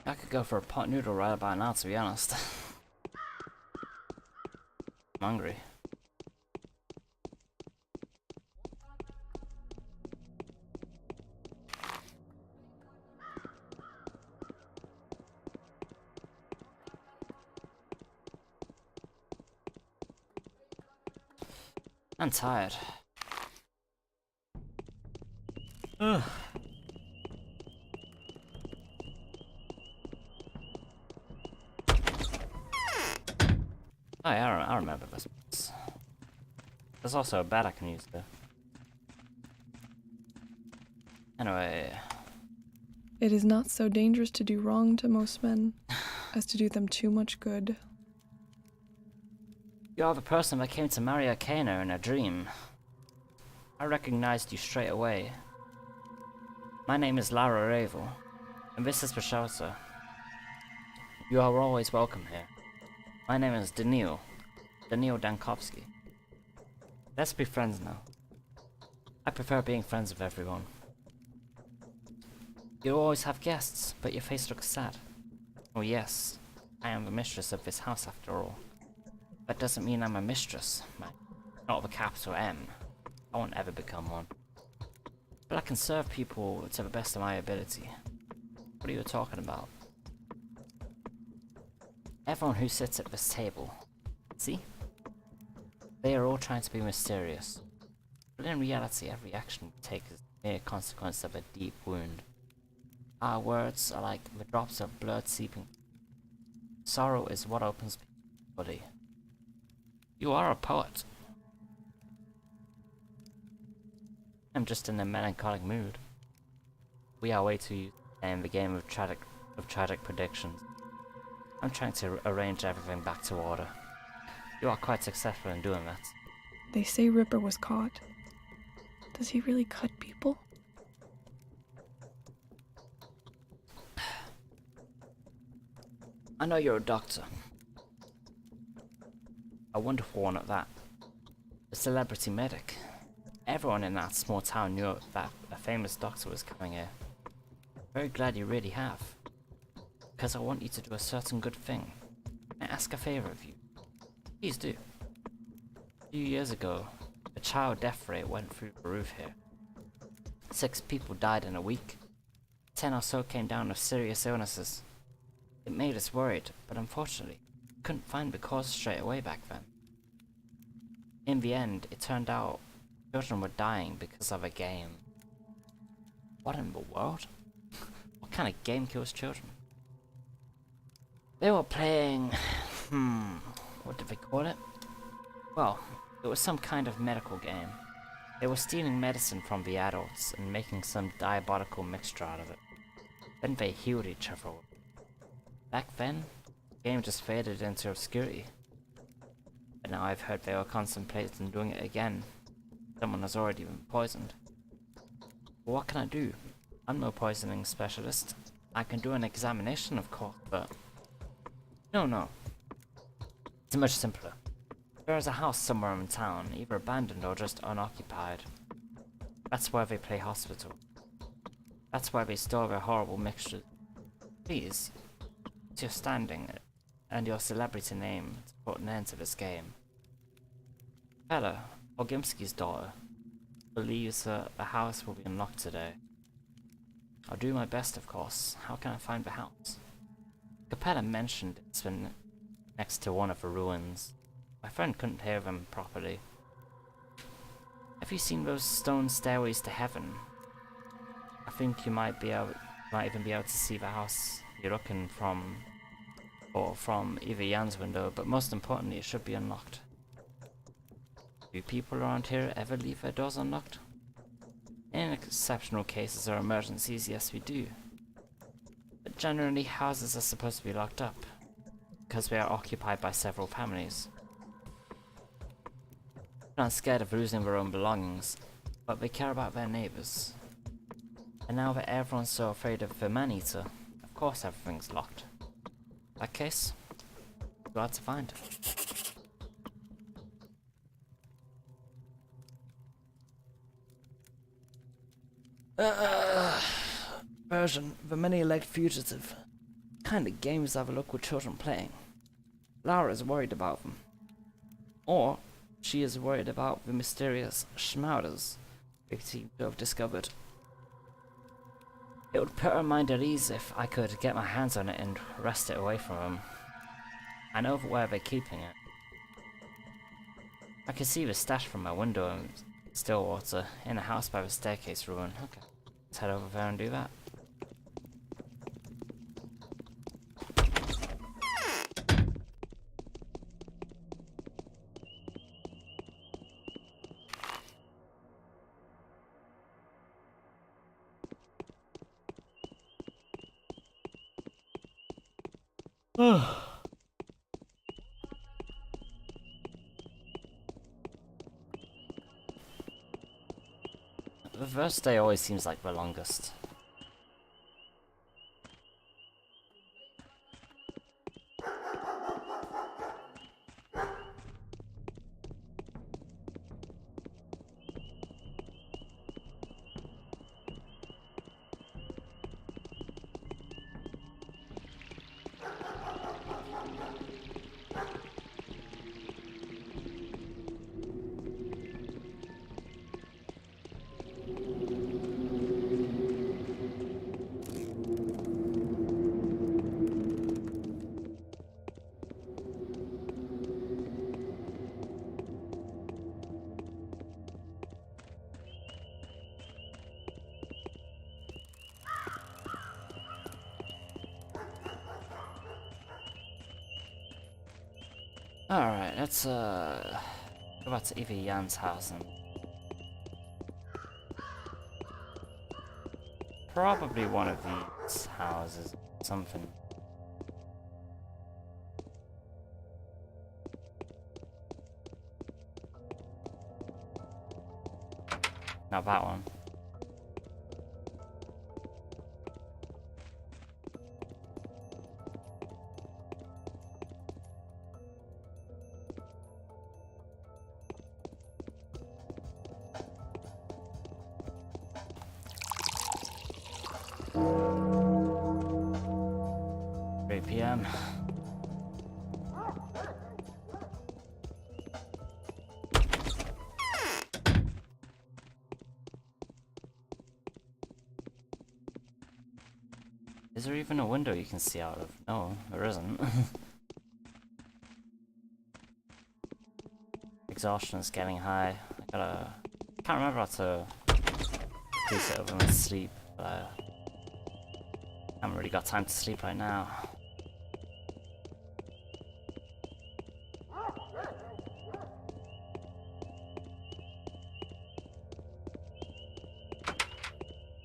I could go for a pot noodle right about now, to be honest. I'm hungry. I'm tired. Ugh. Oh yeah, I remember this. There's also a bat I can use there. Anyway. It is not so dangerous to do wrong to most men as to do them too much good. You're the person that came to marry Arcana in a dream. I recognized you straight away. My name is Lara Ravel, and this is the shelter. You are always welcome here. My name is Daniil Dankovsky. Let's be friends now. I prefer being friends with everyone. You always have guests, but your face looks sad. Oh yes, I am the mistress of this house after all. That doesn't mean I'm a mistress, not with a capital M. I won't ever become one. But I can serve people to the best of my ability. What are you talking about? Everyone who sits at this table, see? They are all trying to be mysterious. But in reality, every action we take is a mere consequence of a deep wound. Our words are like the drops of blood seeping. Sorrow is what opens people's body. You are a poet. I'm just in a melancholic mood. We are way too used to playing the game of tragic predictions. I'm trying to arrange everything back to order. You are quite successful in doing that. They say Ripper was caught. Does he really cut people? I know you're a doctor. A wonderful one at that. A celebrity medic. Everyone in that small town knew that a famous doctor was coming here. Very glad you really have. Because I want you to do a certain good thing. Can I ask a favor of you? Please do. A few years ago, a child death rate went through the roof here. 6 people died in a week. 10 or so came down with serious illnesses. It made us worried, but unfortunately, we couldn't find the cause straight away back then. In the end, it turned out children were dying because of a game. What in the world? What kind of game kills children? They were playing... what did they call it? Well, it was some kind of medical game. They were stealing medicine from the adults and making some diabolical mixture out of it. Then they healed each other. Back then, the game just faded into obscurity. But now I've heard they were contemplating doing it again. Someone has already been poisoned. Well, what can I do? I'm no poisoning specialist. I can do an examination, of course, but... No. It's much simpler. There is a house somewhere in town, either abandoned or just unoccupied. That's where they play hospital. That's where they store their horrible mixtures. Please, it's your standing and your celebrity name to put an end to this game. Bella, Ogimski's daughter, believes the house will be unlocked today. I'll do my best, of course. How can I find the house? Capella mentioned it's been next to one of the ruins. My friend couldn't hear them properly. Have you seen those stone stairways to heaven? I think you might even be able to see the house you're looking from, or from either Jan's window, but most importantly, it should be unlocked. Do people around here ever leave their doors unlocked? In exceptional cases or emergencies, yes we do. But generally, houses are supposed to be locked up, because they are occupied by several families. They're not scared of losing their own belongings, but they care about their neighbours. And now that everyone's so afraid of the man-eater, of course everything's locked. In that case, it's hard to find. Version, the many-legged fugitive. kind of games have a look with children playing. Lara is worried about them. Or she is worried about the mysterious schmouters we seem to have discovered. It would put her mind at ease if I could get my hands on it and wrest it away from them. I know where they're keeping it. I can see the stash from my window in Stillwater, in the house by the staircase ruin. Okay, let's head over there and do that. The first day always seems like the longest. Alright, let's go back to Evie Jan's house and probably one of these houses, something. Not that one. PM. Is there even a window you can see out of? No, there isn't. Exhaustion is getting high. Can't remember how to increase it over my sleep, but I haven't really got time to sleep right now.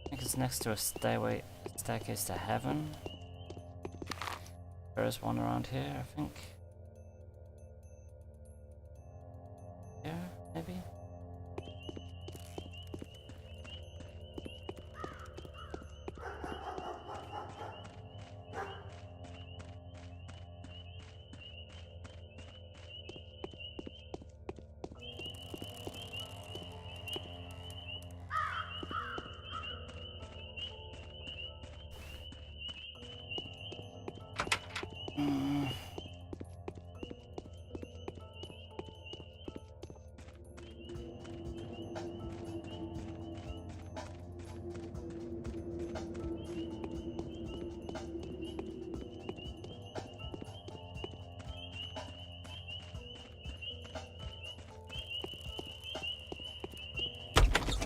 I think it's next to a staircase to heaven. There is one around here, I think. Here, maybe?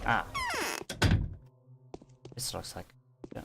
Ah. This looks like... yeah.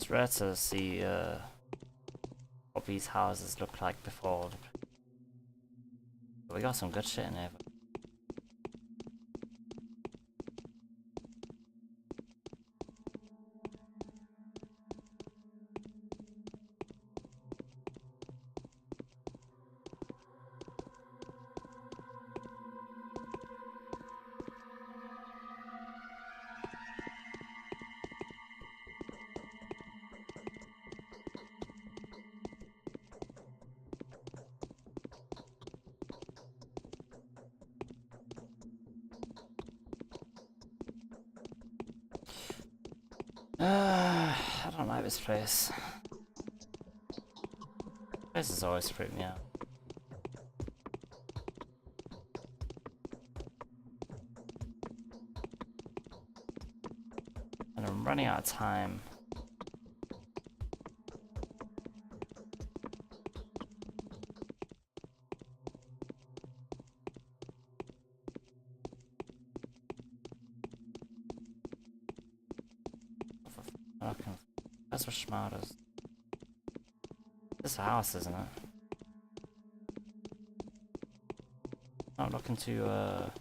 It's rare to see what these houses look like before. But we got some good shit in here. I don't like this place. This has always freaked me out. And I'm running out of time. That's what schmatters. This house, isn't it? Not looking to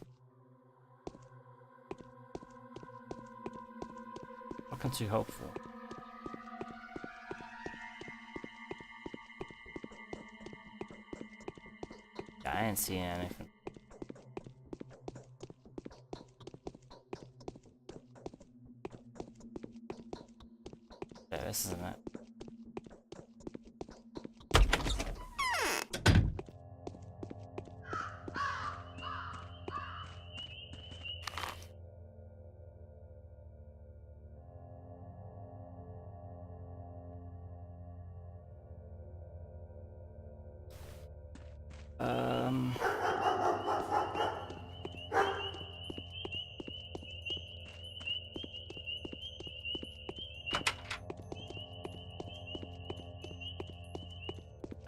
looking too hopeful. Yeah, I ain't seeing anything. Yeah, this isn't it.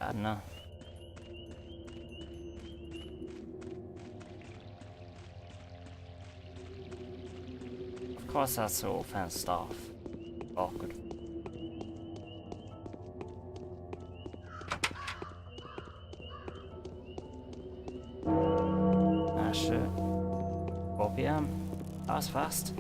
I don't know. Of course that's all fenced off. Awkward. Ah shit. 4 PM? That was fast.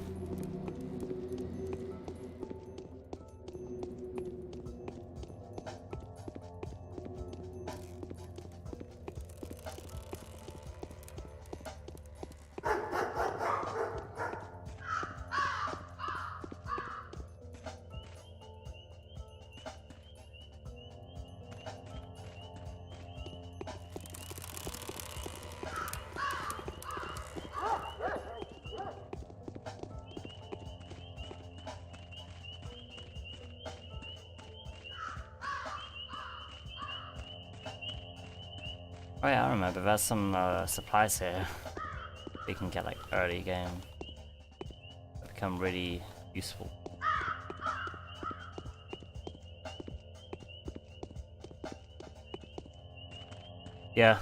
Oh yeah, I remember there's some supplies here you can get like early game that become really useful. Yeah.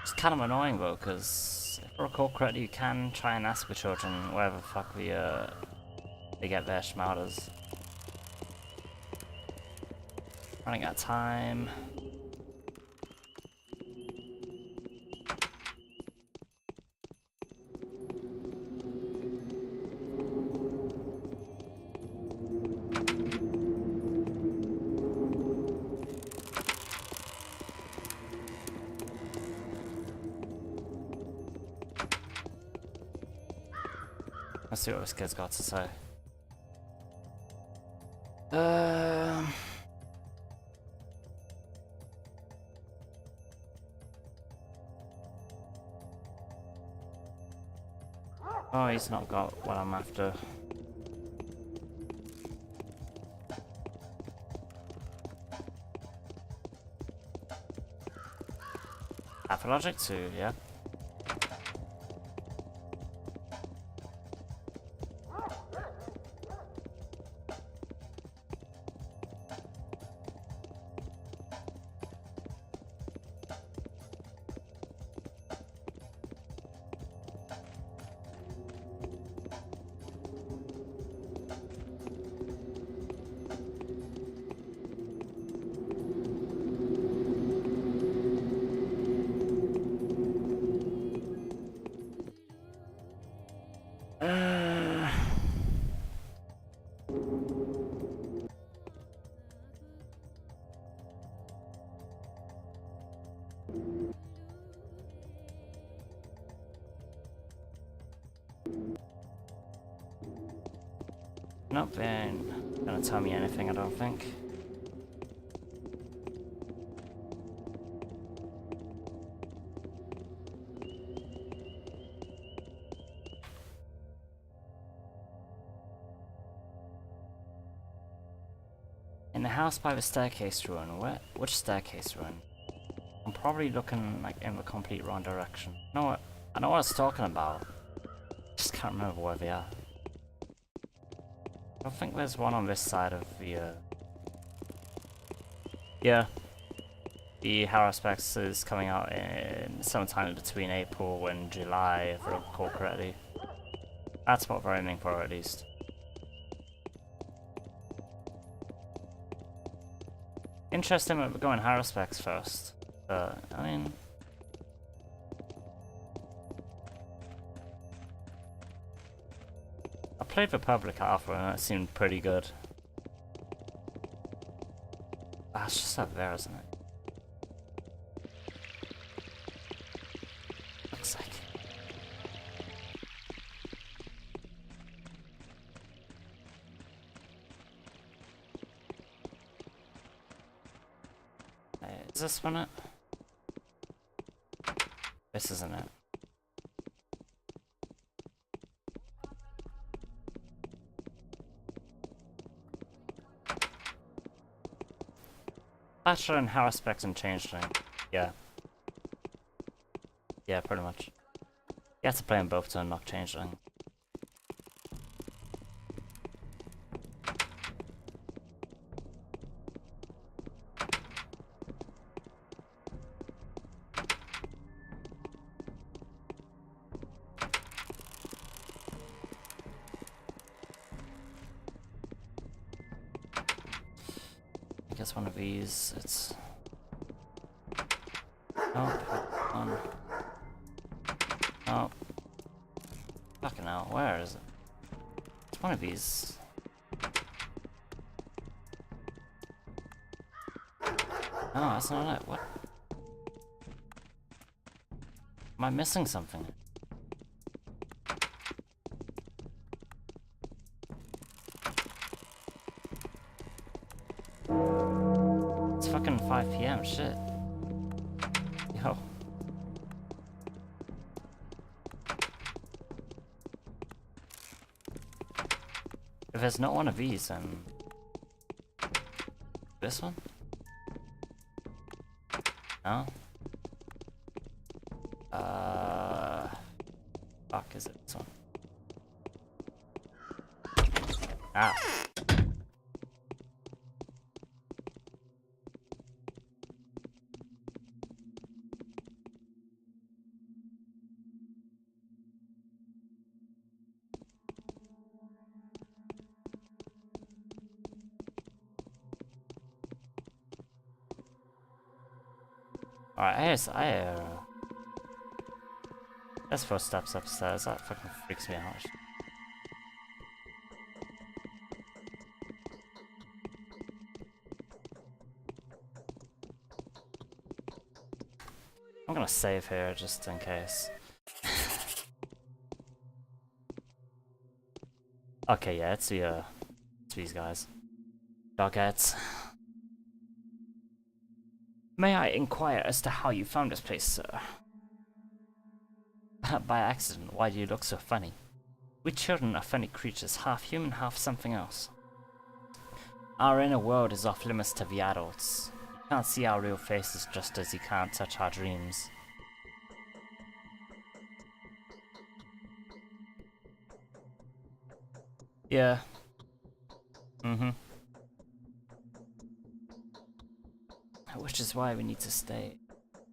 It's kind of annoying though, because if I recall correctly, you can try and ask the children wherever the fuck they get their schmatters. Running out of time. Let's see what this kid's got to say. Oh, he's not got what I'm after. Pathologic 2, yeah. Nope, they ain't gonna tell me anything, I don't think. In the house by the staircase ruin. Which staircase ruin? I'm probably looking like in the complete wrong direction. You know what? I know what I was talking about. Just can't remember where they are. I think there's one on this side of the yeah. The Haruspex is coming out in sometime between April and July, if I recall correctly. That's what we're aiming for, at least. Interesting that we're going Haruspex first, but I mean, I played the public alpha and it seemed pretty good. Ah, it's just up there, isn't it? Looks like. Is this one it? This isn't it. Bachelor and Haruspex and Changeling. Yeah. Yeah, pretty much. You have to play them both to unlock Changeling. I guess one of these, it's... Nope, one. Nope. Fucking hell, where is it? It's one of these. No, that's not it. What? Am I missing something? It's fucking 5 PM, shit. Yo. If there's not one of these, then... This one? No? Fuck, is it this one? Ah. Alright, there's footsteps upstairs, that fucking freaks me out. I'm gonna save here just in case. Okay, yeah, it's these guys. Dogheads. May I inquire as to how you found this place, sir? By accident, why do you look so funny? We children are funny creatures, half human, half something else. Our inner world is off limits to the adults. You can't see our real faces just as you can't touch our dreams. Yeah. Mm-hmm. Which is why we need to stay.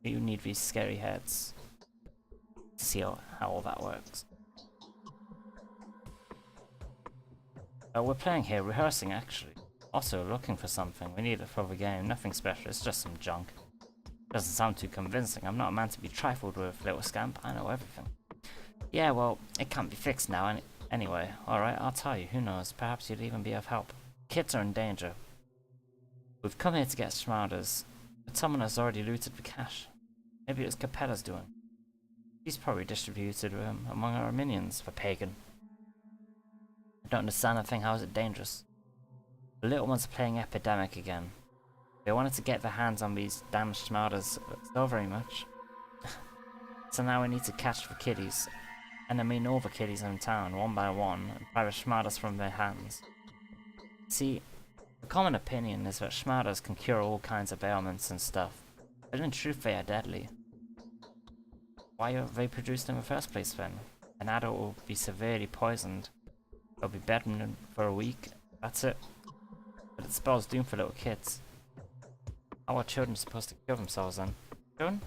You need these scary heads. To see how all that works. We're playing here, rehearsing actually. Also looking for something. We need it for the game. Nothing special, it's just some junk. Doesn't sound too convincing. I'm not a man to be trifled with, little scamp. I know everything. Yeah, well, it can't be fixed now anyway. Alright, I'll tell you. Who knows? Perhaps you'd even be of help. Kids are in danger. We've come here to get Shrouders, but someone has already looted the cash. Maybe it was Capella's doing. He's probably distributed among our minions for pagan. I don't understand the thing. How is it dangerous? The little ones are playing epidemic again. They wanted to get their hands on these damn schmarters so very much. So now we need to catch the kiddies. And I mean all the kiddies in town, one by one, and pry the schmarters from their hands. See, the common opinion is that schmarters can cure all kinds of ailments and stuff, but in truth they are deadly. Why are they produced in the first place then? An adult will be severely poisoned. They'll be bedridden for a week, that's it. But it spells doom for little kids. How are children supposed to cure themselves then? Children?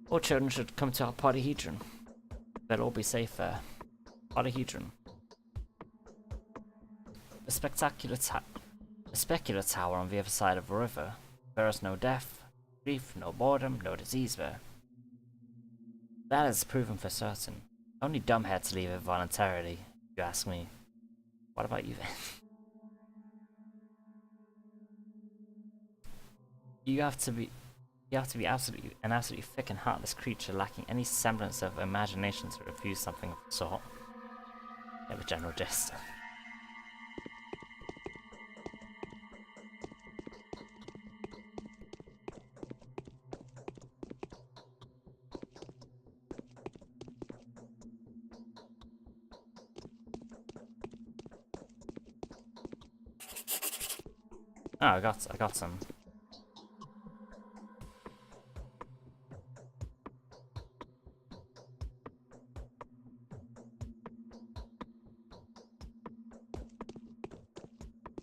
All children should come to our polyhedron. They'll all be safe there. Polyhedron. A specular tower on the other side of the river. There is no death, grief, no boredom, no disease there. That is proven for certain. Only dumbheads leave it voluntarily, if you ask me. What about you then? You have to be an absolutely thick and heartless creature lacking any semblance of imagination to refuse something of the sort. Yeah, the general gist. Oh, I got some.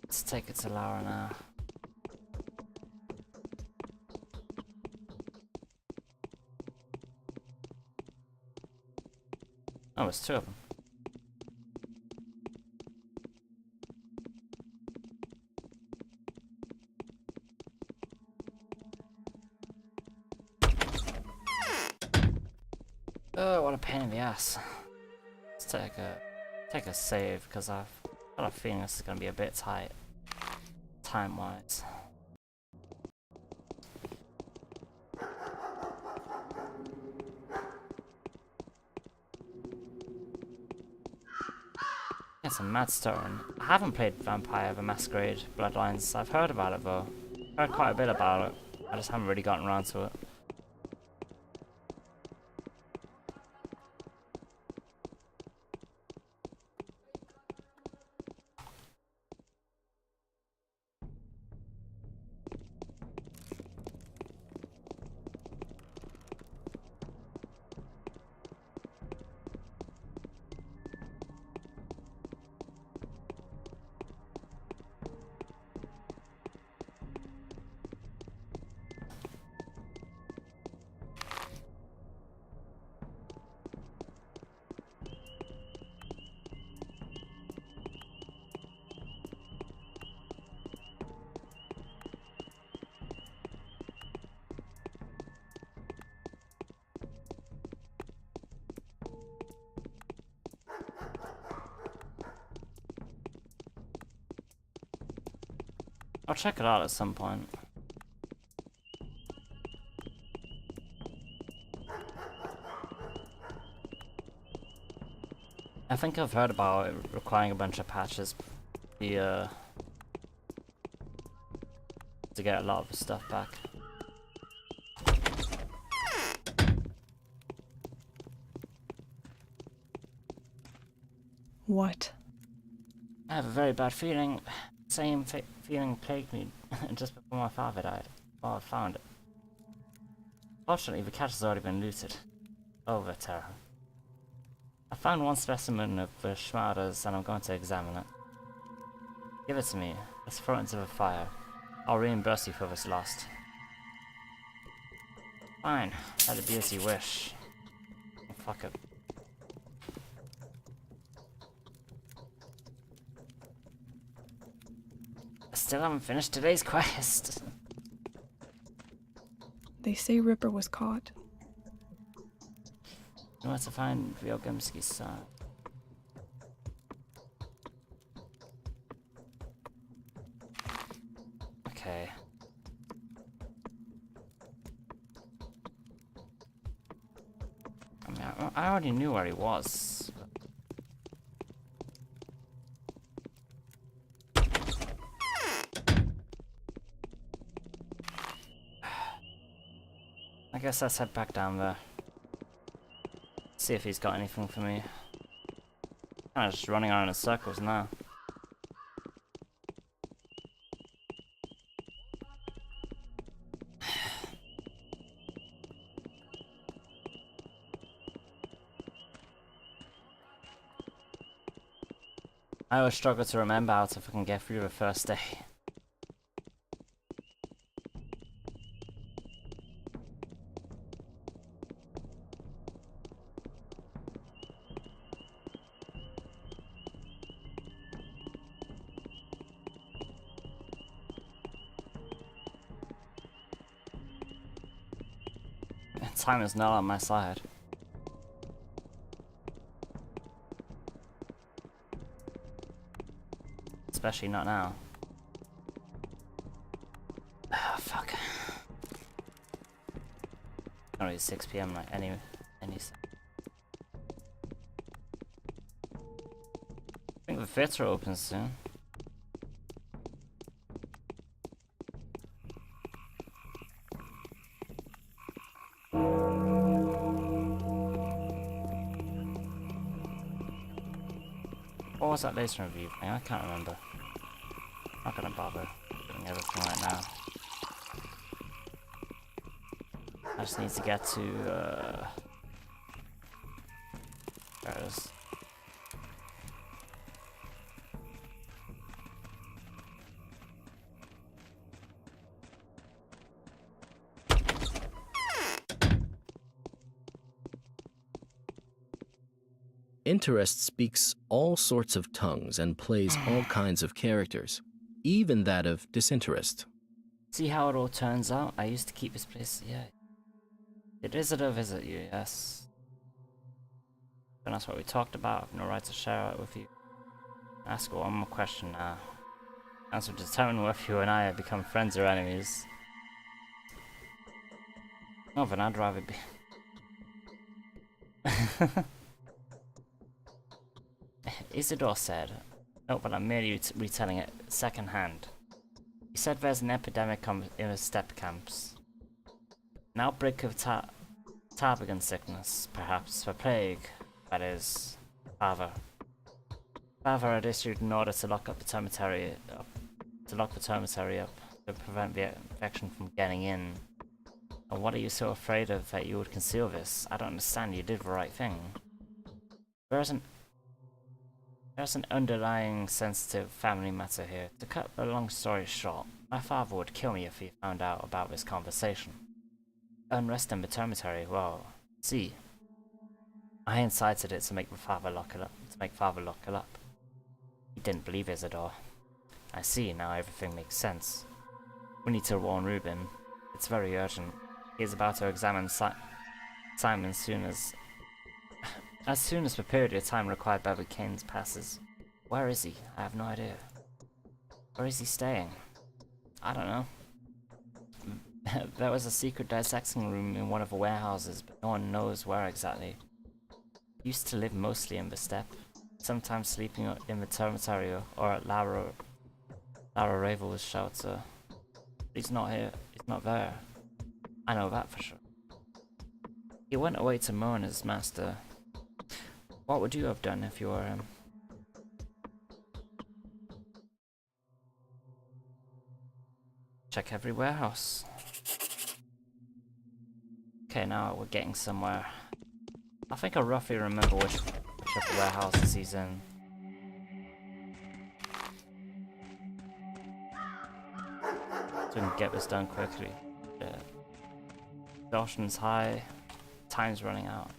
Let's take it to Laura now. Oh, there's two of them. Oh, what a pain in the ass. Let's take a save, because I've got a feeling this is going to be a bit tight, time-wise. Get some mad stirring. I haven't played Vampire the Masquerade Bloodlines. I've heard about it though. Heard quite a bit about it. I just haven't really gotten around to it. I'll check it out at some point. I think I've heard about it requiring a bunch of patches to get a lot of the stuff back. What? I have a very bad feeling. Same feeling plagued me just before my father died. Well, I found it. Fortunately, the cat has already been looted. Oh, the terror. I found one specimen of the schmarters and I'm going to examine it. Give it to me. Let's throw it into the fire. I'll reimburse you for this lost. Fine. Let it be as you wish. Oh, fuck it. I still haven't finished today's quest. They say Ripper was caught. I want to find Vyogimski's son. Okay. I mean, I already knew where he was. I guess let's head back down there. See if he's got anything for me. Kinda just running around in circles now. I always struggle to remember how to fucking get through the first day. Time is not on my side. Especially not now. Ah, fuck. Only 6 PM like any I think the theater opens soon. What was that laser review thing? I can't remember. Not gonna bother doing everything right now. I just need to get to, there it is. Interest speaks all sorts of tongues and plays all kinds of characters, even that of disinterest. See how it all turns out? I used to keep this place, yeah. Did visitor visit you? Yes. And that's what we talked about. I have no right to share it with you. Ask one more question now. Answer will determine whether you and I have become friends or enemies. Oh, then I'd rather be... Isidore said, no, but I'm merely retelling it secondhand. He said there's an epidemic in the steppe camps. An outbreak of tarbagan sickness, perhaps, the plague, that is, Father. Father had issued an order to lock the termitary up, to prevent the infection from getting in. And what are you so afraid of that you would conceal this? I don't understand, you did the right thing. There's an underlying sensitive family matter here. To cut a long story short, my father would kill me if he found out about this conversation. Unrest in the termitary, well, see. I incited it to make Father lock it up. He didn't believe Isidore. I see, now everything makes sense. We need to warn Reuben. It's very urgent. He is about to examine Simon as soon as the period of time required by the Canes passes. Where is he? I have no idea. Where is he staying? I don't know. There was a secret dissecting room in one of the warehouses, but no one knows where exactly. He used to live mostly in the steppe, sometimes sleeping in the termitary or at Lara Ravel's shelter. He's not here. He's not there. I know that for sure. He went away to mourn his master. What would you have done if you were him? Check every warehouse. Okay, now we're getting somewhere. I think I roughly remember which of the warehouses he's in. So we can get this done quickly. Yeah. Exhaustion's high. Time's running out.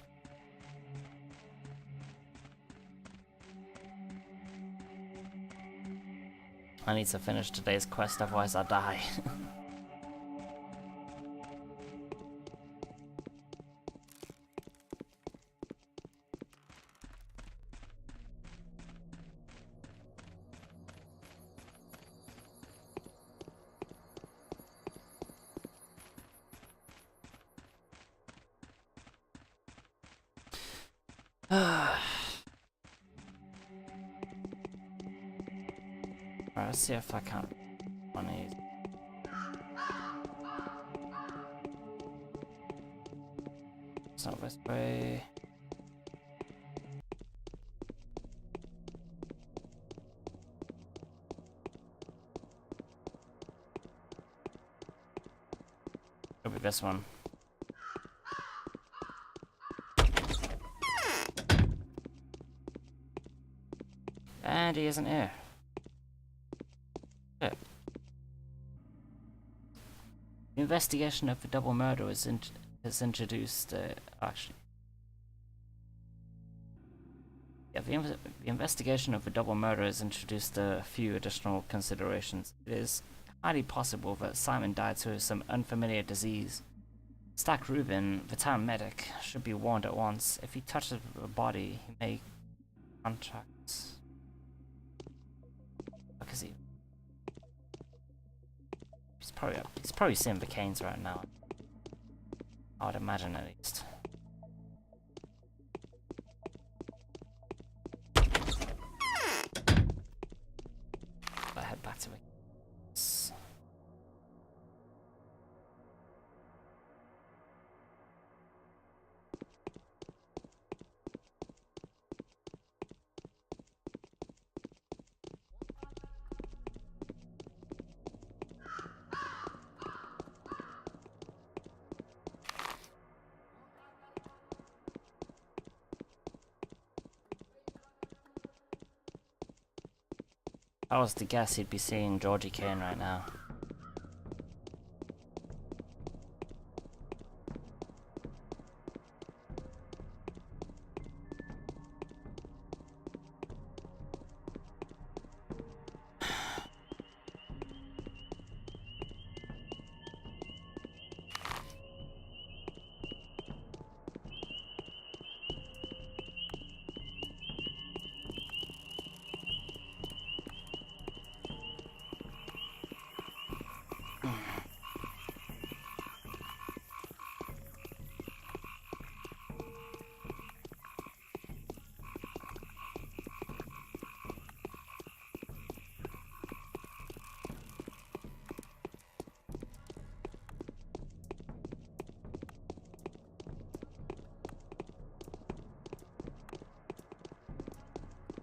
I need to finish today's quest, otherwise I'll die. Alright, let's see if I can on these. not this way. Could be this one. And he isn't here. Shit. The investigation of the double murder is introduced, actually. Yeah, the investigation of the double murder has introduced a few additional considerations. It is highly possible that Simon died through some unfamiliar disease. Stack Rubin, the town medic, should be warned at once. If he touches the body, he may contract. What is he? He's probably seeing the Canes right now. I would imagine, at least. I'll head back to the Canes. I was to guess he'd be seeing Georgie Kane right now.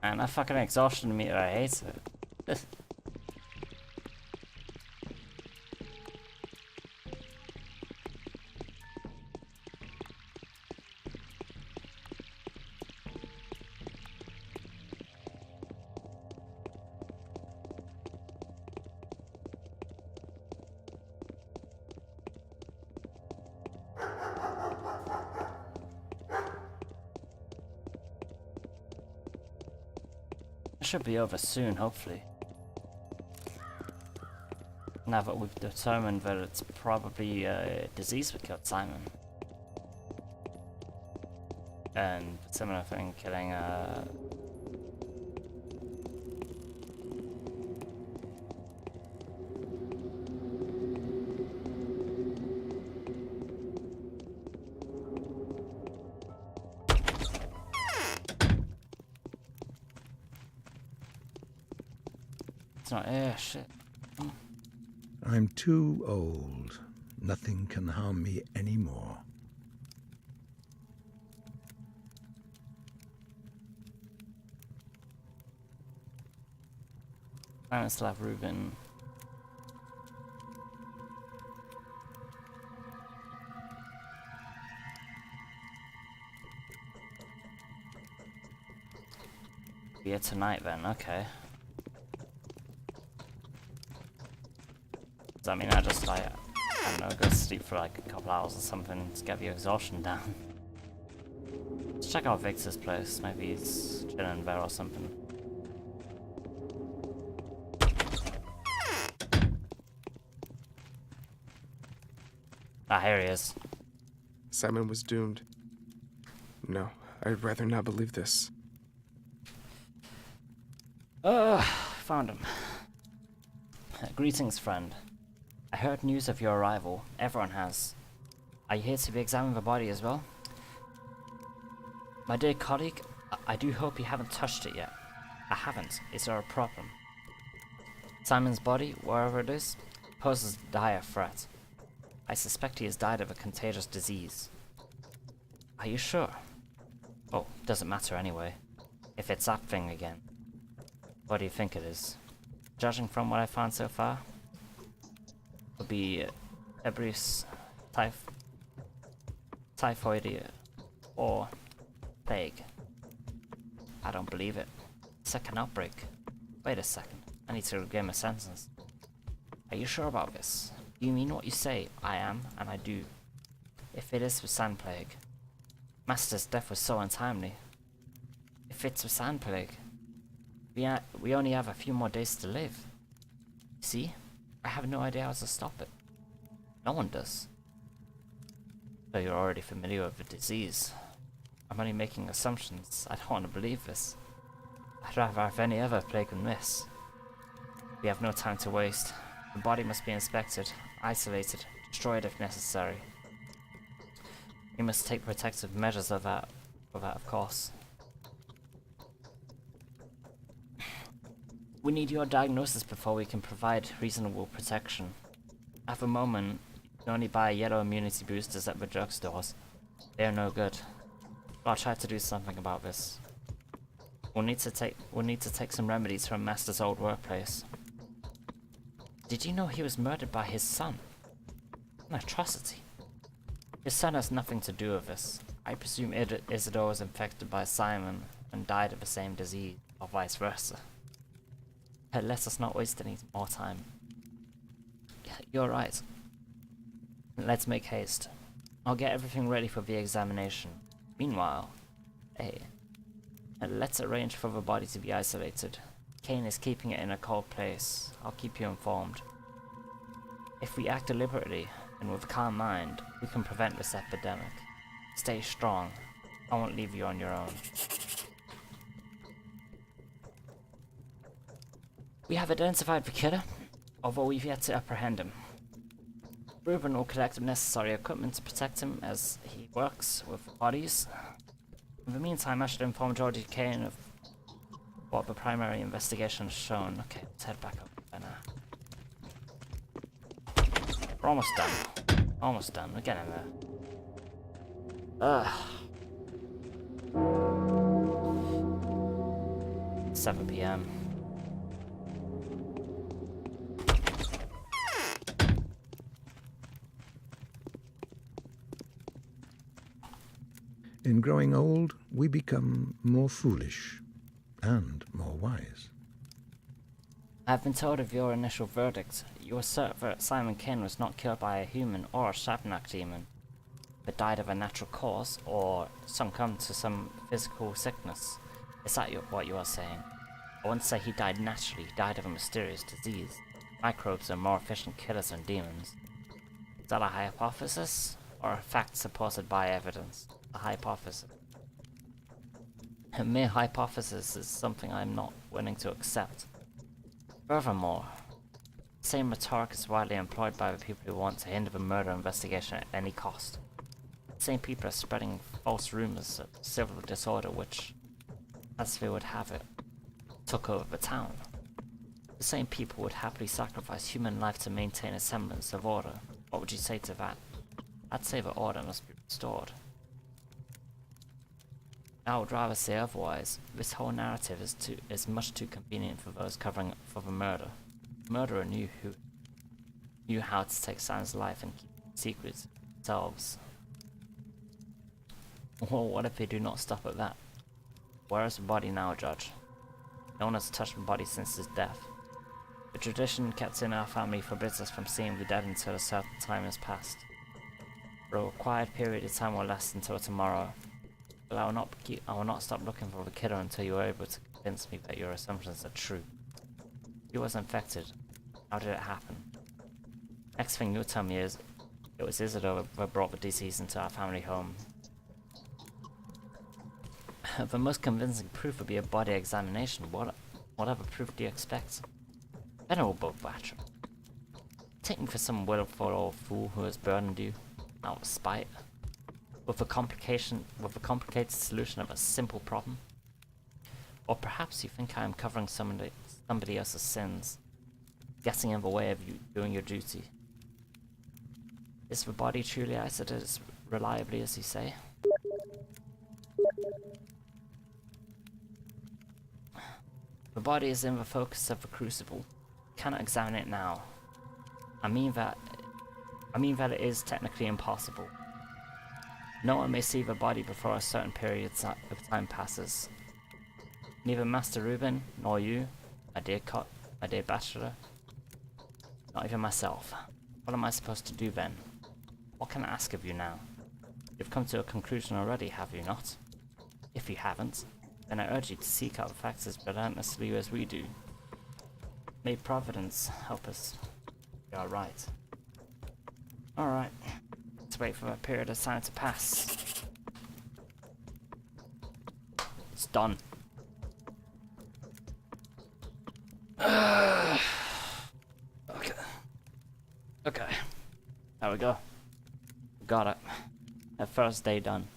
Man, that fucking exhaustion meter, I hate it. It should be over soon, hopefully. Now that we've determined that it's probably a disease that killed Simon. And similar thing killing it's not shit. I'm too old. Nothing can harm me anymore. Stanislav Rubin. Yeah, tonight then, okay. Does that mean I just like, I don't know, go to sleep for like a couple hours or something to get the exhaustion down? Let's check out Victor's place, maybe he's chilling there or something. Ah, here he is. Simon was doomed. No, I'd rather not believe this. Found him. Greetings, friend. I heard news of your arrival. Everyone has. Are you here to be examining the body as well? My dear colleague, I do hope you haven't touched it yet. I haven't. Is there a problem? Simon's body, wherever it is, poses a dire threat. I suspect he has died of a contagious disease. Are you sure? Oh, doesn't matter anyway. If it's that thing again. What do you think it is? Judging from what I found so far, would be Ebrius typhoid or plague. I don't believe it. Second outbreak. Wait a second. I need to regain my senses. Are you sure about this? Do you mean what you say? I am, and I do. If it is the sand plague. Master's death was so untimely. If it's the sand plague, we only have a few more days to live. See? I have no idea how to stop it. No one does. So you're already familiar with the disease. I'm only making assumptions. I don't want to believe this. I'd rather have any other plague than this. We have no time to waste. The body must be inspected, isolated, destroyed if necessary. We must take protective measures of that, of course. We need your diagnosis before we can provide reasonable protection. At the moment, you can only buy yellow immunity boosters at the drugstores. They are no good. I'll try to do something about this. We'll need to take some remedies from Master's old workplace. Did you know he was murdered by his son? An atrocity. His son has nothing to do with this. I presume Isidore was infected by Simon and died of the same disease, or vice versa. Let us not waste any more time. You're right. Let's make haste. I'll get everything ready for the examination. Meanwhile, let's arrange for the body to be isolated. Kane is keeping it in a cold place. I'll keep you informed. If we act deliberately and with a calm mind, we can prevent this epidemic. Stay strong. I won't leave you on your own. We have identified the killer, although we've yet to apprehend him. Reuben will collect the necessary equipment to protect him as he works with bodies. In the meantime, I should inform Georgie Kane of what the primary investigation has shown. Okay, let's head back up by now. We're almost done. Almost done. We're getting there. Ugh. 7 p.m. In growing old, we become more foolish and more wise. I've been told of your initial verdict. You assert that Simon Kane was not killed by a human or a Shabnak demon, but died of a natural cause or succumbed to some physical sickness. Is that what you are saying? I wouldn't say he died naturally. He died of a mysterious disease. Microbes are more efficient killers than demons. Is that a hypothesis or a fact supported by evidence? A hypothesis. A mere hypothesis is something I'm not willing to accept. Furthermore, the same rhetoric is widely employed by the people who want to hinder the murder investigation at any cost. The same people are spreading false rumors of civil disorder which, as they would have it, took over the town. The same people would happily sacrifice human life to maintain a semblance of order. What would you say to that? I'd say the order must be restored. I would rather say otherwise. This whole narrative is much too convenient for those covering for the murder. The murderer knew how to take Sam's life and keep secrets themselves. Well, what if they do not stop at that? Where is the body now, Judge? No one has touched the body since his death. The tradition kept in our family forbids us from seeing the dead until a certain time has passed. For a required period of time will last until tomorrow. But I will not stop looking for the killer until you are able to convince me that your assumptions are true. He was infected. How did it happen? Next thing you'll tell me is, it was Isidore that brought the disease into our family home. The most convincing proof would be a body examination. What other proof do you expect? Venerable Bachelor. Take me for some willful old fool who has burdened you, out of spite. With a complicated solution of a simple problem? Or perhaps you think I am covering somebody else's sins, getting in the way of you doing your duty. Is the body truly isolated as reliably as you say? body is in the focus of the crucible. Cannot examine it now. I mean that it is technically impossible. No one may see the body before a certain period of time passes. Neither Master Reuben nor you, my dear Bachelor, not even myself. What am I supposed to do then? What can I ask of you now? You've come to a conclusion already, have you not? If you haven't, then I urge you to seek out the facts as relentlessly as we do. May Providence help us. You are right. Alright. Let's wait for a period of time to pass. It's done. Okay. Okay. There we go. Got it. That first day done.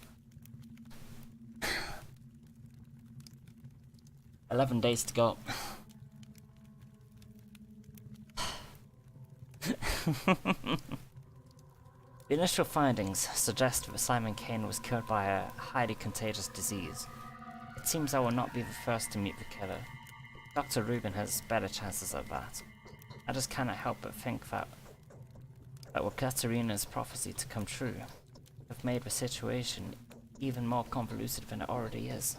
11 days to go. The initial findings suggest that Simon Kane was killed by a highly contagious disease. It seems I will not be the first to meet the killer. Dr. Reuben has better chances at that. I just cannot help but think that were Katerina's prophecy to come true, have made the situation even more convoluted than it already is.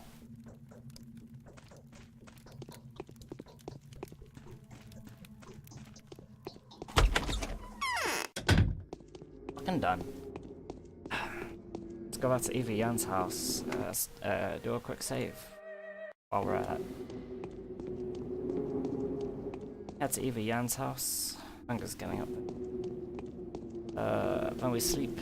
Fucking done. Let's go back to Eva Jan's house, do a quick save while we're at it. Head to Eva Jan's house. Hunger's getting up there. When we sleep.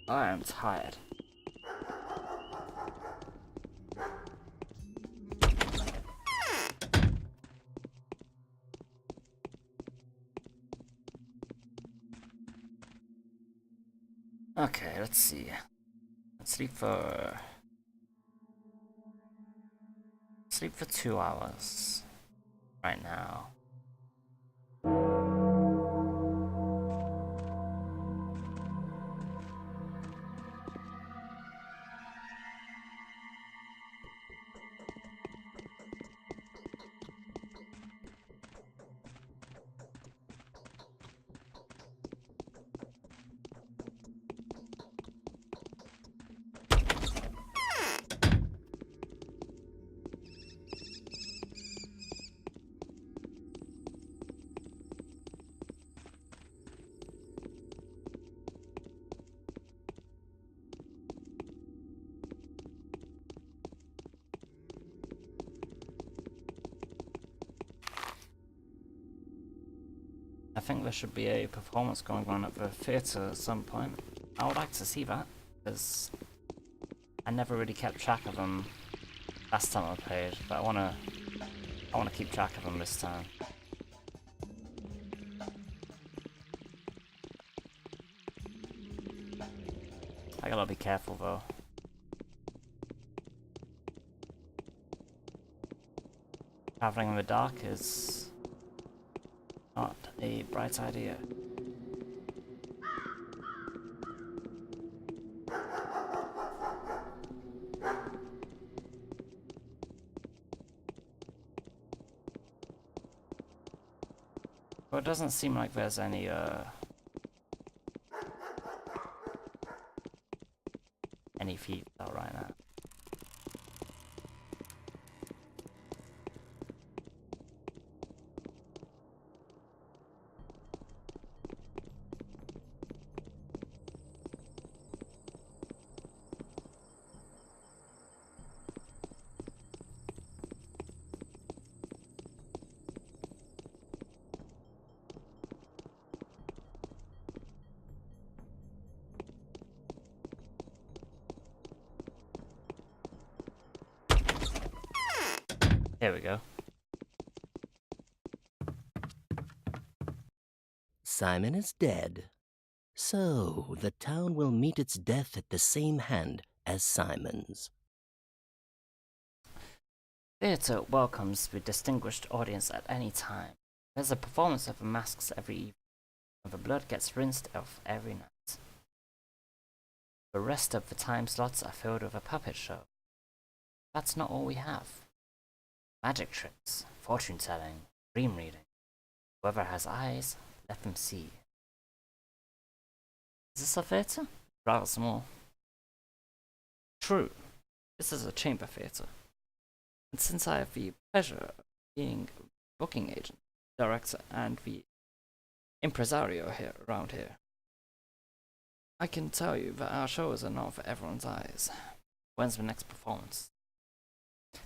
I am tired. Okay, let's see. Let's sleep for 2 hours right now. I think there should be a performance going on at the theatre at some point. I would like to see that, because I never really kept track of them last time I played, but I wanna keep track of them this time. I gotta be careful though. Traveling in the dark is not a bright idea. Well, it doesn't seem like there's any thieves out right now. There we go. Simon is dead. So, the town will meet its death at the same hand as Simon's. Theatre welcomes the distinguished audience at any time. There's a performance of the masks every evening, and the blood gets rinsed off every night. The rest of the time slots are filled with a puppet show. That's not all we have. Magic tricks, fortune telling, dream reading. Whoever has eyes, let them see. Is this a theatre? Rather small. True, this is a chamber theatre. And since I have the pleasure of being a booking agent, director, and the impresario here around here, I can tell you that our shows are not for everyone's eyes. When's the next performance?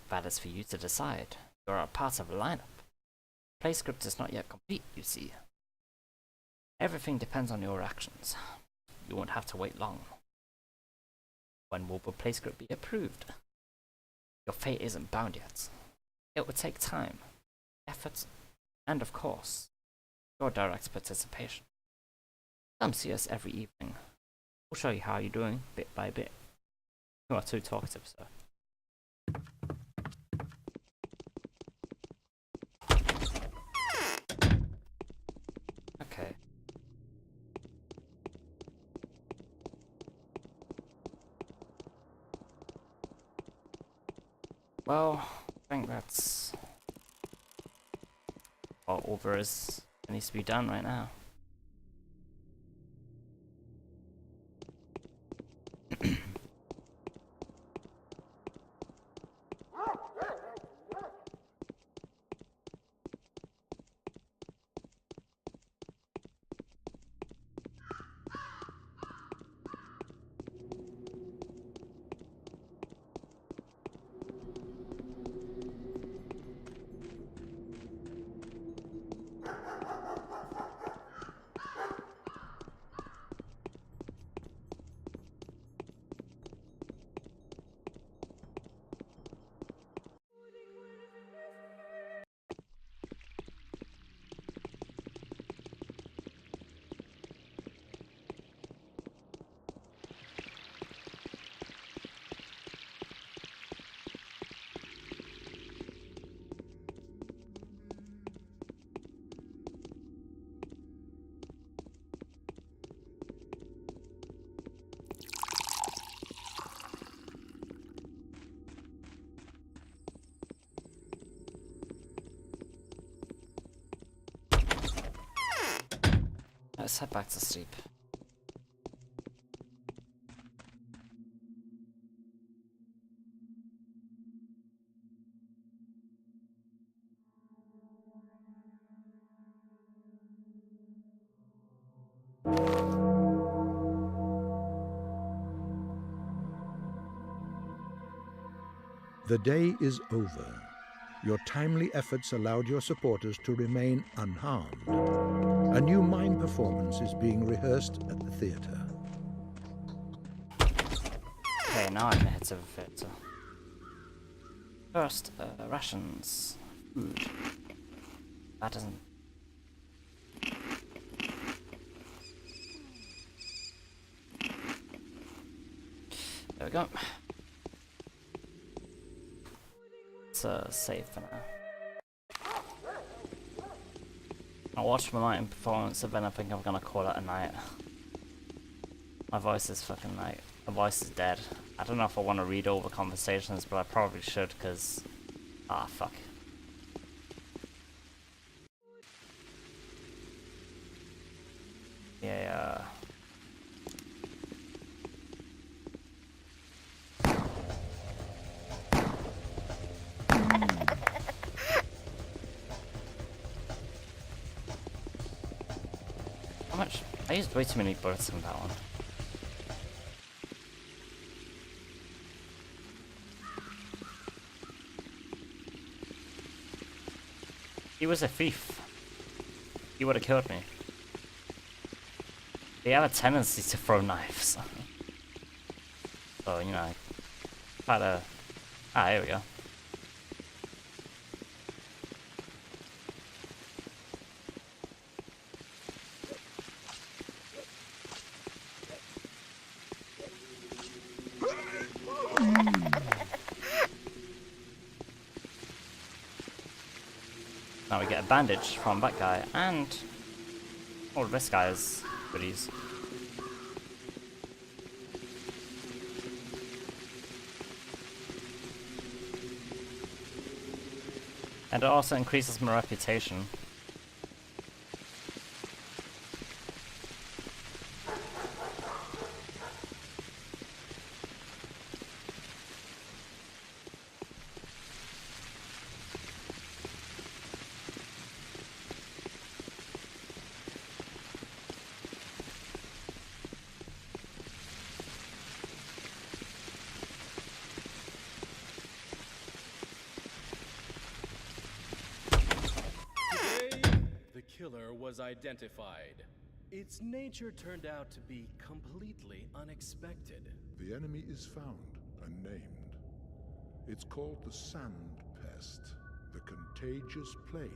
That is for you to decide. You are a part of the lineup. The play script is not yet complete, you see. Everything depends on your actions. You won't have to wait long. When will the play script be approved? Your fate isn't bound yet. It will take time, effort, and of course, your direct participation. Come see us every evening. We'll show you how you're doing, bit by bit. You are too talkative, sir. Okay. Well, I think that's all there is that needs to be done right now. Let's head back to sleep. The day is over. Your timely efforts allowed your supporters to remain unharmed. A new mime performance is being rehearsed at the theatre. Okay, now I'm ahead of the theatre. First, rations. Food. That doesn't... There we go. It's safe for now. I'll watch my night performance and then I think I'm gonna call it a night. My voice is fucking like... My voice is dead. I don't know if I want to read all the conversations, but I probably should, because... Ah, fuck. Yeah, How much? I used way too many bullets in that one. He was a thief. He would have killed me. They have a tendency to throw knives. So, you know, try to... Ah, here we go. Now we get a bandage from that guy, and all of this guy's goodies. And it also increases my reputation. Killer was identified. Its nature turned out to be completely unexpected. The enemy is found and named. It's called the Sand Pest. The contagious plague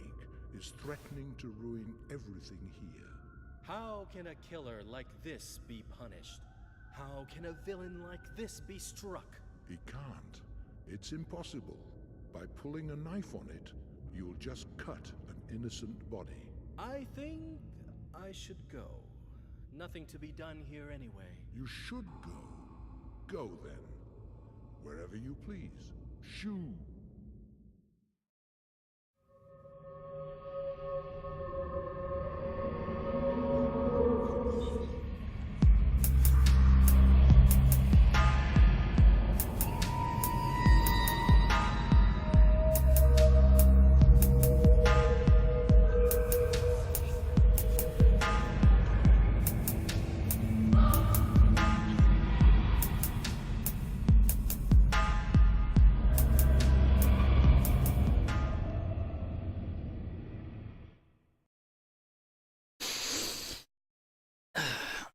is threatening to ruin everything here. How can a killer like this be punished? How can a villain like this be struck? He can't. It's impossible. By pulling a knife on it, you'll just cut an innocent body. I think I should go. Nothing to be done here anyway. You should go. Go then. Wherever you please. Shoo!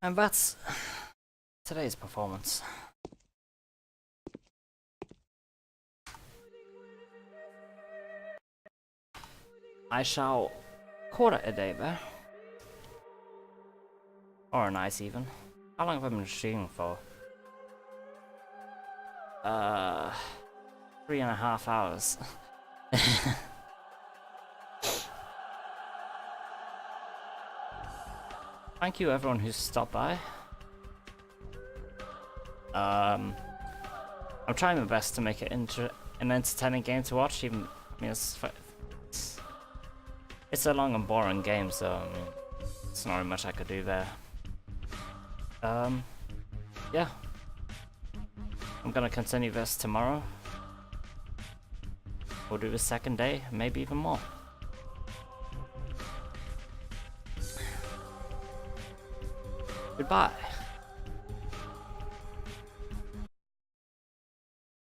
And that's today's performance. I shall call it a day there. Or a night even. How long have I been shooting for? 3.5 hours. Thank you everyone who's stopped by. I'm trying my best to make it an entertaining game to watch. Even I mean, it's a long and boring game, so I mean, there's not really much I could do there. Yeah. I'm gonna continue this tomorrow. We'll do the second day, maybe even more. Goodbye.